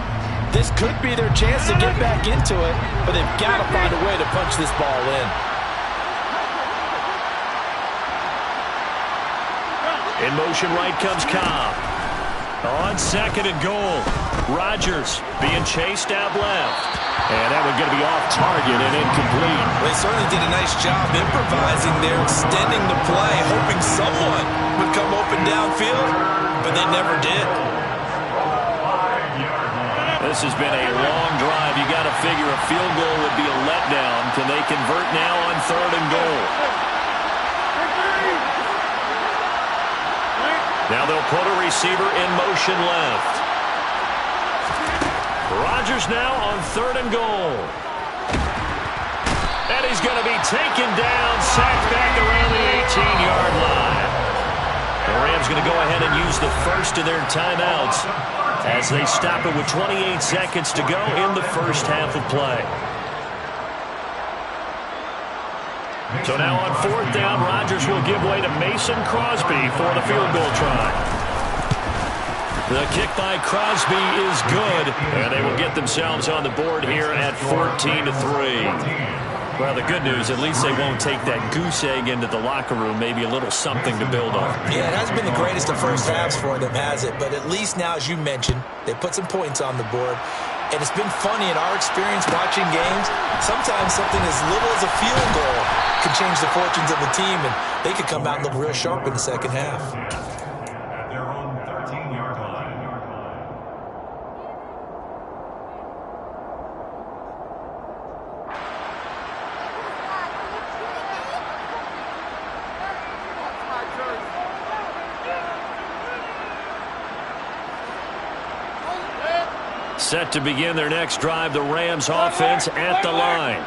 This could be their chance to get back into it, but they've got to find a way to punch this ball in. In motion right comes Cobb. On 2nd and goal. Rodgers being chased out left. And that one going to be off target and incomplete. They certainly did a nice job improvising there, extending the play, hoping someone would come open downfield, but they never did. This has been a long drive. You got to figure a field goal would be a letdown. Can they convert now on 3rd and goal? Now they'll put a receiver in motion left. Rodgers now on 3rd and goal. And he's going to be taken down, sacked back around the 18-yard line. The Rams going to go ahead and use the first of their timeouts as they stop it with 28 seconds to go in the first half of play. So now on 4th down, Rodgers will give way to Mason Crosby for the field goal try. The kick by Crosby is good, and they will get themselves on the board here at 14-3. Well, the good news, at least they won't take that goose egg into the locker room, maybe a little something to build on. Yeah, it hasn't been the greatest of first halves for them, has it? But at least now, as you mentioned, they put some points on the board. And it's been funny in our experience watching games. Sometimes something as little as a field goal can change the fortunes of the team, and they could come out and look real sharp in the second half. At their own 13-yard line. Set to begin their next drive, the Rams offense at the line.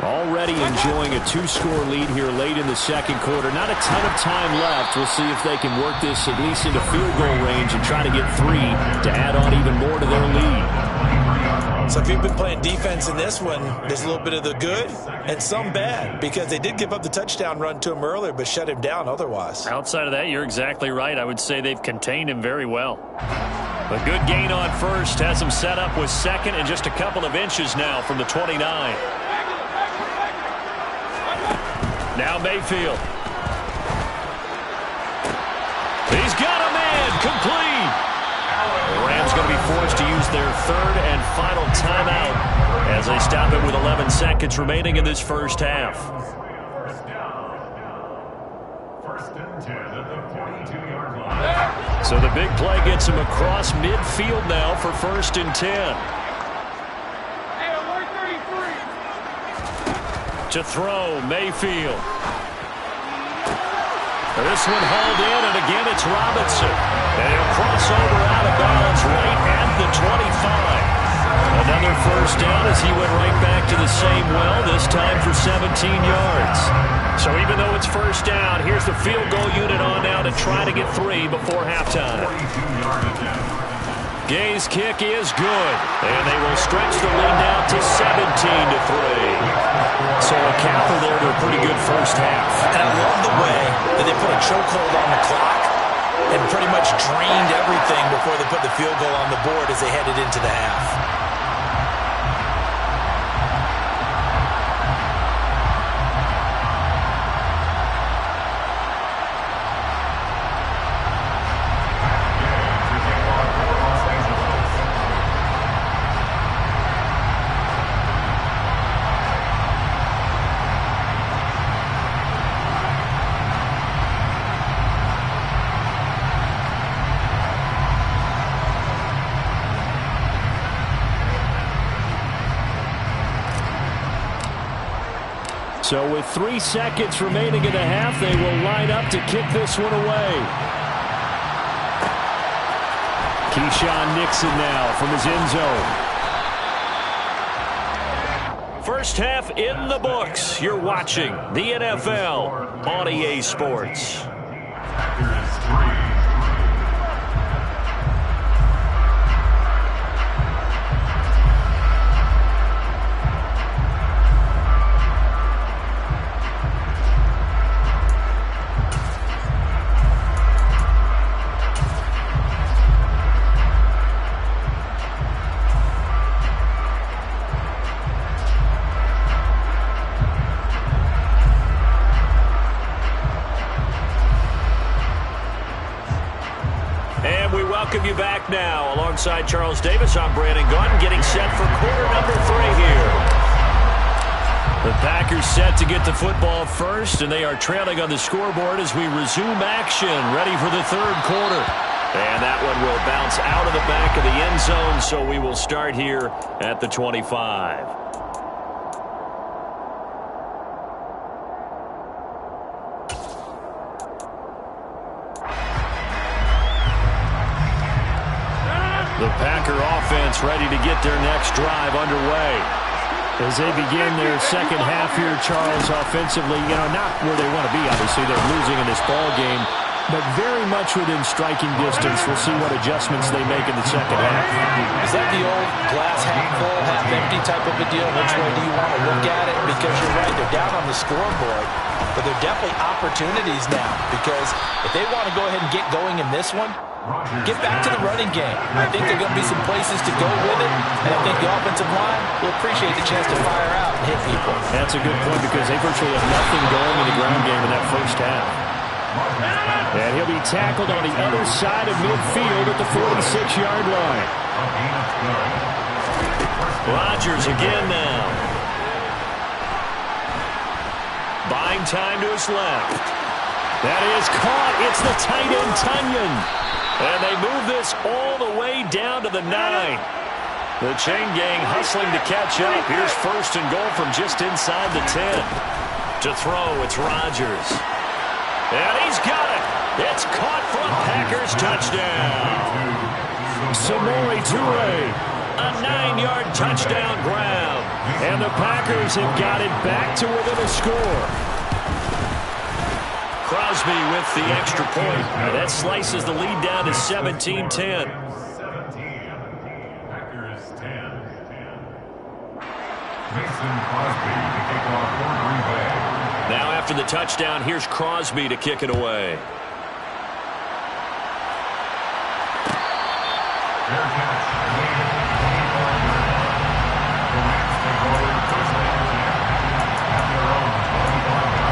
Already enjoying a 2-score lead here late in the second quarter. Not a ton of time left. We'll see if they can work this at least into field goal range and try to get 3 to add on even more to their lead. So if you've been playing defense in this one, there's a little bit of the good and some bad, because they did give up the touchdown run to him earlier but shut him down otherwise. Outside of that, you're exactly right. I would say they've contained him very well. A good gain on first has him set up with 2nd and just a couple of inches now from the 29. Now Mayfield. He's got a man complete. The Rams going to be forced to use their 3rd and final timeout as they stop it with 11 seconds remaining in this first half. First and 10 at the 42-yard line. So the big play gets him across midfield now for 1st and 10. To throw, Mayfield. This one hauled in, and again it's Robinson. And he'll cross over out of bounds right at the 25. Another first down as he went right back to the same well, this time for 17 yards. So even though it's first down, here's the field goal unit on now to try to get 3 before halftime. 42-yard attempt. Gay's kick is good, and they will stretch the lead now to 17-3. So a counter there to a pretty good first half. And I love the way that they put a chokehold on the clock and pretty much drained everything before they put the field goal on the board as they headed into the half. So with 3 seconds remaining in the half, they will line up to kick this one away. Keyshawn Nixon now from his end zone. First half in the books. You're watching the NFL on EA Sports. Welcome you back now. Alongside Charles Davis, I'm Brandon Gaudin, getting set for quarter number 3 here. The Packers set to get the football first, and they are trailing on the scoreboard as we resume action, ready for the third quarter. And that one will bounce out of the back of the end zone, so we will start here at the 25. The Packer offense ready to get their next drive underway. As they begin their second half here, Charles, offensively, not where they want to be, obviously. They're losing in this ball game, but very much within striking distance. We'll see what adjustments they make in the second half. Is that the old glass half full, half empty type of a deal? Which way do you want to look at it? Because you're right, they're down on the scoreboard, but they're definitely opportunities now, because if they want to go ahead and get going in this one, get back to the running game. I think there are going to be some places to go with it, and I think the offensive line will appreciate the chance to fire out and hit people. That's a good point, because they virtually have nothing going in the ground game in that first half. And he'll be tackled on the other side of midfield at the 46-yard line. Rodgers again now. Buying time to his left. That is caught. It's the tight end, Tunyon. And they move this all the way down to the 9. The chain gang hustling to catch up. Here's first and goal from just inside the 10. To throw, it's Rodgers. And he's got it. It's caught for a Packers touchdown. Samori Toure, a 9-yard touchdown grab. And the Packers have got it back to within a score. Crosby with the extra point. And that slices the lead down to 17-10. 17. Packers 10. Mason Crosby to kick off for Green Bay. Now after the touchdown, here's Crosby to kick it away. Fair catch. The Rams take over first and 10 at their own 25-yard line.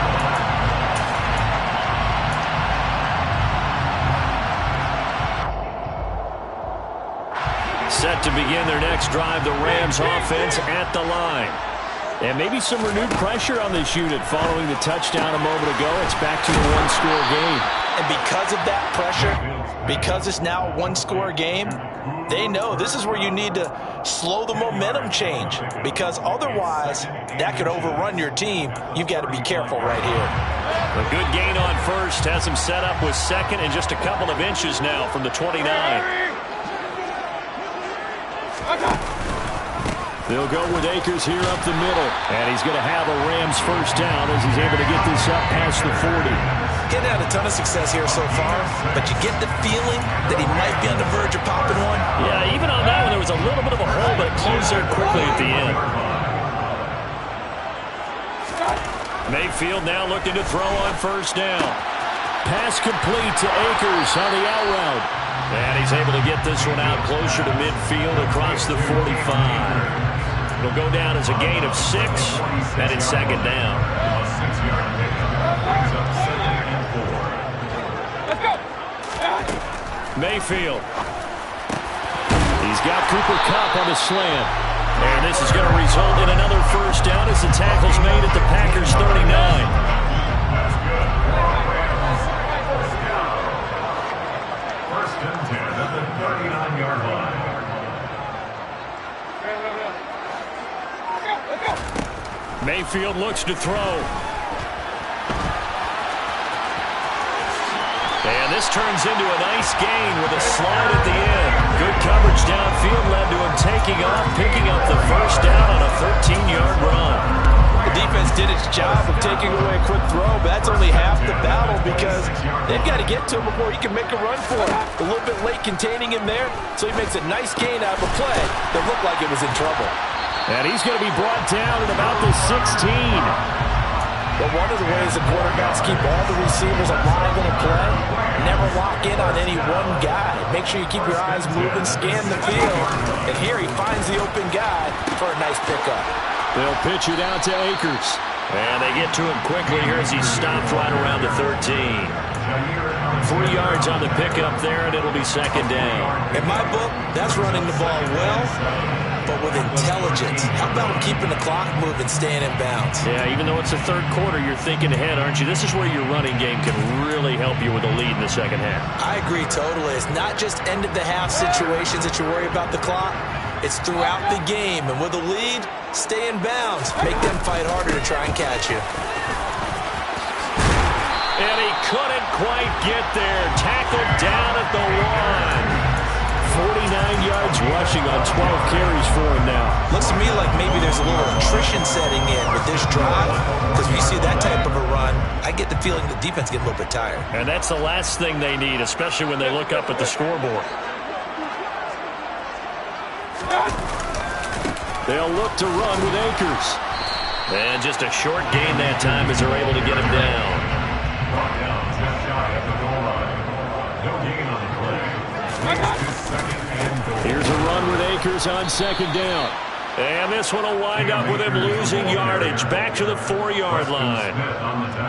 Set to begin their next drive, the Rams offense at the line. And maybe some renewed pressure on this unit following the touchdown a moment ago. It's back to a one-score game. And because of that pressure, because it's now a one-score game, they know this is where you need to slow the momentum change, because otherwise that could overrun your team. You've got to be careful right here. A good gain on first has him set up with second and just a couple of inches now from the 29. They'll go with Akers here up the middle. And he's going to have a Rams first down as he's able to get this up past the 40. getting out a ton of success here so far, but you get the feeling that he might be on the verge of popping one. Yeah, even on that one, there was a little bit of a hole, but it closed there quickly at the end. Mayfield now looking to throw on first down. Pass complete to Akers on the out route. And he's able to get this one out closer to midfield across the 45. It'll go down as a gain of 6, and it's second down. Mayfield. He's got Cooper Kupp on the slant. And this is going to result in another first down as the tackle's made at the Packers' 39. First and 10 at the 39-yard line. Mayfield looks to throw. And this turns into a nice gain with a slide at the end. Good coverage downfield led to him taking off, picking up the first down on a 13-yard run. The defense did its job of taking away a quick throw, but that's only half the battle because they've got to get to him before he can make a run for it. A little bit late containing him there, so he makes a nice gain out of a play that looked like it was in trouble. And he's going to be brought down at about the 16. But one of the ways the quarterbacks keep all the receivers alive in a play, never lock in on any one guy. Make sure you keep your eyes moving, scan the field. And here he finds the open guy for a nice pickup. They'll pitch it out to Akers. And they get to him quickly here as he stops right around the 13. 3 yards on the pickup there, and it'll be second down. In my book, that's running the ball well, but with intelligence. How about keeping the clock moving, staying in bounds? Yeah, even though it's the third quarter, you're thinking ahead, aren't you? This is where your running game can really help you with a lead in the second half. I agree totally. It's not just end-of-the-half situations that you worry about the clock. It's throughout the game. And with a lead, stay in bounds. Make them fight harder to try and catch you. And he couldn't quite get there. Tackled down at the 1. 49 yards rushing on 12 carries for him now. Looks to me like maybe there's a little attrition setting in with this drive, because we see that type of a run, I get the feeling the defense get a little bit tired. And that's the last thing they need, especially when they look up at the scoreboard. They'll look to run with Akers. And just a short gain that time as they're able to get him down. Brought down just shy of the goal line. No gain on the play. Here's a run with Akers on second down. And this one will wind up with him losing yardage back to the 4-yard line.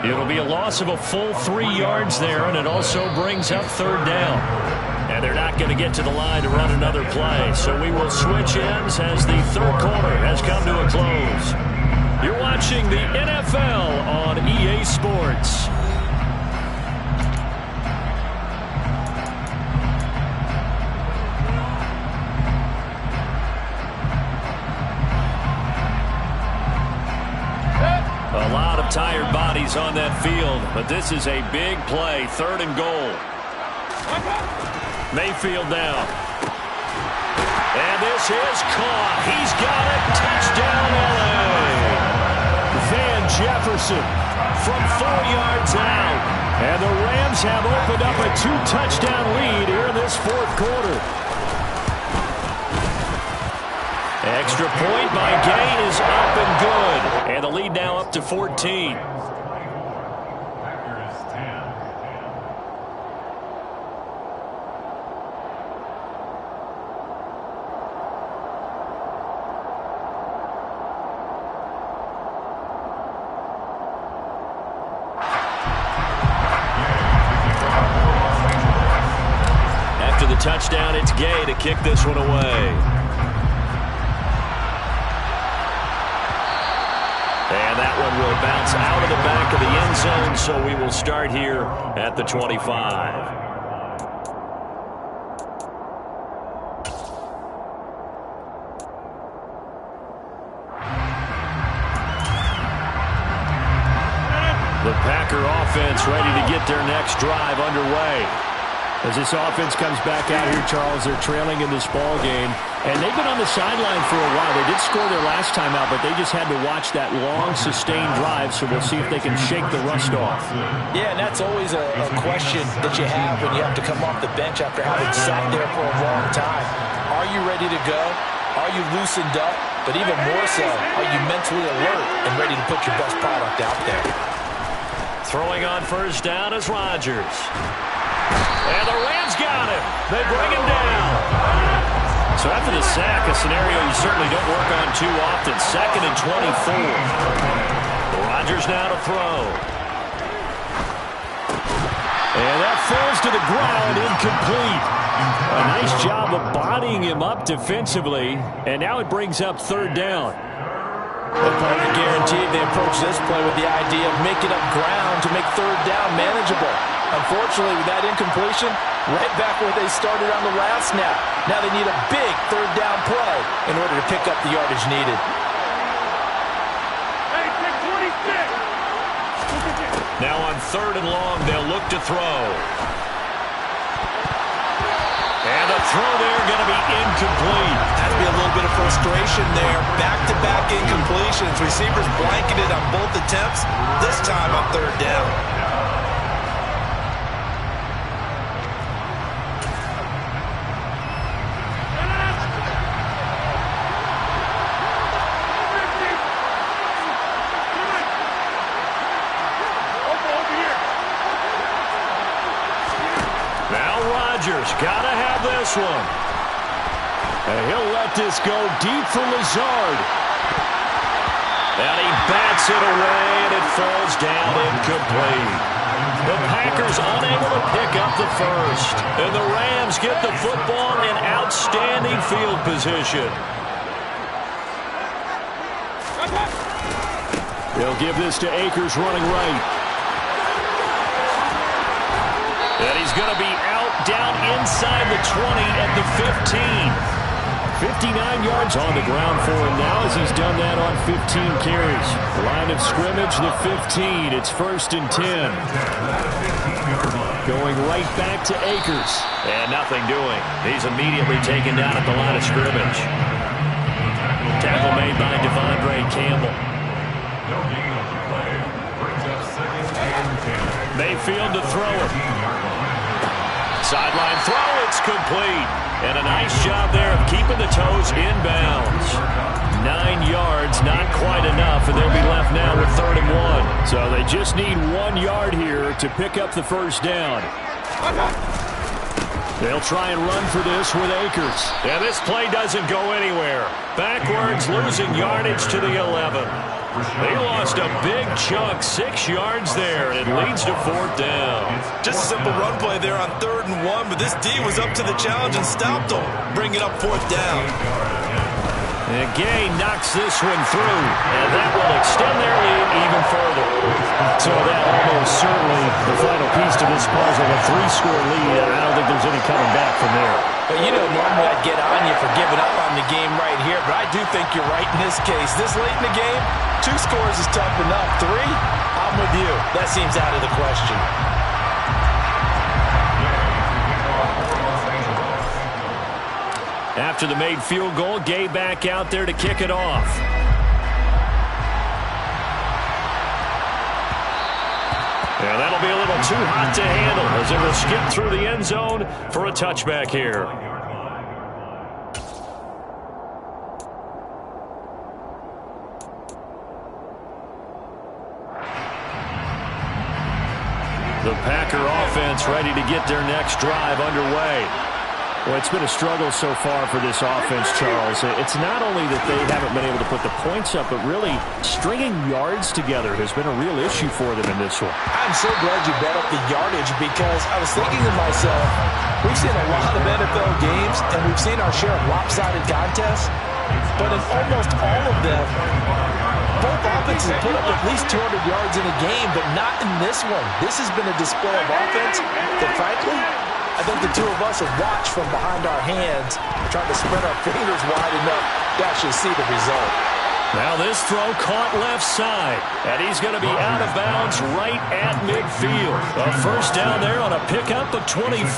It'll be a loss of a full 3 yards there, and it also brings up third down. And they're not going to get to the line to run another play. So we will switch ends as the third quarter has come to a close. You're watching the NFL on EA Sports. A lot of tired bodies on that field, but this is a big play, 3rd and goal. Mayfield now. And this is caught. He's got it. Touchdown, LA. Van Jefferson from 4 yards out. And the Rams have opened up a 2-touchdown lead here in this 4th quarter. Extra point by Gay is up and good. And the lead now up to 14. After the touchdown, it's Gay to kick this one away. And that one will bounce out of the back of the end zone, so we will start here at the 25. The Packer offense ready to get their next drive underway. As this offense comes back out here, Charles, they're trailing in this ball game. And they've been on the sideline for a while. They did score their last time out, but they just had to watch that long, sustained drive, so we'll see if they can shake the rust off. Yeah, and that's always a question that you have when you have to come off the bench after having sat there for a long time. Are you ready to go? Are you loosened up? But even more so, are you mentally alert and ready to put your best product out there? Throwing on first down is Rodgers. And the Rams got him. They bring him down. So after the sack, a scenario you certainly don't work on too often. 2nd and 24. Rodgers now to throw. And that falls to the ground, incomplete. A nice job of bodying him up defensively. And now it brings up 3rd down. Opponent guaranteed they approach this play with the idea of making up ground to make 3rd down manageable. Unfortunately, with that incompletion, right back where they started on the last snap. Now they need a big 3rd down play in order to pick up the yardage needed. Hey, take 26. Now on 3rd and long, they'll look to throw. And the throw there going to be incomplete. Had to be a little bit of frustration there. Back-to-back incompletions. Receivers blanketed on both attempts, this time on 3rd down. Got to have this one. And he'll let this go deep for Lazard. And he bats it away, and it falls down incomplete. The Packers unable to pick up the first. And the Rams get the football in outstanding field position. They'll give this to Akers running right. And he's going to be out down inside the 20 at the 15. 59 yards on the ground for him now as he's done that on 15 carries. Line of scrimmage, the 15. It's 1st and 10. Going right back to Akers. And nothing doing. He's immediately taken down at the line of scrimmage. Tackle made by Devondre Campbell. Mayfield to throw it. Sideline throw, it's complete. And a nice job there of keeping the toes inbounds. 9 yards, not quite enough, and they'll be left now with 3rd and 1. So they just need 1 yard here to pick up the first down. They'll try and run for this with Akers. And this play doesn't go anywhere. Backwards, losing yardage to the 11. They lost a big chunk, 6 yards there, and it leads to 4th down. Just a simple run play there on 3rd and 1, but this D was up to the challenge and stopped them, bringing up 4th down. And Gay knocks this one through, and that will extend their lead even further. So that almost certainly the final piece to this puzzle, a 3-score lead, and I don't think there's any coming back from there. But you know, normally I'd get on you for giving up on the game right here, but I do think you're right in this case. This late in the game, 2 scores is tough enough. 3, I'm with you. That seems out of the question. After the made field goal, Gay back out there to kick it off. Yeah, that'll be a little too hot to handle as it will skip through the end zone for a touchback here. The Packer offense ready to get their next drive underway. Well, it's been a struggle so far for this offense, Charles. It's not only that they haven't been able to put the points up, but really stringing yards together has been a real issue for them in this one. I'm so glad you brought up the yardage because I was thinking to myself, we've seen a lot of NFL games and we've seen our share of lopsided contests, but in almost all of them, both offenses put up at least 200 yards in a game, but not in this one. This has been a display of offense that, frankly, I think the two of us have watched from behind our hands, trying to spread our fingers wide enough to actually see the result. Now this throw caught left side, and he's going to be out of bounds right at midfield. A first down there on a pickup of 25.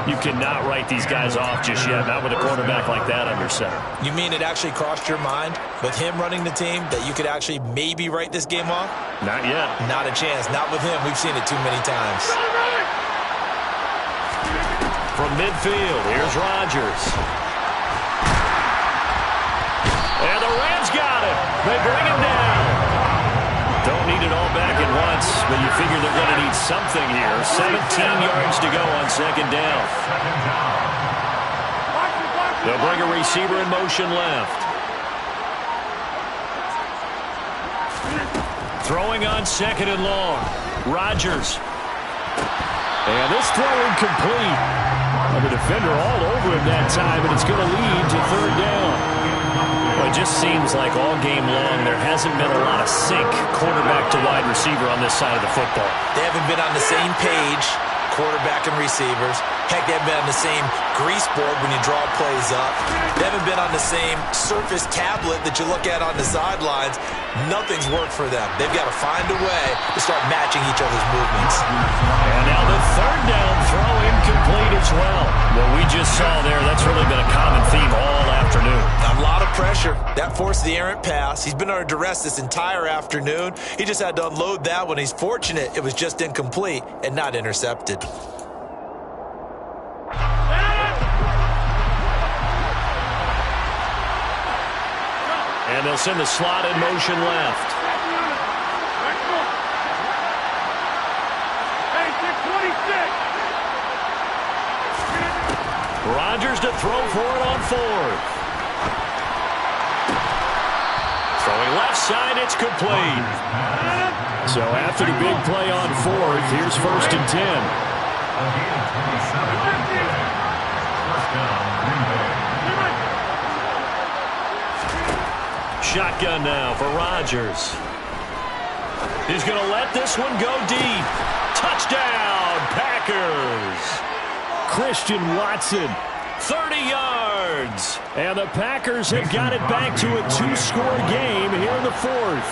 You cannot write these guys off just yet, not with a quarterback like that under center. You mean it actually crossed your mind with him running the team that you could actually maybe write this game off? Not yet. Not a chance. Not with him. We've seen it too many times. From midfield, here's Rodgers. And the Rams got him. They bring him down. Don't need it all back at once, but you figure they're going to need something here. 17 yards to go on second down. They'll bring a receiver in motion left. Throwing on second and long. Rodgers. And this throw incomplete. The defender all over him that time, and it's going to lead to third down. Well, it just seems like all game long there hasn't been a lot of sync quarterback to wide receiver on this side of the football. They haven't been on the same page, quarterback and receivers. Heck, they haven't been on the same grease board when you draw plays up. They haven't been on the same surface tablet that you look at on the sidelines. Nothing's worked for them. They've got to find a way to start matching each other's movements. And now the third down throw incomplete as well. What we just saw there, that's really been a common theme all afternoon. A lot of pressure. That forced the errant pass. He's been under duress this entire afternoon. He just had to unload that one. He's fortunate it was just incomplete and not intercepted. And they'll send the slot in motion left. Rodgers to throw for it on fourth. Throwing left side, it's complete. So after the big play on fourth, here's first and 10. Shotgun now for Rodgers. He's going to let this one go deep. Touchdown, Packers. Christian Watson, 30 yards. And the Packers have got it back to a two-score game here in the fourth.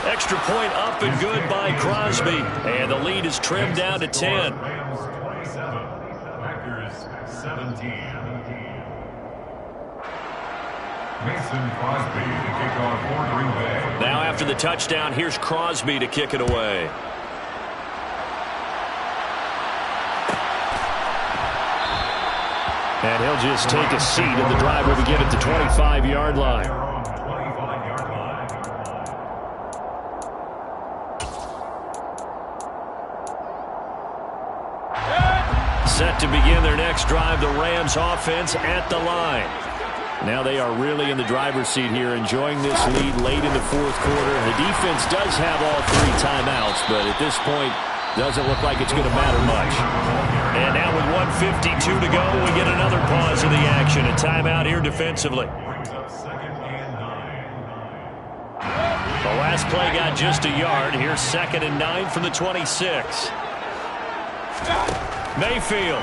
Extra point up and good by Crosby. And the lead is trimmed down to 10. Rams 27, Packers 17. Mason Crosby to kick off for Green Bay. Now after the touchdown, here's Crosby to kick it away. And he'll just take a seat, and the drive will begin at the 25-yard line. Set to begin their next drive, the Rams offense at the line. Now they are really in the driver's seat here, enjoying this lead late in the fourth quarter. The defense does have all three timeouts, but at this point, doesn't look like it's going to matter much. And now with 1:52 to go, we get another pause in the action. A timeout here defensively. The last play got just a yard. Here's 2nd and 9 from the 26. Mayfield.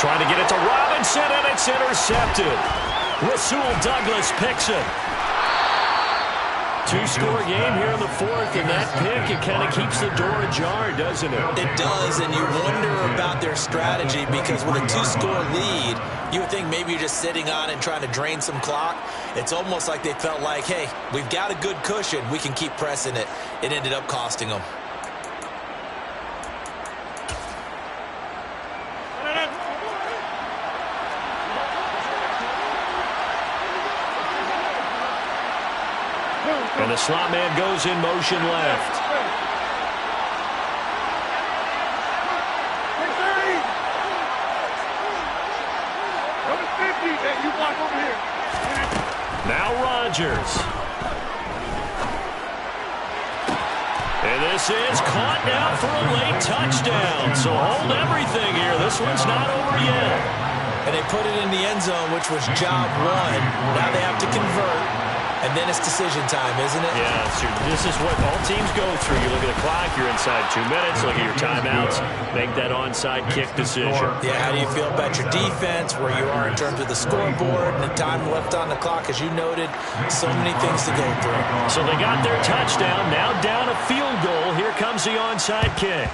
Trying to get it to Robinson, and it's intercepted. Rasul Douglas picks it. Two-score game here in the fourth, and that pick, it kind of keeps the door ajar, doesn't it? It does, and you wonder about their strategy, because with a two-score lead, you would think maybe you're just sitting on it and trying to drain some clock. It's almost like they felt like, hey, we've got a good cushion. We can keep pressing it. It ended up costing them. And the slot man goes in motion left. Now Rodgers. And this is caught now for a late touchdown. So hold everything here. This one's not over yet. And they put it in the end zone, which was job one. Now they have to convert. And then it's decision time, isn't it? Yeah, this is what all teams go through. You look at the clock, you're inside 2 minutes, look at your timeouts, make that onside kick decision. Yeah, how do you feel about your defense, where you are in terms of the scoreboard, and the time left on the clock, as you noted, so many things to go through. So they got their touchdown, now down a field goal. Here comes the onside kick.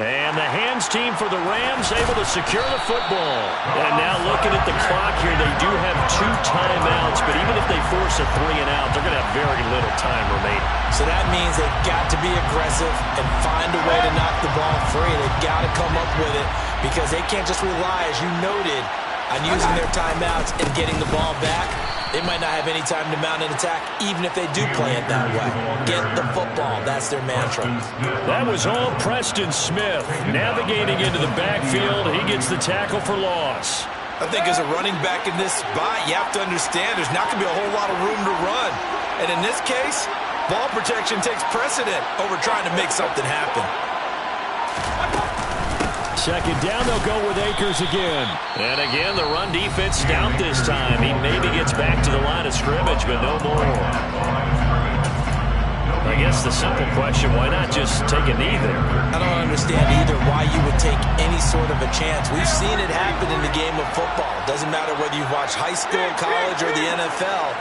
And the hands team for the Rams able to secure the football. And now looking at the clock here, they do have 2 timeouts, but even if they force a 3 and out, they're going to have very little time remaining. So that means they've got to be aggressive and find a way to knock the ball free. They've got to come up with it because they can't just rely, as you noted, on using their timeouts and getting the ball back. They might not have any time to mount an attack, even if they do play it that way. Get the football. That's their mantra. That was all Preston Smith. Navigating into the backfield, he gets the tackle for loss. I think as a running back in this spot, you have to understand there's not going to be a whole lot of room to run. And in this case, ball protection takes precedent over trying to make something happen. Second down, they'll go with Akers again. And again, the run defense stout this time. He maybe gets back to the line of scrimmage, but no more. I guess the simple question, why not just take a knee there? I don't understand either why you would take any sort of a chance. We've seen it happen in the game of football. Doesn't matter whether you watch high school, college, or the NFL.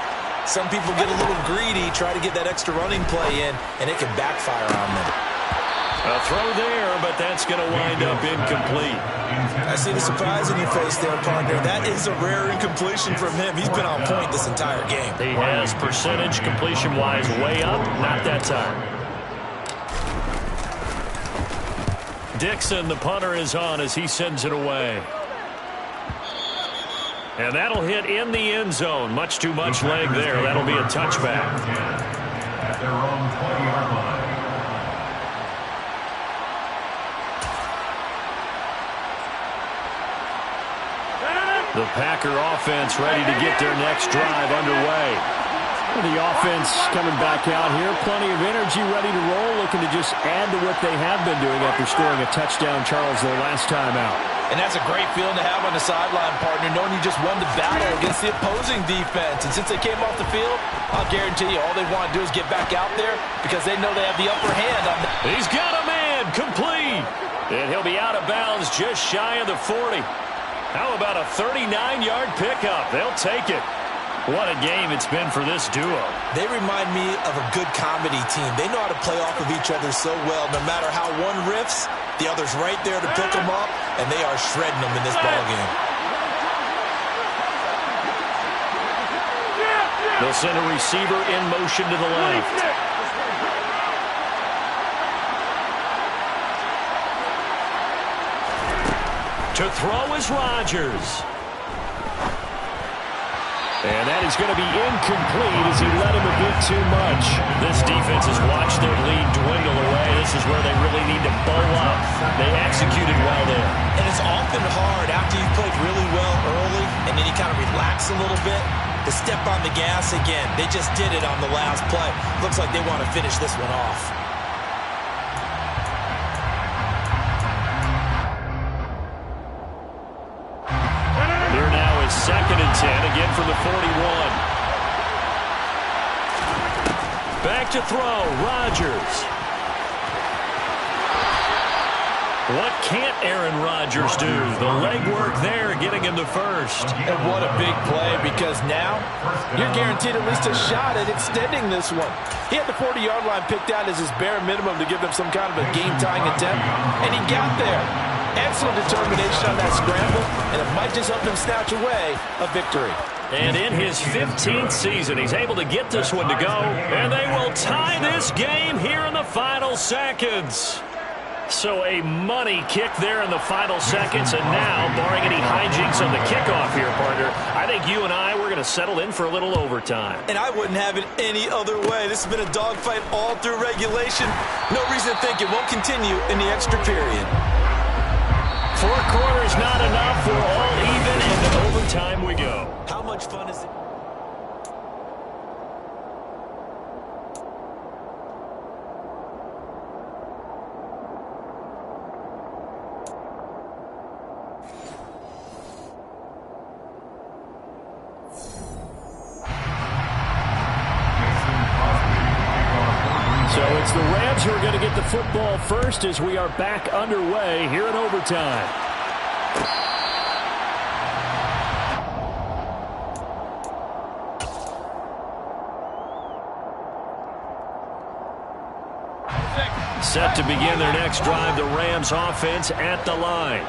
Some people get a little greedy, try to get that extra running play in, and it can backfire on them. A throw there, but that's going to wind up incomplete. I see the surprise in your face there, partner. That is a rare incompletion from him. He's been on point this entire game. He has, percentage completion-wise way up, not that time. Dixon, the punter, is on as he sends it away. And that'll hit in the end zone. Much too much leg there. That'll be a touchback. At their own 20-yard line. The Packer offense ready to get their next drive underway. The offense coming back out here. Plenty of energy, ready to roll, looking to just add to what they have been doing after scoring a touchdown, Charles, their last time out. And that's a great feeling to have on the sideline, partner, knowing you just won the battle against the opposing defense. And since they came off the field, I'll guarantee you all they want to do is get back out there because they know they have the upper hand on that. He's got a man, complete. And he'll be out of bounds just shy of the 40. How about a 39-yard pickup? They'll take it. What a game it's been for this duo. They remind me of a good comedy team. They know how to play off of each other so well. No matter how one riffs, the other's right there to pick them up, and they are shredding them in this ballgame. They'll send a receiver in motion to the left. To throw is Rodgers. And that is going to be incomplete as he let him a bit too much. This defense has watched their lead dwindle away. This is where they really need to bow up. They executed well there. And it's often hard after you've played really well early and then you kind of relax a little bit to step on the gas again. They just did it on the last play. Looks like they want to finish this one off. Second and 10, again from the 41. Back to throw, Rodgers. What can't Aaron Rodgers do? The legwork there, getting him the first. And what a big play, because now you're guaranteed at least a shot at extending this one. He had the 40-yard line picked out as his bare minimum to give them some kind of a game-tying attempt, and he got there. Excellent determination on that scramble, and it might just help him snatch away a victory. And in his 15th season, he's able to get this one to go, and they will tie this game here in the final seconds. So a money kick there in the final seconds, and now, barring any hijinks on the kickoff here, partner, I think you and I, we're going to settle in for a little overtime. And I wouldn't have it any other way. This has been a dogfight all through regulation. No reason to think it won't continue in the extra period. 4 quarters not enough. We're all even, and to overtime we go. How much fun is it? It's the Rams who are going to get the football first as we are back underway here in overtime. Set to begin their next drive, the Rams offense at the line.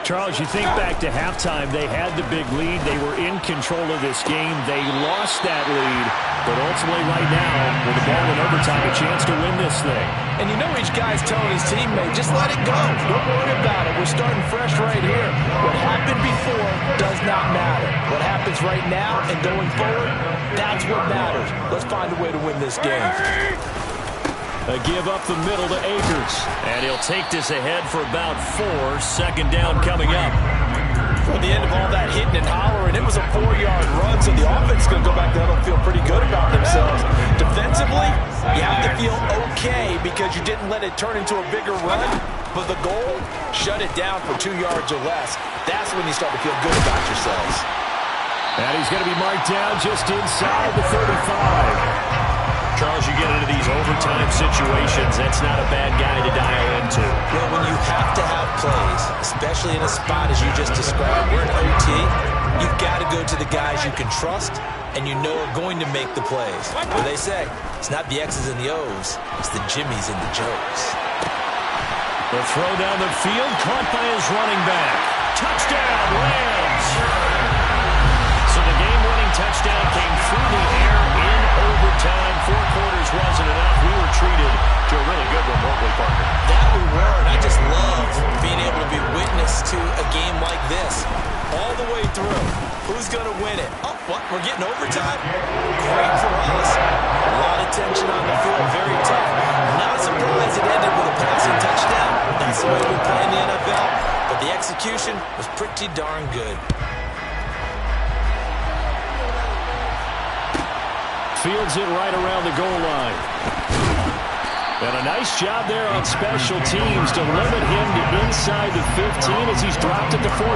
Charles, you think back to halftime, they had the big lead. They were in control of this game. They lost that lead, but ultimately right now, with the ball in overtime, a chance to win this thing. And you know each guy's telling his teammate, just let it go. Don't worry about it. We're starting fresh right here. What happened before does not matter. What happens right now and going forward, that's what matters. Let's find a way to win this game. A give up the middle to Akers. And he'll take this ahead for about 4. Second down coming up. For the end of all that hitting and hollering, it was a 4-yard run, so the offense is going to go back there and feel pretty good about themselves. Defensively, you have to feel okay because you didn't let it turn into a bigger run. But the goal, shut it down for 2 yards or less. That's when you start to feel good about yourselves. And he's going to be marked down just inside the 35. Charles, you get into these overtime situations, that's not a bad guy to dial into. Well, when you have to have plays, especially in a spot as you just described, we're in OT, you've got to go to the guys you can trust and you know are going to make the plays. What they say, it's not the X's and the O's, it's the Jimmys and the Joes. The throw down the field, caught by his running back. Touchdown, Rams! So the game-winning touchdown came through the air in overtime. 4 quarters wasn't enough. We were treated to a really good one, weren't we, Parker? That we were, and I just love being able to be witness to a game like this. All the way through. Who's going to win it? Oh, what? We're getting overtime? Great for us. A lot of tension on the field. Very tough. Not surprised it ended with a passing touchdown. That's the way we play in the NFL. But the execution was pretty darn good. Fields it right around the goal line. And a nice job there on special teams to limit him to inside the 15 as he's dropped at the 14.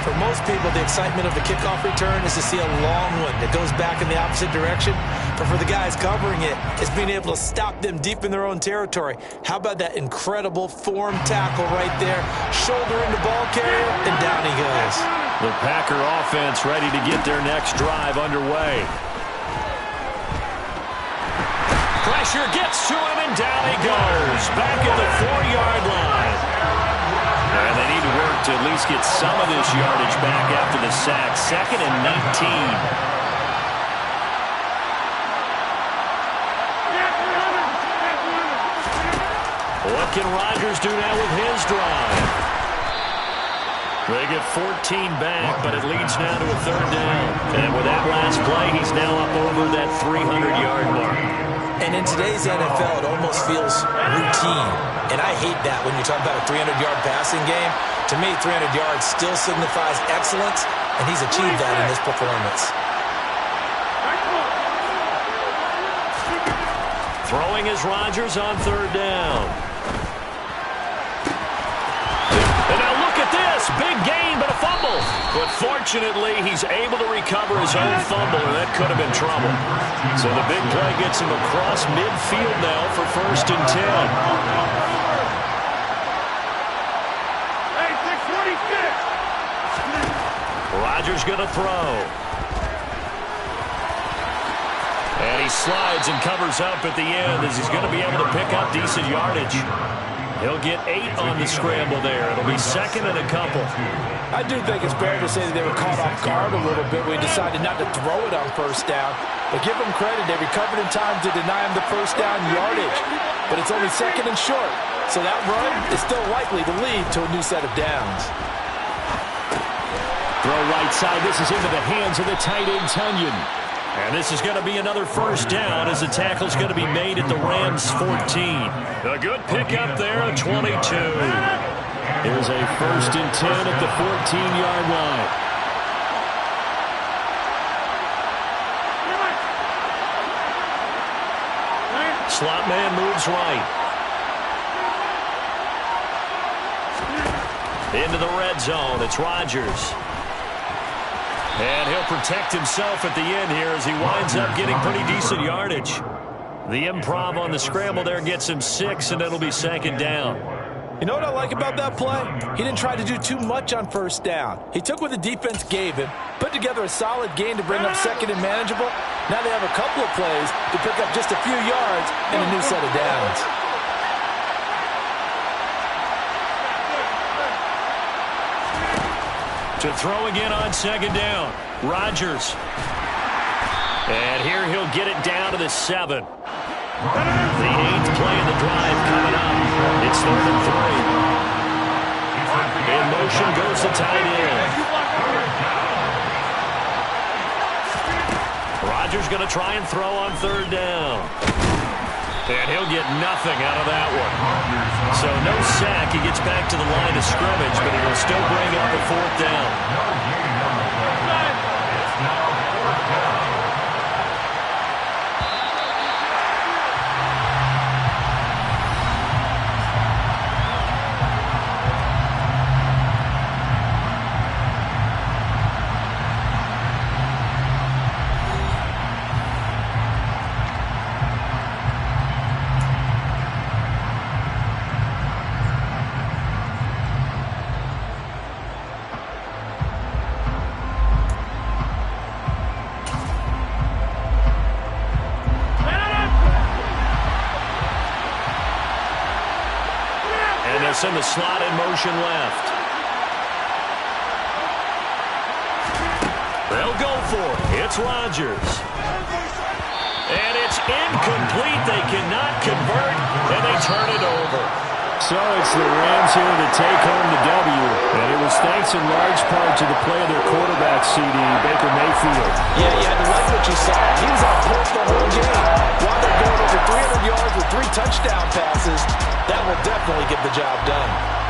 For most people, the excitement of the kickoff return is to see a long one that goes back in the opposite direction. But for the guys covering it, it's being able to stop them deep in their own territory. How about that incredible form tackle right there? Shoulder into ball carrier, and down he goes. The Packer offense ready to get their next drive underway. Pressure gets to him, and down he goes. Back at the 4-yard line. And they need to work to at least get some of this yardage back after the sack. 2nd and 19. What can Rodgers do now with his drive? They get 14 back, but it leads now to a 3rd down. And with that last play, he's now up over that 300-yard mark. And in today's NFL, it almost feels routine. And I hate that when you talk about a 300-yard passing game. To me, 300 yards still signifies excellence, and he's achieved that in this performance. Throwing is Rodgers on 3rd down. And now look at this. Big gain, but a fumble. But fortunately, he's able to recover his own fumble, and that could have been trouble. So the big play gets him across midfield now for 1st and 10. Hey, 626. Rodgers going to throw. And he slides and covers up at the end as he's going to be able to pick up decent yardage. He'll get 8 on the scramble there. It'll be 2nd and a couple. I do think it's fair to say that they were caught off guard a little bit when he decided not to throw it on 1st down. But give them credit. They recovered in time to deny him the 1st down yardage. But it's only 2nd and short. So that run is still likely to lead to a new set of downs. Throw right side. This is into the hands of the tight end, Tunyon. And this is going to be another 1st down as the tackle's going to be made at the Rams' 14. A good pickup there at 22. Here's a 1st and 10 at the 14-yard line. Slot man moves right. Into the red zone. It's Rodgers. And he'll protect himself at the end here as he winds up getting pretty decent yardage. The improv on the scramble there gets him 6, and it'll be 2nd down. You know what I like about that play? He didn't try to do too much on 1st down. He took what the defense gave him, put together a solid gain to bring up 2nd and manageable. Now they have a couple of plays to pick up just a few yards and a new set of downs. To throw again on 2nd down, Rodgers. And here he'll get it down to the 7. The 8th play of the drive coming up. It's 3rd and 3. In motion goes the tight end. Rodgers going to try and throw on 3rd down. And he'll get nothing out of that one. So no sack. He gets back to the line of scrimmage, but he will still bring up a 4th down. In the slot in motion left. They'll go for it. It's Rodgers. And it's incomplete. They cannot convert, and they turn it over. So it's the Rams here to take home the W. And it was thanks in large part to the play of their quarterback, CD, Baker Mayfield. Yeah, you had to like what you saw. He was on course the whole game. While they're going over 300 yards with 3 touchdown passes, that will definitely get the job done.